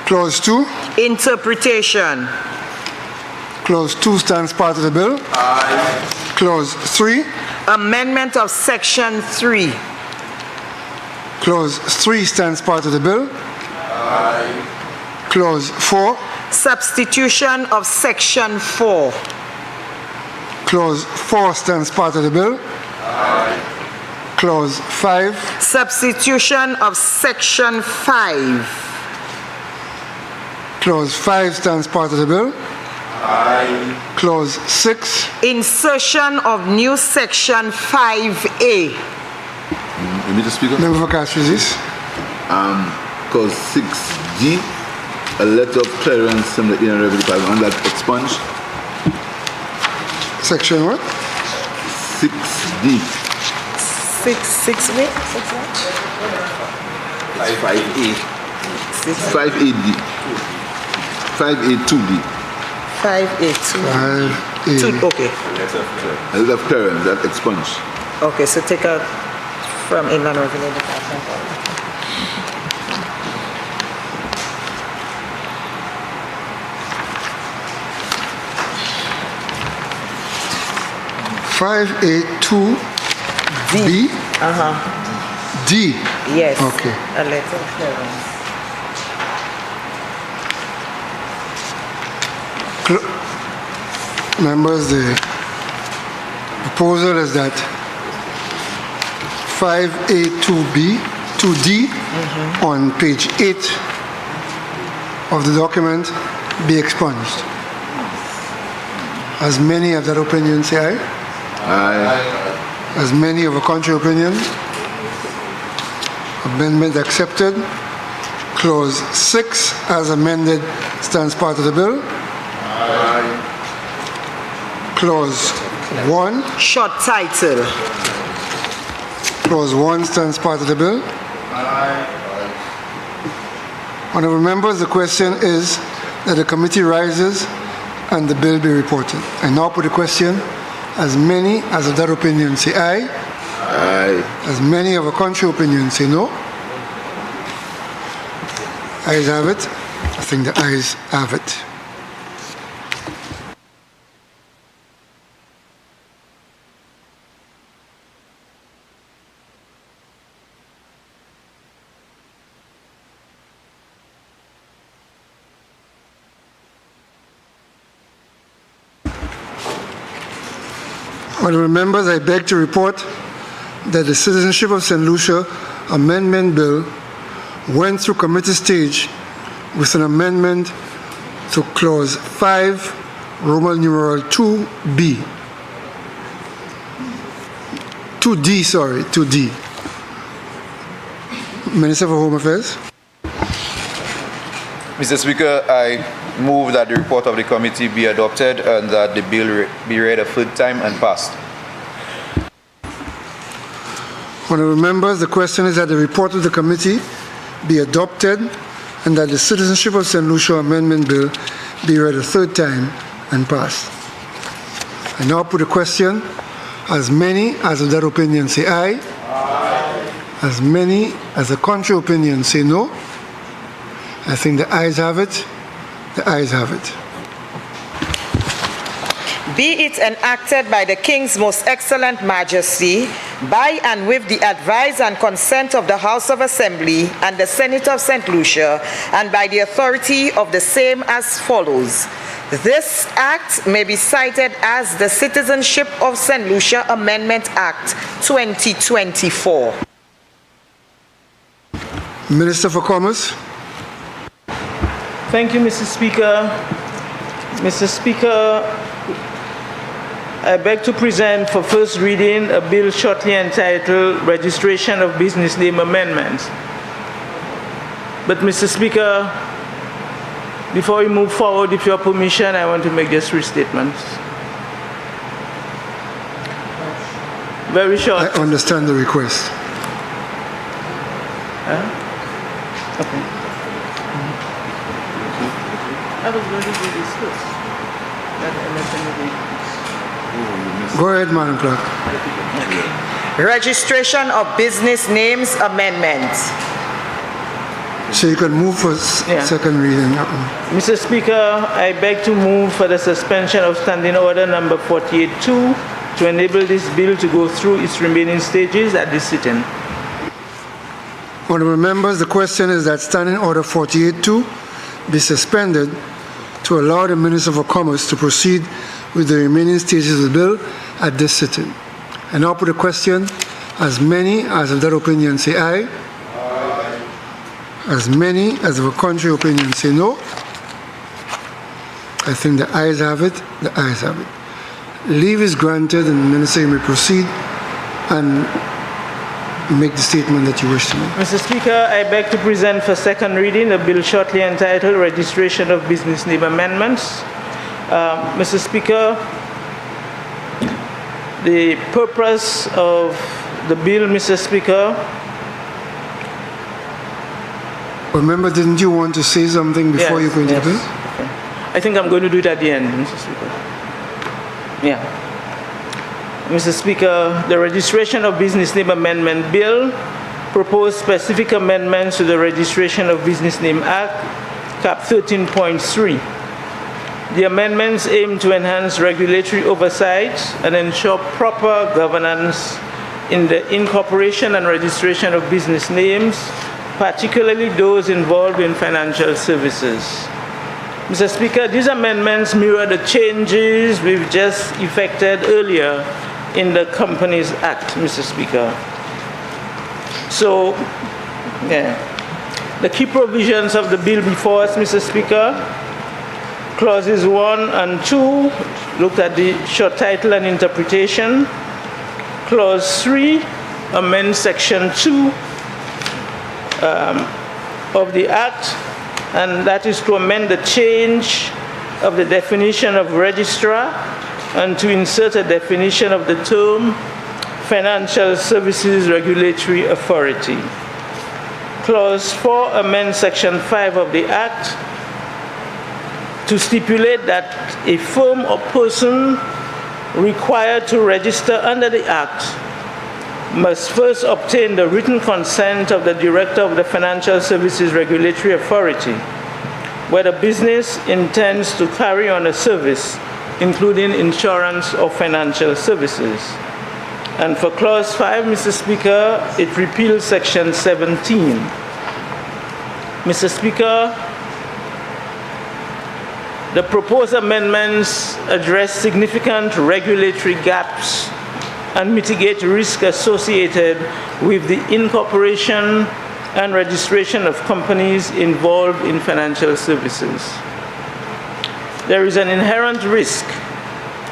Clause 2. Interpretation. Clause 2 stands part of the bill. Aye. Clause 3. Amendment of Section 3. Clause 3 stands part of the bill. Aye. Clause 4. Substitution of Section 4. Clause 4 stands part of the bill. Aye. Clause 5. Substitution of Section 5. Clause 5 stands part of the bill. Aye. Clause 6. Insertion of new Section 5A. Mr. Speaker. Member for Castro resist. Clause 6G, a letter of clearance from the Inner Revenue Department on that expunged. Section what? 6D. 6 what? 5A. 5AD. 5A2D. 5A2. 5A. Okay. A letter of clearance that expunged. Okay, so take out from Inland Revenue Department. 5A2B? D? Yes. Okay. A letter of clearance. Members, the proposal is that 5A2B, 2D on page 8 of the document be expunged. As many of that opinion say aye? Aye. As many of a contrary opinion? Amendment accepted. Clause 6 as amended stands part of the bill. Aye. Clause 1. Short title. Clause 1 stands part of the bill. Honourable members, the question is that the committee rises and the bill be reported. I now put the question. As many as of that opinion say aye. Aye. As many of a contrary opinion say no. Ayes have it. I think the ayes have it. Honourable members, I beg to report that the Citizenship of St. Lucia Amendment Bill went through committee stage with an amendment to Clause 5, Roman numeral 2B. 2D, sorry, 2D. Minister for Home Affairs. Mr. Speaker, I move that the report of the committee be adopted and that the bill be read a third time and passed. Honourable members, the question is that the report of the committee be adopted and that the Citizenship of St. Lucia Amendment Bill be read a third time and passed. I now put the question. As many as of that opinion say aye. Aye. As many as the contrary opinion say no. I think the ayes have it. The ayes have it. Be it enacted by the King's Most Excellent Majesty, by and with the advice and consent of the House of Assembly and the Senate of St. Lucia, and by the authority of the same as follows. This act may be cited as the Citizenship of St. Lucia Amendment Act 2024. Minister for Commerce. Thank you, Mr. Speaker. Mr. Speaker, I beg to present for first reading a bill shortly entitled Registration of Business Name Amendments. But, Mr. Speaker, before we move forward, with your permission, I want to make just three statements. Very short. I understand the request. Okay. I was going to do this first. Go ahead, Madam Clerk. Registration of Business Names Amendment. So you can move for second reading. Mr. Speaker, I beg to move for the suspension of Standing Order number 48-2 to enable this bill to go through its remaining stages at this sitting. Honourable members, the question is that Standing Order 48-2 be suspended to allow the Minister for Commerce to proceed with the remaining stages of the bill at this sitting. I now put a question. As many as of that opinion say aye. As many as of a contrary opinion say no. I think the ayes have it. The ayes have it. Leave is granted, and the minister may proceed and make the statement that you wish to make. Mr. Speaker, I beg to present for second reading a bill shortly entitled Registration of Business Name Amendments. Mr. Speaker, the purpose of the bill, Mr. Speaker. Remember, didn't you want to say something before you go into the bill? Okay. I think I'm going to do it at the end, Mr. Speaker. Yeah. Mr. Speaker, the Registration of Business Name Amendment Bill proposed specific amendments to the Registration of Business Name Act, Cap 13.3. The amendments aim to enhance regulatory oversight and ensure proper governance in the incorporation and registration of business names, particularly those involved in financial services. Mr. Speaker, these amendments mirror the changes we've just effected earlier in the Companies Act, Mr. Speaker. So, the key provisions of the bill before us, Mr. Speaker, clauses 1 and 2 looked at the short title and interpretation. Clause 3 amends Section 2 of the Act, and that is to amend the change of the definition of registrar and to insert a definition of the term Financial Services Regulatory Authority. Clause 4 amends Section 5 of the Act to stipulate that a firm or person required to register under the Act must first obtain the written consent of the Director of the Financial Services Regulatory Authority, where the business intends to carry on a service, including insurance or financial services. And for Clause 5, Mr. Speaker, it repeals Section 17. Mr. Speaker, the proposed amendments address significant regulatory gaps and mitigate risk associated with the incorporation and registration of companies involved in financial services. There is an inherent risk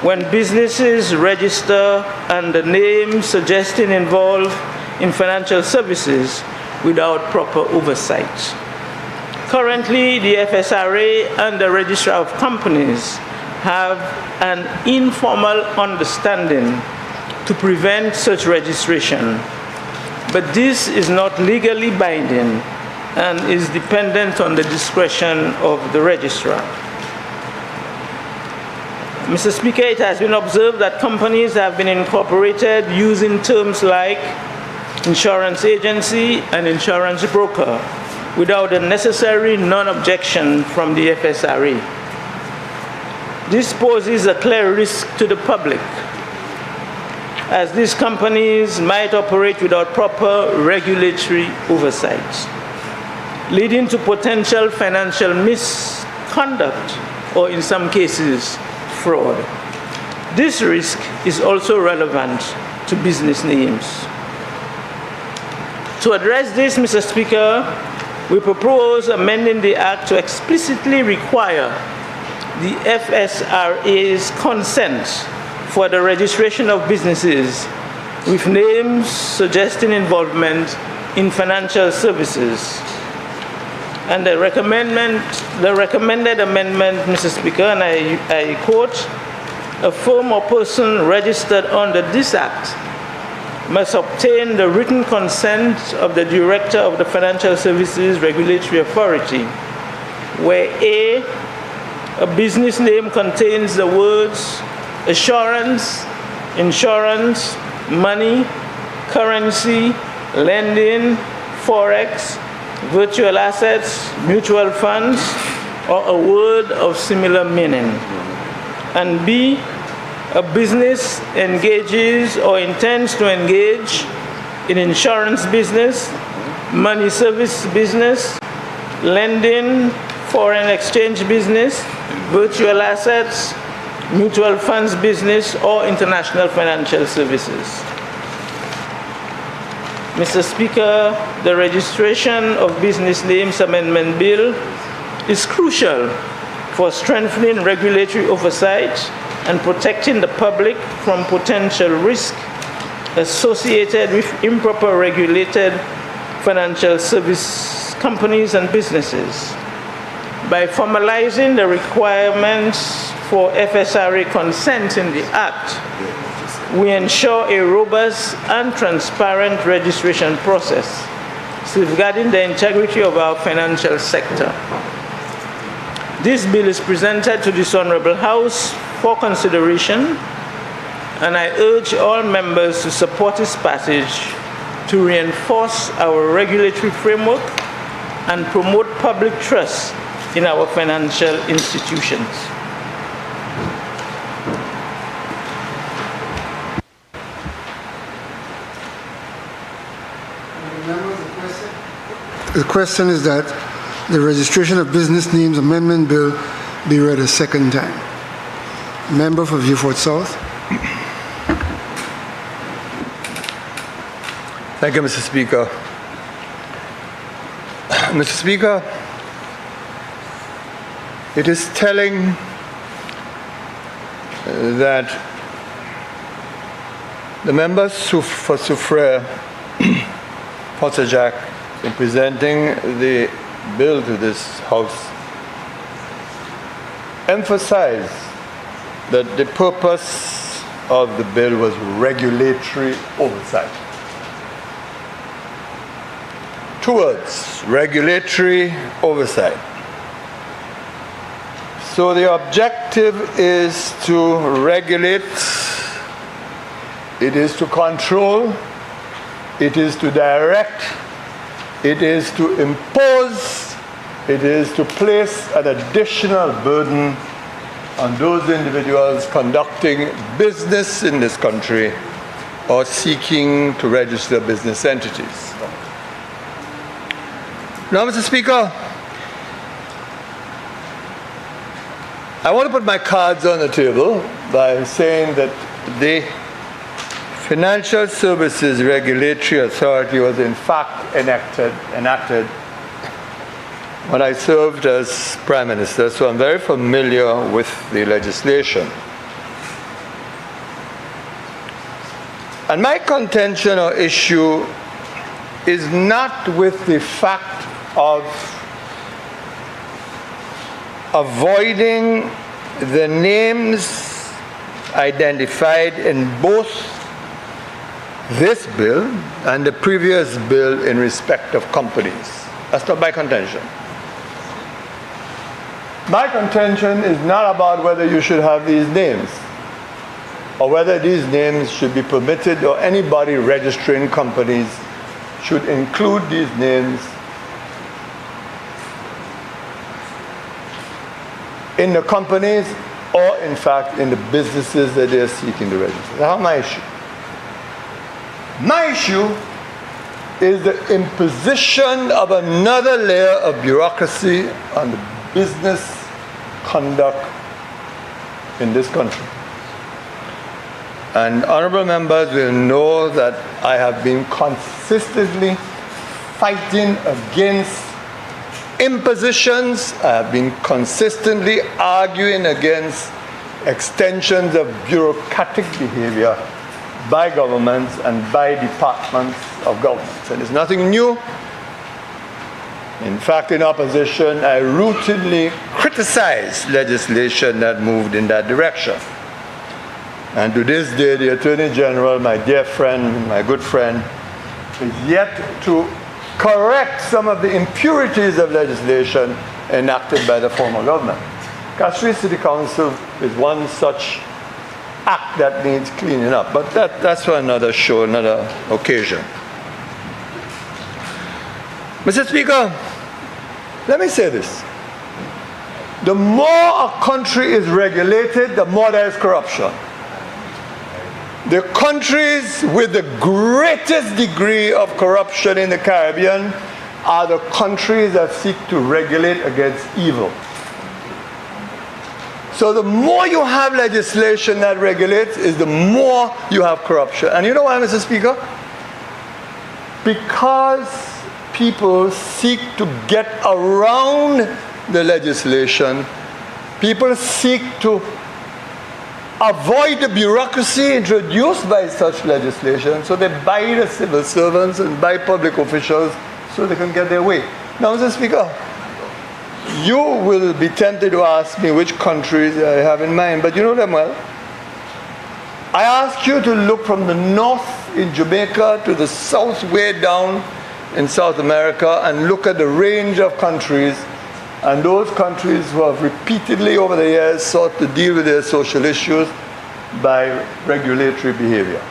when businesses register under names suggesting involved in financial services without proper oversight. Currently, the FSRA and the Registrar of Companies have an informal understanding to prevent such registration, but this is not legally binding and is dependent on the discretion of the registrar. Mr. Speaker, it has been observed that companies have been incorporated using terms like insurance agency and insurance broker without the necessary non-objection from the FSRA. This poses a clear risk to the public, as these companies might operate without proper regulatory oversight, leading to potential financial misconduct or, in some cases, fraud. This risk is also relevant to business names. To address this, Mr. Speaker, we propose amending the Act to explicitly require the FSRA's consent for the registration of businesses with names suggesting involvement in financial services. And the recommended amendment, Mr. Speaker, and I quote, a firm or person registered under this Act must obtain the written consent of the Director of the Financial Services Regulatory Authority, where a business name contains the words assurance, insurance, money, currency, lending, forex, virtual assets, mutual funds, or a word of similar meaning. And B, a business engages or intends to engage in insurance business, money service business, lending, foreign exchange business, virtual assets, mutual funds business, or international financial services. Mr. Speaker, the Registration of Business Names Amendment Bill is crucial for strengthening regulatory oversight and protecting the public from potential risk associated with improper regulated financial service companies and businesses. By formalizing the requirements for FSRA consent in the Act, we ensure a robust and transparent registration process, safeguarding the integrity of our financial sector. This bill is presented to this Honorable House for consideration, and I urge all members to support its passage to reinforce our regulatory framework and promote public trust in our financial institutions. The question is that the Registration of Business Names Amendment Bill be read a second time. Member for Vieux-Fort South. Thank you, Mr. Speaker. Mr. Speaker, it is telling that the members for Soufriere, Potsdam, in presenting the bill to this House, emphasize that the purpose of the bill was regulatory oversight. Two words, regulatory oversight. So the objective is to regulate, it is to control, it is to direct, it is to impose, it is to place an additional burden on those individuals conducting business in this country or seeking to register business entities. Now, Mr. Speaker, I want to put my cards on the table by saying that the Financial Services Regulatory Authority was in fact enacted when I served as Prime Minister, so I'm very familiar with the legislation. And my contention or issue is not with the fact of avoiding the names identified in both this bill and the previous bill in respect of companies. That's not my contention. My contention is not about whether you should have these names or whether these names should be permitted or anybody registering companies should include these names in the companies or, in fact, in the businesses that they're seeking to register. That's not my issue. My issue is the imposition of another layer of bureaucracy on the business conduct in this country. And honorable members will know that I have been consistently fighting against impositions. I have been consistently arguing against extensions of bureaucratic behavior by governments and by departments of governments. And it's nothing new. In fact, in opposition, I routinely criticize legislation that moved in that direction. And to this day, the Attorney General, my dear friend, my good friend, is yet to correct some of the impurities of legislation enacted by the former government. Castries City Council is one such act that needs cleaning up, but that's for another show, another occasion. Mr. Speaker, let me say this. The more a country is regulated, the more there is corruption. The countries with the greatest degree of corruption in the Caribbean are the countries that seek to regulate against evil. So the more you have legislation that regulates, is the more you have corruption. And you know why, Mr. Speaker? because people seek to get around the legislation, people seek to avoid the bureaucracy introduced by such legislation, so they buy the civil servants and buy public officials so they can get their way. Now, Mr. Speaker, you will be tempted to ask me which countries I have in mind, but you know them well. I ask you to look from the north in Jamaica to the south way down in South America and look at the range of countries, and those countries who have repeatedly over the years sought to deal with their social issues by regulatory behavior.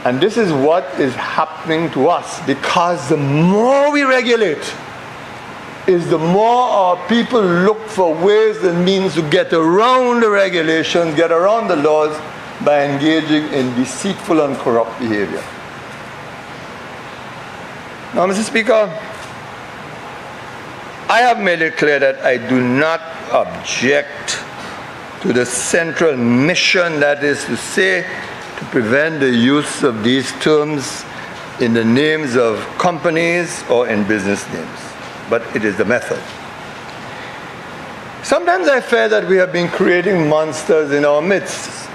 And this is what is happening to us, because the more we regulate, is the more our people look for ways and means to get around the regulations, get around the laws by engaging in deceitful and corrupt behavior. Now, Mr. Speaker, I have made it clear that I do not object to the central mission, that is to say, to prevent the use of these terms in the names of companies or in business names. But it is the method. Sometimes I fear that we have been creating monsters in our midst.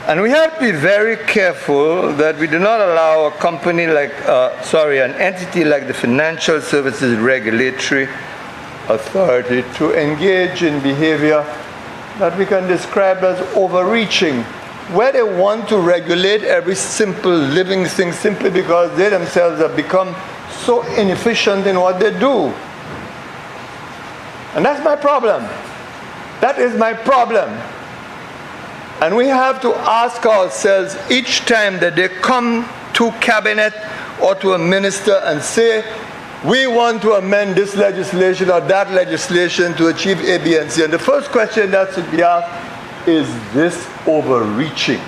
And we have to be very careful that we do not allow a company like, an entity like the Financial Services Regulatory Authority to engage in behavior that we can describe as overreaching, where they want to regulate every simple living thing simply because they themselves have become so inefficient in what they do. And that's my problem. That is my problem. And we have to ask ourselves each time that they come to cabinet or to a minister and say, we want to amend this legislation or that legislation to achieve A, B, and C. And the first question that should be asked, is this overreaching?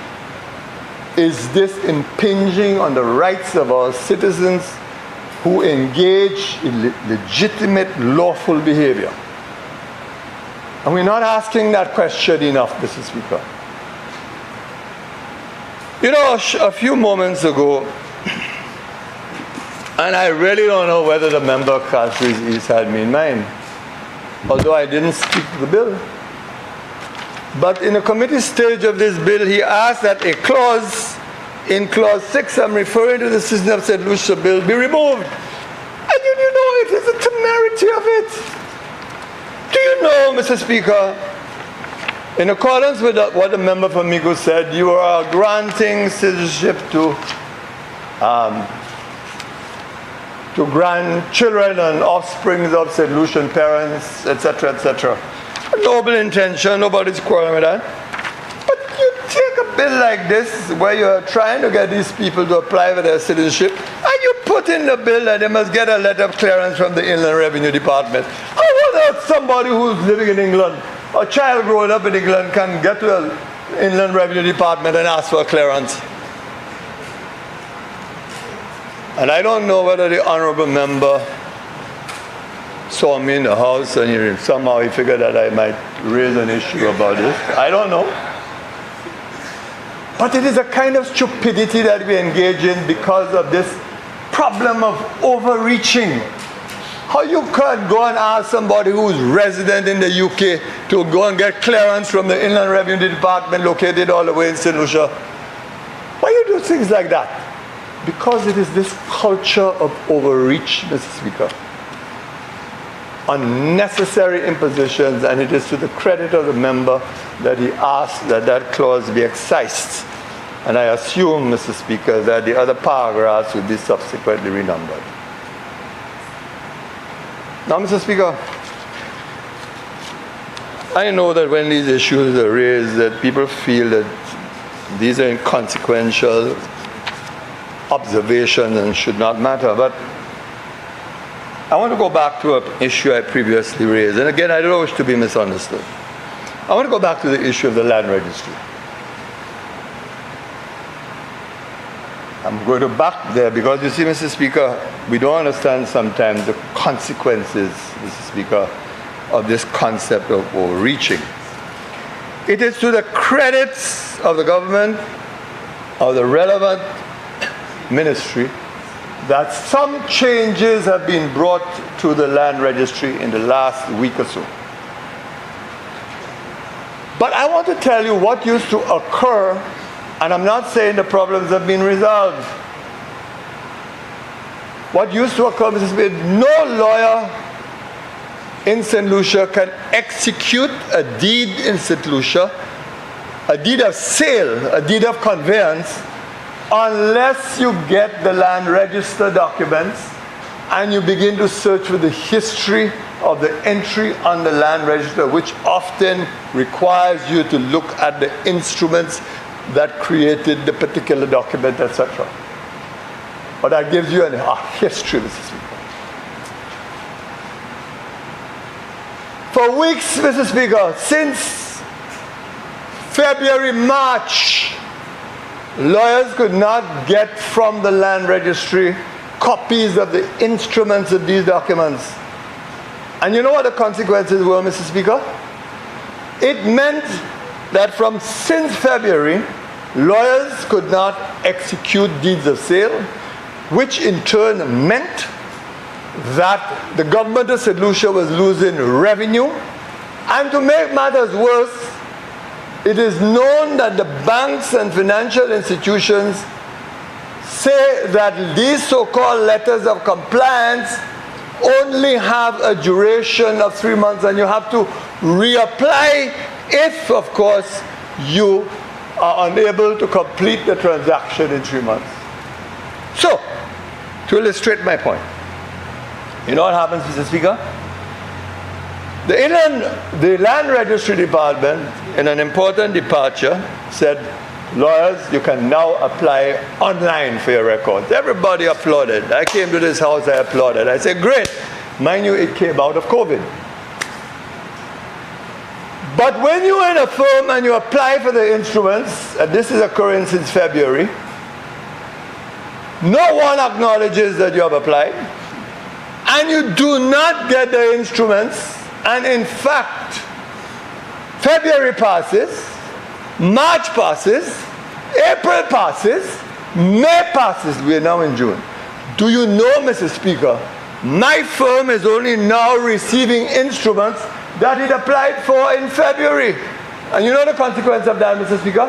Is this impinging on the rights of our citizens who engage in legitimate, lawful behavior? And we're not asking that question enough, Mr. Speaker. You know, a few moments ago, and I really don't know whether the member of Castries East had me in mind, although I didn't speak to the bill. But in the committee stage of this bill, he asked that a clause, in clause 6, I'm referring to the Citizenship of St. Lucia bill, be removed. And you know, it is the temerity of it. Do you know, Mr. Speaker, in accordance with what the member from Migo said, you are granting citizenship to grandchildren and offspring of St. Lucian parents, etc., etc. A noble intention, nobody's quarreling with that. But you take a bill like this, where you're trying to get these people to apply for their citizenship, and you put in the bill that they must get a letter of clearance from the Inland Revenue Department. How about somebody who's living in England, a child growing up in England, can get to the Inland Revenue Department and ask for a clearance? And I don't know whether the honorable member saw me in the house and somehow he figured that I might raise an issue about this. I don't know. But it is a kind of stupidity that we engage in because of this problem of overreaching. How you can go and ask somebody who's resident in the UK to go and get clearance from the Inland Revenue Department located all the way in St. Lucia? Why you do things like that? Because it is this culture of overreach, Mr. Speaker. Unnecessary impositions, and it is to the credit of the member that he asked that that clause be excised. And I assume, Mr. Speaker, that the other paragraphs will be subsequently renumbered. Now, Mr. Speaker, I know that when these issues are raised, that people feel that these are inconsequential observations and should not matter. But I want to go back to an issue I previously raised. And again, I don't wish to be misunderstood. I want to go back to the issue of the land registry. I'm going to back there because, you see, Mr. Speaker, we don't understand sometimes the consequences, Mr. Speaker, of this concept of overreaching. It is to the credits of the government, of the relevant ministry that some changes have been brought to the land registry in the last week or so. But I want to tell you what used to occur, and I'm not saying the problems have been resolved. What used to occur, Mrs. Speaker, no lawyer in St. Lucia can execute a deed in St. Lucia, a deed of sale, a deed of conveyance, unless you get the land register documents and you begin to search for the history of the entry on the land register, which often requires you to look at the instruments that created the particular document, etc. But that gives you a history, Mrs. Speaker. For weeks, Mr. Speaker, since February, March, lawyers could not get from the land registry copies of the instruments of these documents. And you know what the consequences were, Mr. Speaker? It meant that since February, lawyers could not execute deeds of sale, which in turn meant that the government of St. Lucia was losing revenue. And to make matters worse, it is known that the banks and financial institutions say that these so-called letters of compliance only have a duration of 3 months, and you have to reapply if, of course, you are unable to complete the transaction in 3 months. So, to illustrate my point, you know what happens, Mr. Speaker? The Land Registry Department, in an important departure, said, lawyers, you can now apply online for your records. Everybody applauded. I came to this house, I applauded. I said, great. Mind you, it came out of COVID. But when you're in a firm and you apply for the instruments, and this is occurring since February, no one acknowledges that you have applied, and you do not get the instruments, and in fact, February passes, March passes, April passes, May passes, we are now in June. Do you know, Mr. Speaker, my firm is only now receiving instruments that it applied for in February. And you know the consequence of that, Mr. Speaker?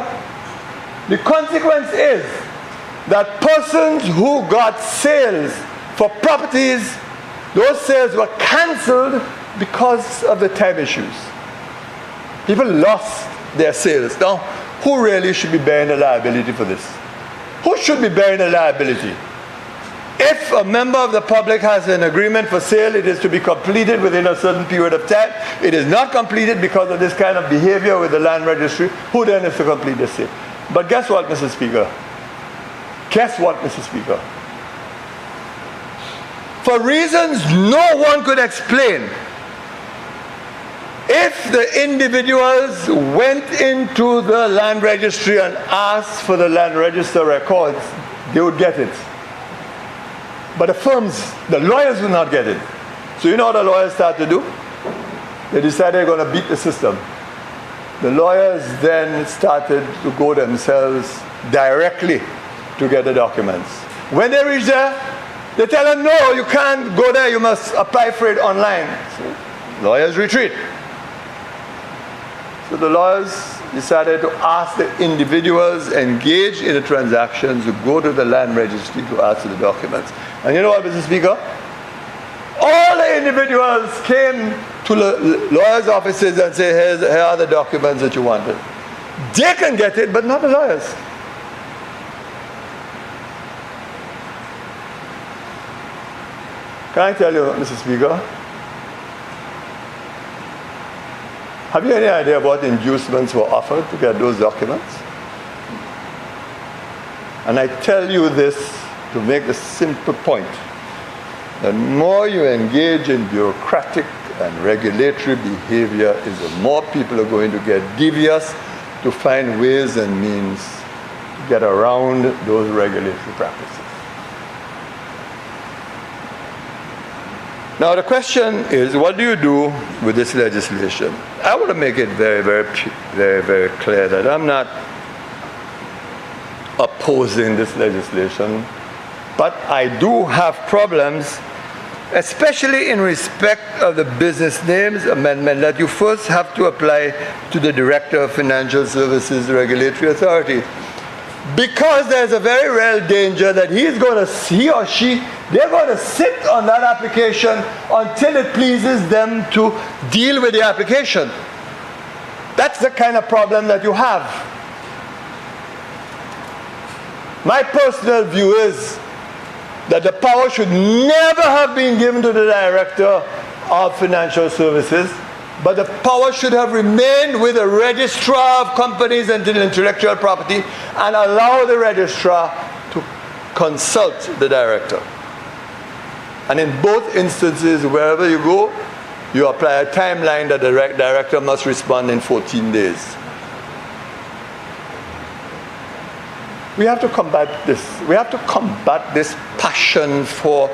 The consequence is that persons who got sales for properties, those sales were cancelled because of the time issues. People lost their sales. Now, who really should be bearing the liability for this? Who should be bearing the liability? If a member of the public has an agreement for sale, it is to be completed within a certain period of time. It is not completed because of this kind of behavior with the land registry. Who then is to complete the sale? But guess what, Mr. Speaker? Guess what, Mr. Speaker? For reasons no one could explain, if the individuals went into the land registry and asked for the land register records, they would get it. But the firms, the lawyers would not get it. So you know what the lawyers started to do? They decided they're going to beat the system. The lawyers then started to go themselves directly to get the documents. When they reach there, they tell them, no, you can't go there, you must apply for it online. So lawyers retreat. So the lawyers decided to ask the individuals engaged in the transactions to go to the land registry to ask for the documents. And you know what, Mr. Speaker? All the individuals came to the lawyers' offices and said, here are the documents that you wanted. They can get it, but not the lawyers. Can I tell you, Mr. Speaker? Have you any idea what inducements were offered to get those documents? And I tell you this to make a simple point. The more you engage in bureaucratic and regulatory behavior, is the more people are going to get devious to find ways and means to get around those regulatory practices. Now the question is, what do you do with this legislation? I want to make it very clear that I'm not opposing this legislation. But I do have problems, especially in respect of the business names amendment that you first have to apply to the Director of Financial Services Regulatory Authority. Because there's a very real danger that he or she, they're going to sit on that application until it pleases them to deal with the application. That's the kind of problem that you have. My personal view is that the power should never have been given to the Director of Financial Services, but the power should have remained with the Registrar of Companies and Intellectual Property and allow the Registrar to consult the Director. And in both instances, wherever you go, you apply a timeline that the Director must respond in 14 days. We have to combat this. We have to combat this passion for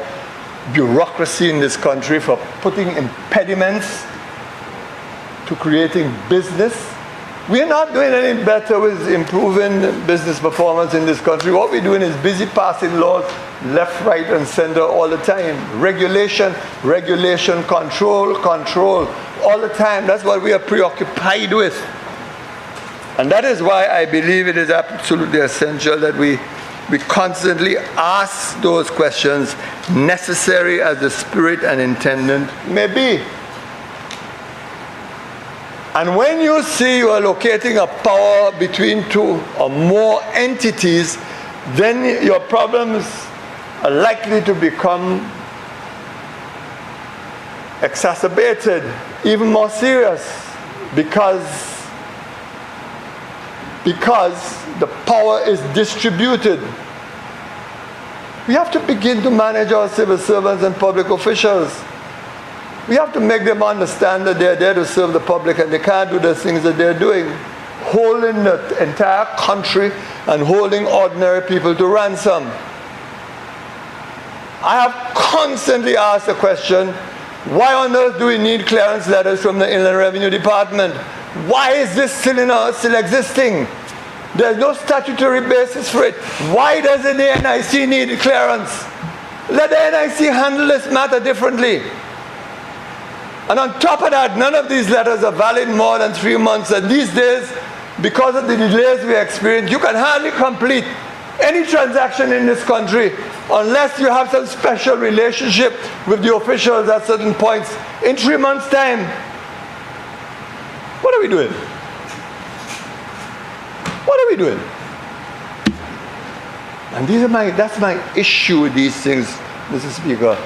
bureaucracy in this country, for putting impediments to creating business. We're not doing any better with improving business performance in this country. What we're doing is busy passing laws left, right, and center all the time. Regulation, regulation, control, control, all the time. That's what we are preoccupied with. And that is why I believe it is absolutely essential that we constantly ask those questions, necessary as the spirit and intendant may be. And when you see you are locating a power between two or more entities, then your problems are likely to become exacerbated, even more serious, because the power is distributed. We have to begin to manage our civil servants and public officials. We have to make them understand that they're there to serve the public and they can't do the things that they're doing, holding the entire country and holding ordinary people to ransom. I have constantly asked the question, why on earth do we need clearance letters from the Inland Revenue Department? Why is this still existing? There's no statutory basis for it. Why doesn't the NIC need clearance? Let the NIC handle this matter differently. And on top of that, none of these letters are valid more than 3 months. And these days, because of the delays we experience, you can hardly complete any transaction in this country unless you have some special relationship with the officials at certain points in 3 months' time. What are we doing? What are we doing? And that's my issue with these things, Mr. Speaker.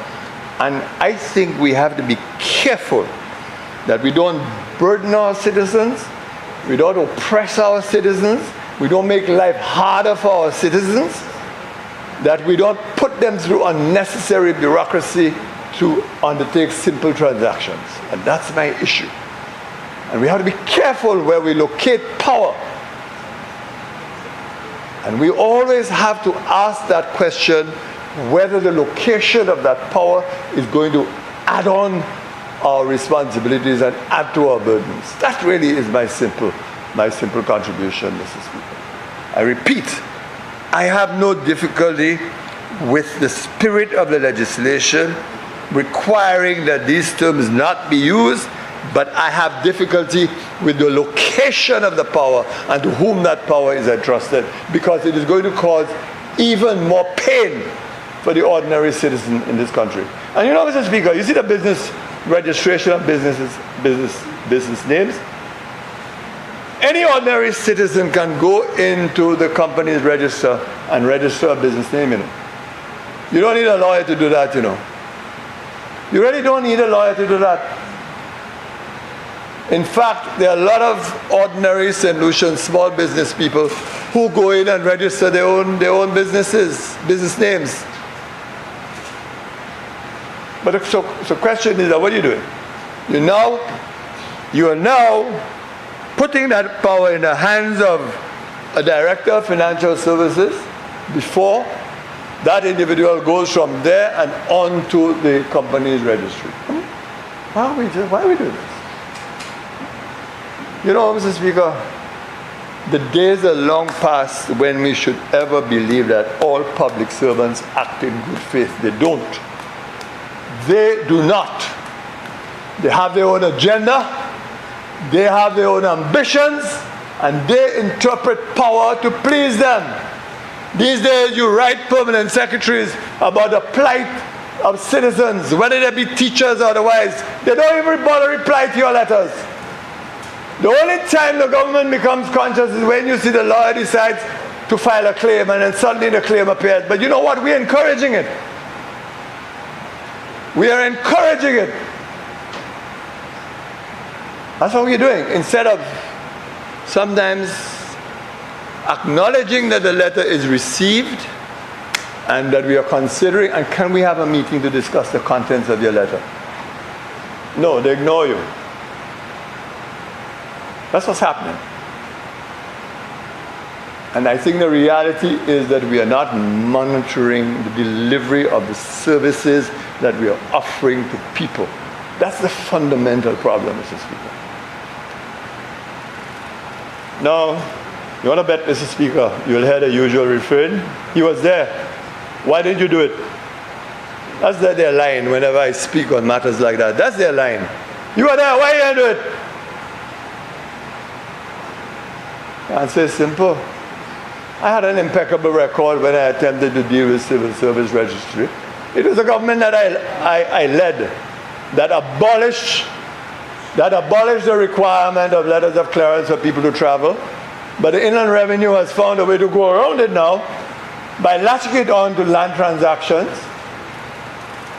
And I think we have to be careful that we don't burden our citizens, we don't oppress our citizens, we don't make life harder for our citizens, that we don't put them through unnecessary bureaucracy to undertake simple transactions. And that's my issue. And we have to be careful where we locate power. And we always have to ask that question, whether the location of that power is going to add on our responsibilities and add to our burdens. That really is my simple contribution, Mr. Speaker. I repeat, I have no difficulty with the spirit of the legislation requiring that these terms not be used, but I have difficulty with the location of the power and to whom that power is entrusted, because it is going to cause even more pain for the ordinary citizen in this country. And you know, Mr. Speaker, you see the business registration of business names? Any ordinary citizen can go into the company's register and register a business name, you know. You don't need a lawyer to do that, you know. You really don't need a lawyer to do that. In fact, there are a lot of ordinary St. Lucian small business people who go in and register their own business names. But the question is, what are you doing? You are now putting that power in the hands of a director of financial services before that individual goes from there and on to the company's registry. Why are we doing this? You know, Mr. Speaker, The days are long past when we should ever believe that all public servants act in good faith. They don't. They do not. They have their own agenda, they have their own ambitions, and they interpret power to please them. These days you write permanent secretaries about the plight of citizens, whether they be teachers or otherwise. They don't even bother reply to your letters. The only time the government becomes conscious is when you see the lawyer decides to file a claim, and then suddenly the claim appears. But you know what? We're encouraging it. We are encouraging it. That's what we're doing. Instead of sometimes acknowledging that the letter is received and that we are considering, and can we have a meeting to discuss the contents of your letter? No, they ignore you. That's what's happening. And I think the reality is that we are not monitoring the delivery of the services that we are offering to people. That's the fundamental problem, Mr. Speaker. Now, you want to bet, Mr. Speaker, you'll hear the usual refrain. He was there. Why didn't you do it? That's their line whenever I speak on matters like that. That's their line. You were there. Why didn't you do it? The answer is simple. I had an impeccable record when I attempted to deal with civil service registry. It was a government that I led that abolished the requirement of letters of clearance for people to travel. But the Inland Revenue has found a way to go around it now by latching it on to land transactions.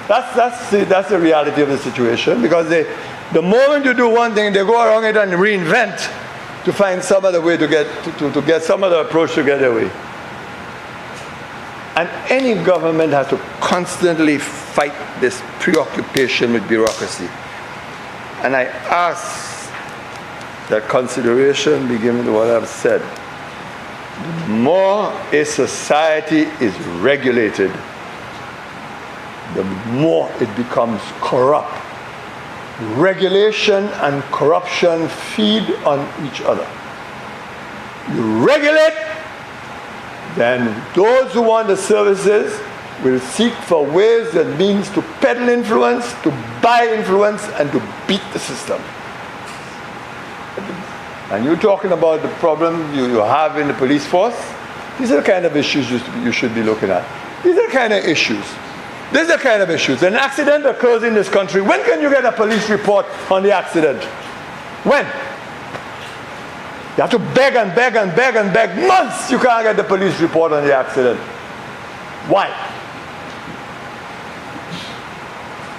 That's the reality of the situation, because the moment you do one thing, they go around it and reinvent to find some other way to get some other approach to get their way. And any government has to constantly fight this preoccupation with bureaucracy. And I ask that consideration be given to what I've said. The more a society is regulated, the more it becomes corrupt. Regulation and corruption feed on each other. You regulate, then those who want the services will seek for ways and means to peddle influence, to buy influence, and to beat the system. And you're talking about the problem you have in the police force. These are the kind of issues you should be looking at. These are the kind of issues. These are the kind of issues. An accident occurs in this country. When can you get a police report on the accident? When? You have to beg and beg and beg and beg. Months you can't get the police report on the accident. Why?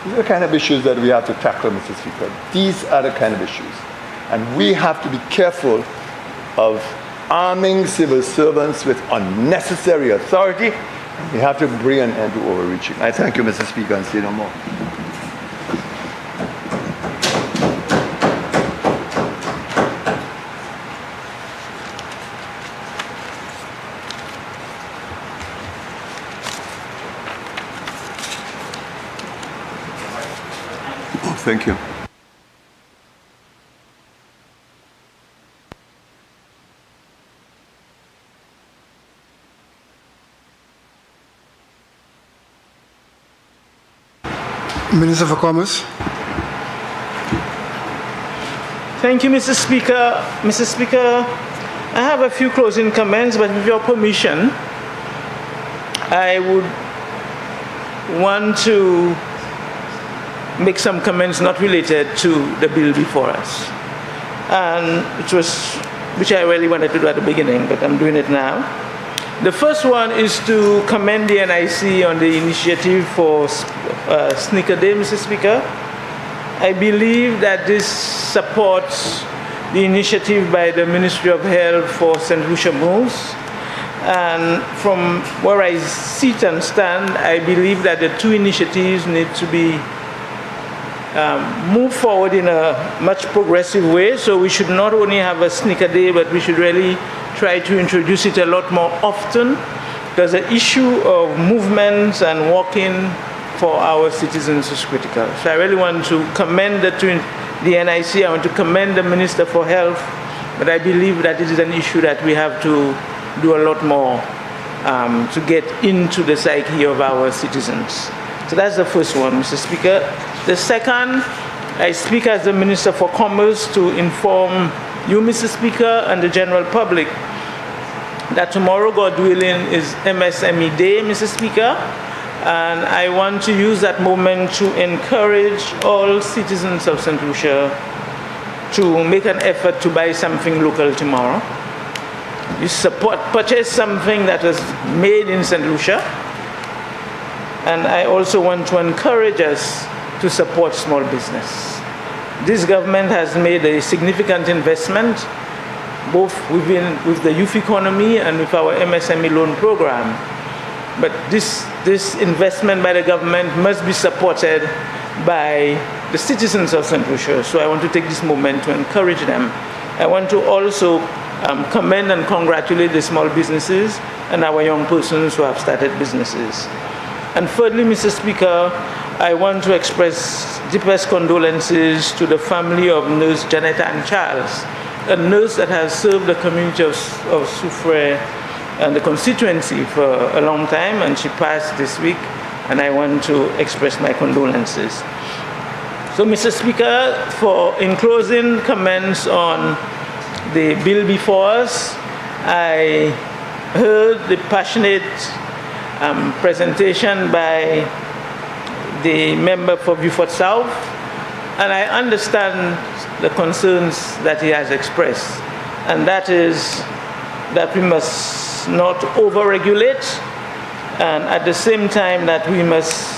These are the kind of issues that we have to tackle, Mr. Speaker. These are the kind of issues. And we have to be careful of arming civil servants with unnecessary authority. We have to bring an end to overreaching. I thank you, Mr. Speaker, and say no more. Thank you. Minister for Commerce. Thank you, Mr. Speaker. Mr. Speaker, I have a few closing comments, but with your permission, I would want to make some comments not related to the bill before us, and which I really wanted to do at the beginning, but I'm doing it now. The first one is to commend the NIC on the initiative for Sneaker Day, Mr. Speaker. I believe that this supports the initiative by the Ministry of Health for St. Lucia Mills. And from where I sit and stand, I believe that the two initiatives need to be moved forward in a much progressive way. So we should not only have a Sneaker Day, but we should really try to introduce it a lot more often, because the issue of movements and walking for our citizens is critical. So I really want to commend the NIC. I want to commend the Minister for Health but I believe that it is an issue that we have to do a lot more to get into the psyche of our citizens. So that's the first one, Mr. Speaker. The second, I speak as the Minister for Commerce to inform you, Mr. Speaker, and the general public that tomorrow, God willing, is MSME Day, Mr. Speaker, and I want to use that moment to encourage all citizens of St. Lucia to make an effort to buy something local tomorrow. You purchase something that is made in St. Lucia, and I also want to encourage us to support small business. This government has made a significant investment both with the youth economy and with our MSME loan program. But this investment by the government must be supported by the citizens of St. Lucia. So I want to take this moment to encourage them. I want to also commend and congratulate the small businesses and our young persons who have started businesses. And thirdly, Mr. Speaker, I want to express deepest condolences to the family of Nurse Janetta and Charles, a nurse that has served the community of Soufrière and the constituency for a long time, and she passed this week, and I want to express my condolences. So, Mr. Speaker, in closing comments on the bill before us, I heard the passionate presentation by the member for Beaufort South, and I understand the concerns that he has expressed, and that is that we must not over-regulate, and at the same time that we must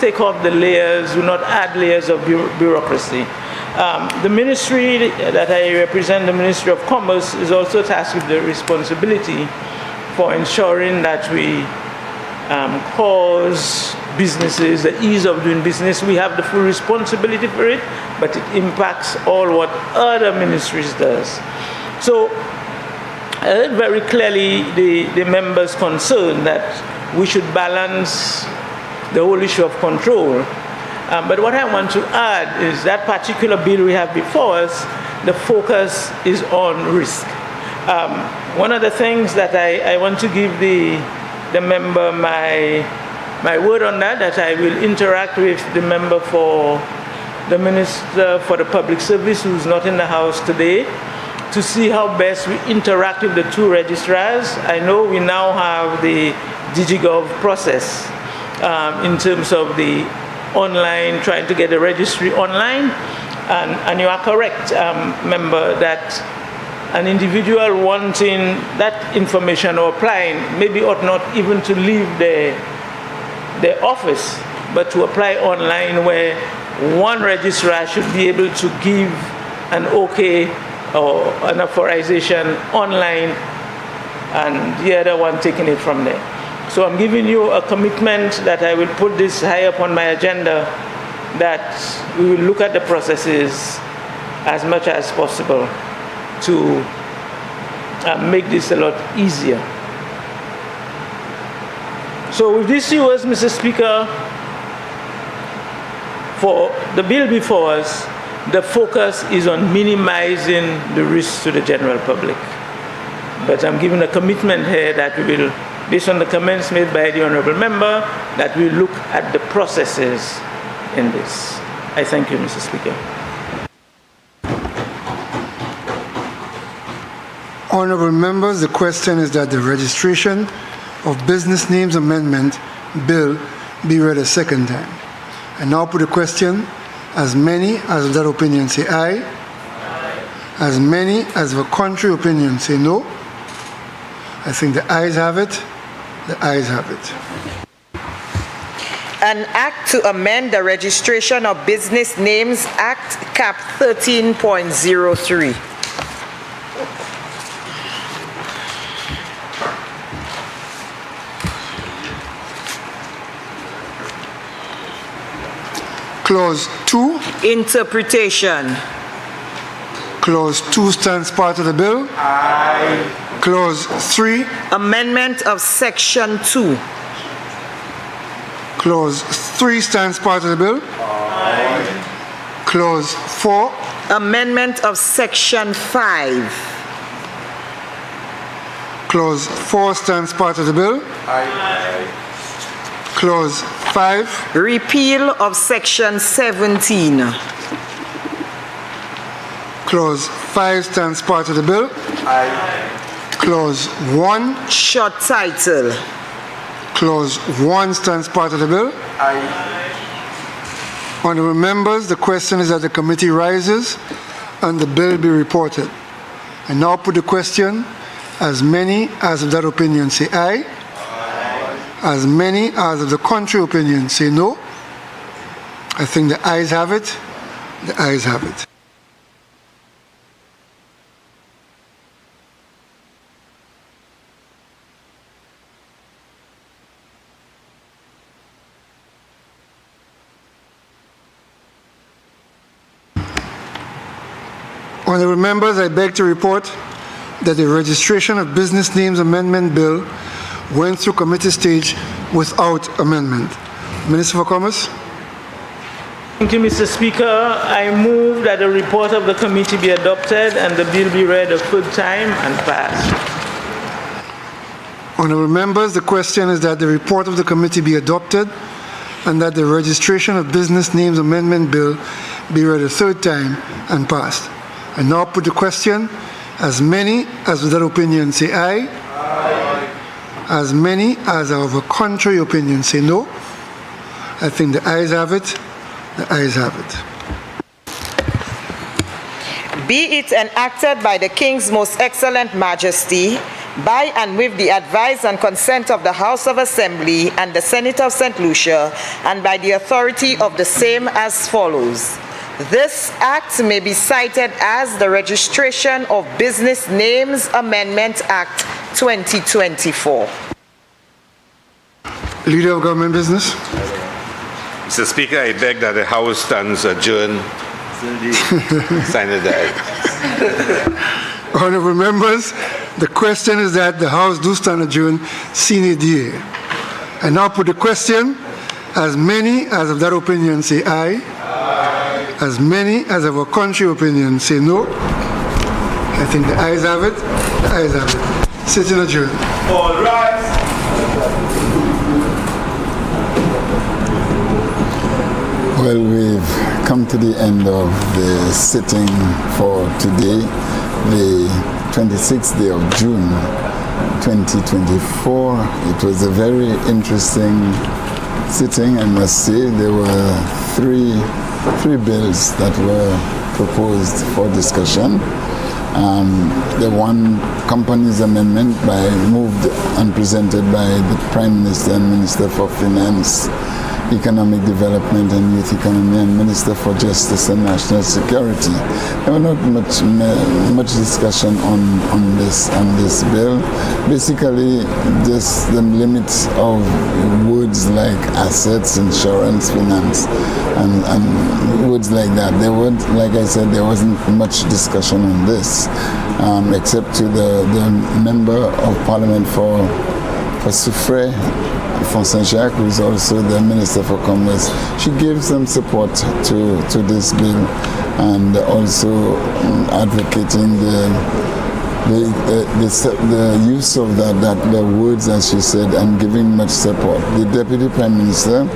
take off the layers, do not add layers of bureaucracy. The ministry that I represent, the Ministry of Commerce, is also tasked with the responsibility for ensuring that we cause businesses the ease of doing business. We have the full responsibility for it, but it impacts all what other ministries does. So I heard very clearly the members' concern that we should balance the whole issue of control. But what I want to add is that particular bill we have before us, the focus is on risk. One of the things that I want to give the member my word on that I will interact with the member for the Minister for the Public Service, who's not in the House today, to see how best we interact with the two registrars. I know we now have the DigiGov process in terms of the online, trying to get the registry online, and you are correct, member, that an individual wanting that information or applying maybe ought not even to leave their office, but to apply online, where one registrar should be able to give an okay or an authorization online and the other one taking it from there. So I'm giving you a commitment that I will put this high up on my agenda, that we will look at the processes as much as possible to make this a lot easier. So with these few words, Mr. Speaker, for the bill before us, the focus is on minimizing the risks to the general public. But I'm giving a commitment here that we will, based on the comments made by the honorable member, that we look at the processes in this. I thank you, Mr. Speaker. Honorable members, the question is that the registration of business names amendment bill be read a second time. I now put the question. As many as of that opinion say aye. Aye. As many as of a contrary opinion say no. I think the ayes have it. The ayes have it. An act to amend the Registration of Business Names Act, Cap 13.03. Clause 2. Interpretation. Clause 2 stands part of the bill. Aye. Clause 3. Amendment of Section 2. Clause 3 stands part of the bill. Aye. Clause 4. Amendment of Section 5. Clause 4 stands part of the bill. Aye. Clause 5. Repeal of Section 17. Clause 5 stands part of the bill. Aye. Clause 1. Short title. Clause 1 stands part of the bill. Aye. Honourable members, the question is that the committee rises and the bill be reported. I now put the question. As many as of that opinion say aye. Aye. As many as of the contrary opinion say no. I think the ayes have it. The ayes have it. Honourable members, I beg to report that the registration of business names amendment bill went through committee stage without amendment. Minister for Commerce. Thank you, Mr. Speaker. I move that the report of the committee be adopted and the bill be read a third time and passed. Honourable members, the question is that the report of the committee be adopted and that the registration of business names amendment bill be read a third time and passed. I now put the question. As many as of that opinion say aye. Aye. As many as are of a contrary opinion say no. I think the ayes have it. The ayes have it. Be it enacted by the King's Most Excellent Majesty, by and with the advice and consent of the House of Assembly and the Senate of St. Lucia, and by the authority of the same as follows. This act may be cited as the Registration of Business Names Amendment Act 2024. Leader of Government Business. Mr. Speaker, I beg that the House stands adjourned. Sign the die. Honourable members, the question is that the House do stand adjourned sine die. I now put the question. As many as of that opinion say aye. As many as of a contrary opinion say no. I think the ayes have it. The ayes have it. Sitting adjourned. All rise. Well, we've come to the end of the sitting for today, the 26th day of June 2024. It was a very interesting sitting, I must say. There were three bills that were proposed for discussion. The one company's amendment moved and presented by the Prime Minister and Minister for Finance, Economic Development and Youth Economy, and Minister for Justice and National Security. There was not much discussion on this bill. Basically, just the limits of words like assets, insurance, finance, and words like that. There weren't, like I said, there wasn't much discussion on this, except to the member of Parliament for Soufrière, Saint-Jacques, who is also the Minister for Commerce. She gave some support to this bill and also advocating the use of the words, as she said, and giving much support. The Deputy Prime Minister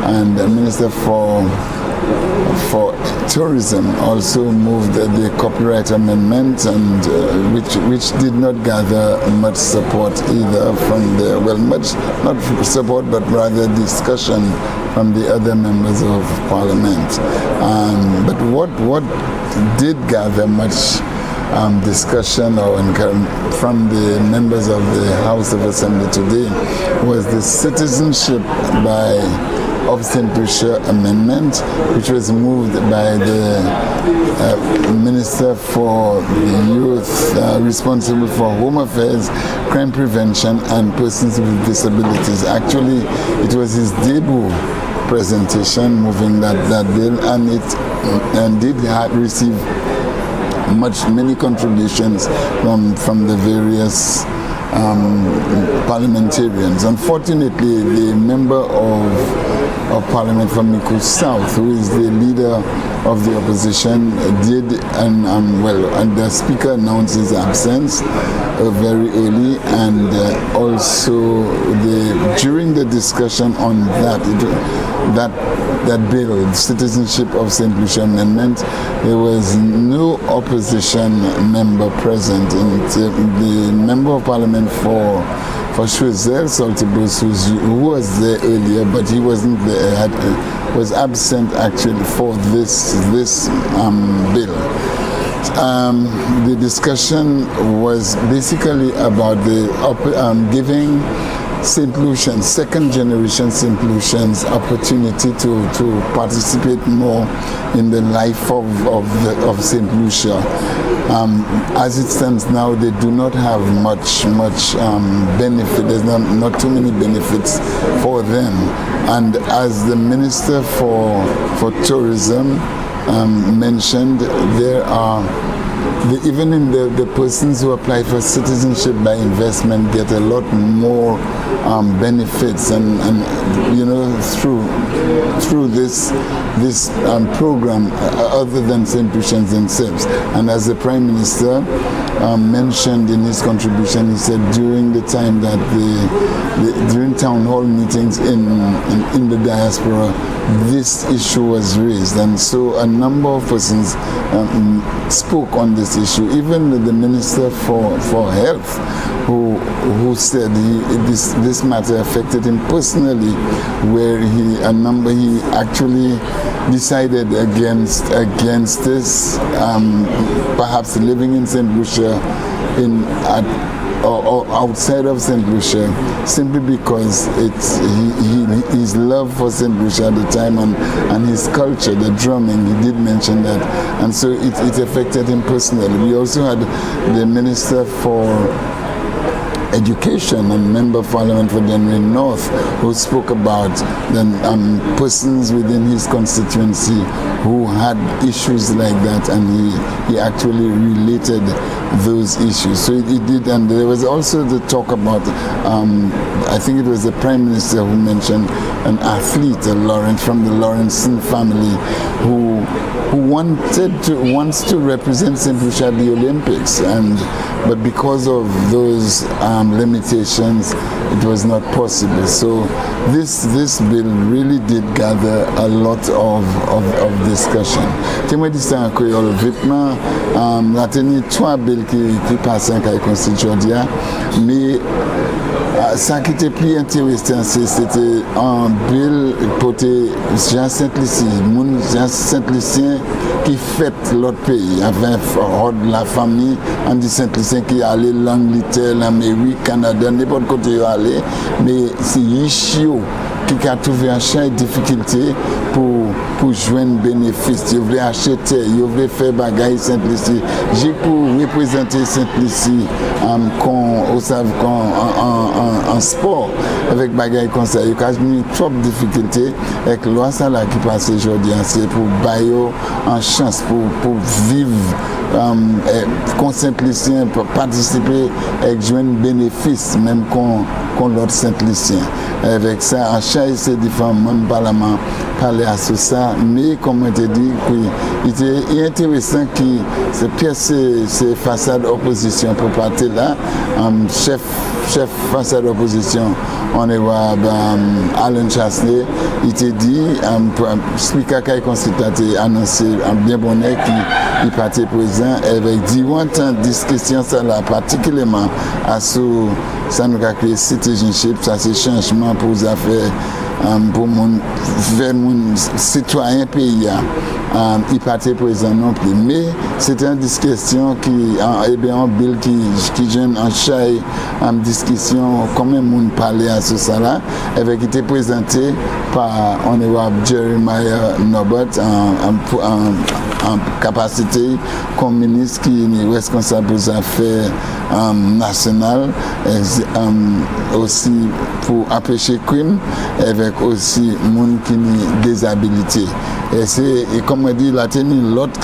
and the Minister for Tourism also moved the copyright amendment, and which did not gather much support either from much not support, but rather discussion from the other members of Parliament. But what did gather much discussion from the members of the House of Assembly today was the Citizenship of St. Lucia amendment, which was moved by the Minister for Youth, responsible for Home Affairs, Crime Prevention and Persons with Disabilities. Actually, it was his debut presentation moving that bill, and it did receive many contributions from the various parliamentarians. Unfortunately, the member of Parliament from Miku South, who is the leader of the opposition, did, and the Speaker announced his absence very early, and also during the discussion on that bill, Citizenship of St. Lucia Amendment, there was no opposition member present. And the member of Parliament for Choiseul, Saltibus, who was there earlier, but he wasn't there, was absent actually for this bill. The discussion was basically about giving St. Lucians, second generation St. Lucians, opportunity to participate more in the life of St. Lucia. As it stands now, they do not have much benefit. There's not too many benefits for them. And as the Minister for Tourism mentioned, there are even in the persons who apply for citizenship by investment get a lot more benefits, and through this program, other than St. Lucians themselves. And as the Prime Minister mentioned in his contribution, he said during the time that during town hall meetings in the diaspora, this issue was raised, and so a number of persons spoke on this issue. Even the Minister for Health, who said this matter affected him personally, where he actually decided against this, perhaps living in St. Lucia or outside of St. Lucia, simply because his love for St. Lucia at the time and his culture, the drumming, he did mention that, and so it affected him personally. We also had the Minister for Education and Member of Parliament for Denver North, who spoke about the persons within his constituency who had issues like that, and he actually related those issues. So he did, and there was also the talk about, I think it was the Prime Minister who mentioned an athlete, Lawrence, from the Lawrenson family, who wants to represent St. Lucia at the Olympics, but because of those limitations, it was not possible. So this bill really did gather a lot of discussion. Témoin distinct en créole vitement, la tenu trois billes qui passent en caille constitutionnelle, mais ça qui était plus intéressant, c'était un bill porté Jean Saint-Lucien qui fête l'autre pays, avec la famille, on dit Saint-Lucien qui allait l'Angleterre, l'Amérique, Canada, n'importe côté où aller, mais c'est Yichio qui a trouvé un champ de difficulté pour joindre bénéfice. Ils voulaient acheter, ils voulaient faire bagaille Saint-Lucie. J'ai pour représenter Saint-Lucie en sport avec bagaille comme ça. Il y a eu trop de difficultés avec la loi ça là qui passe aujourd'hui. C'est pour bailler en chance pour vivre qu'on Saint-Lucien pour participer et joindre bénéfice même qu'on l'autre Saint-Lucien. Avec ça, à chaque ces différents membres du Parlement parlaient à ça, mais comme on te dit, il était intéressant que ces façades opposition pour partir là, chef façade opposition, on est voir Alan Chasney, il te dit, Speaker Kai Constitué annoncé un bien bonnet qui partait présent avec différentes discussions ça là, particulièrement à ce ça nous a créé citizenship, ça c'est changement pour les affaires pour mon citoyen pays il partait présent non plus, mais c'était une discussion qui un bill qui gêne en chai en discussion comment monde parlait à ce ça là avec qui était présenté par honorable Jeremiah Norbert en capacité comme ministre qui est responsable des affaires nationales, aussi pour empêcher crime, avec aussi monde qui a des habilités. Et comme on dit, la tenue l'autre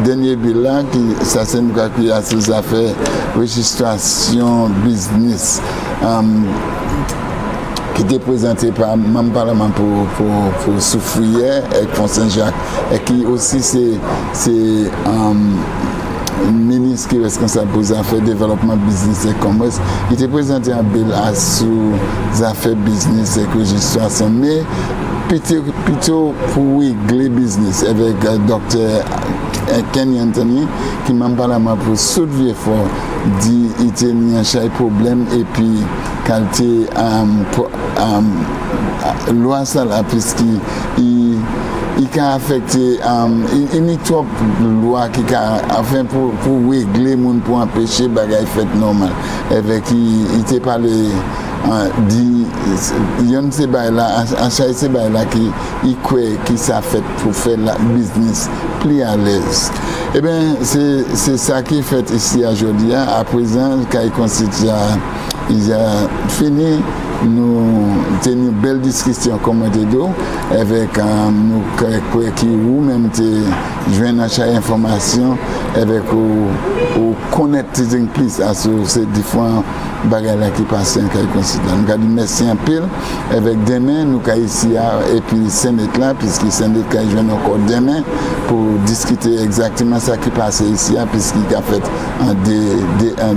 dernier bill là, ça c'est nous qui a sous affaire registration business. Qui était présenté par le membre parlement pour Soufrière et pour Saint-Jacques, et qui aussi c'est ministre qui est responsable pour les affaires développement business et commerce. Il était présenté un bill sous les affaires business et registration, mais plutôt pour régler business avec docteur Kenny Anthony qui m'a parlé pour soulever fort dit il était un chaque problème et puis qualité loi ça là puisqu'il a affecté il y a trop de lois qui a pour régler monde pour empêcher bagaille fait normal avec il était parlé dit yon se bay là achat se bay là qui croit qui ça fait pour faire la business plus à l'aise. Eh bien c'est ça qui fait ici aujourd'hui à présent quand il a fini nous tenons une belle discussion comme avec nous qui ou même joindre chaque information avec au connecter plus à ces différents bagages qui passent nous avons merci un peu avec demain nous ici et puis Sénat là puisque Sénat qui joint encore demain pour discuter exactement ce qui passe ici puisqu'il a fait un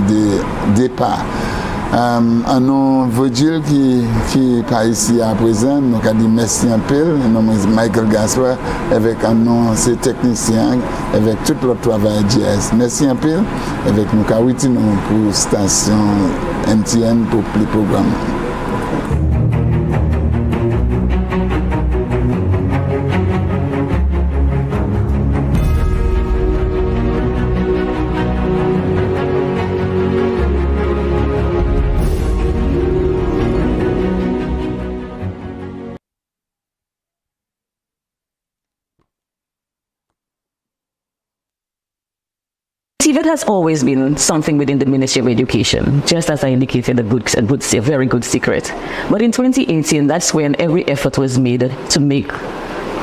départ. Un nom Virgile qui est pas ici à présent, nous avons dit merci un peu, nom Michael Gaspar, avec un nom c'est technicien, avec tout le travail JS. Merci un peu, avec nous avons pour station MTN pour les programmes. TVET has always been something within the Ministry of Education, just as I indicated, a very good secret. But in 2018, that's when every effort was made to make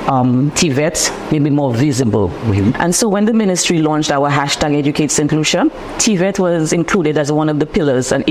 TVET maybe more visible. And so when the ministry launched our hashtag Educate St. Lucia, TVET was included as one of the pillars and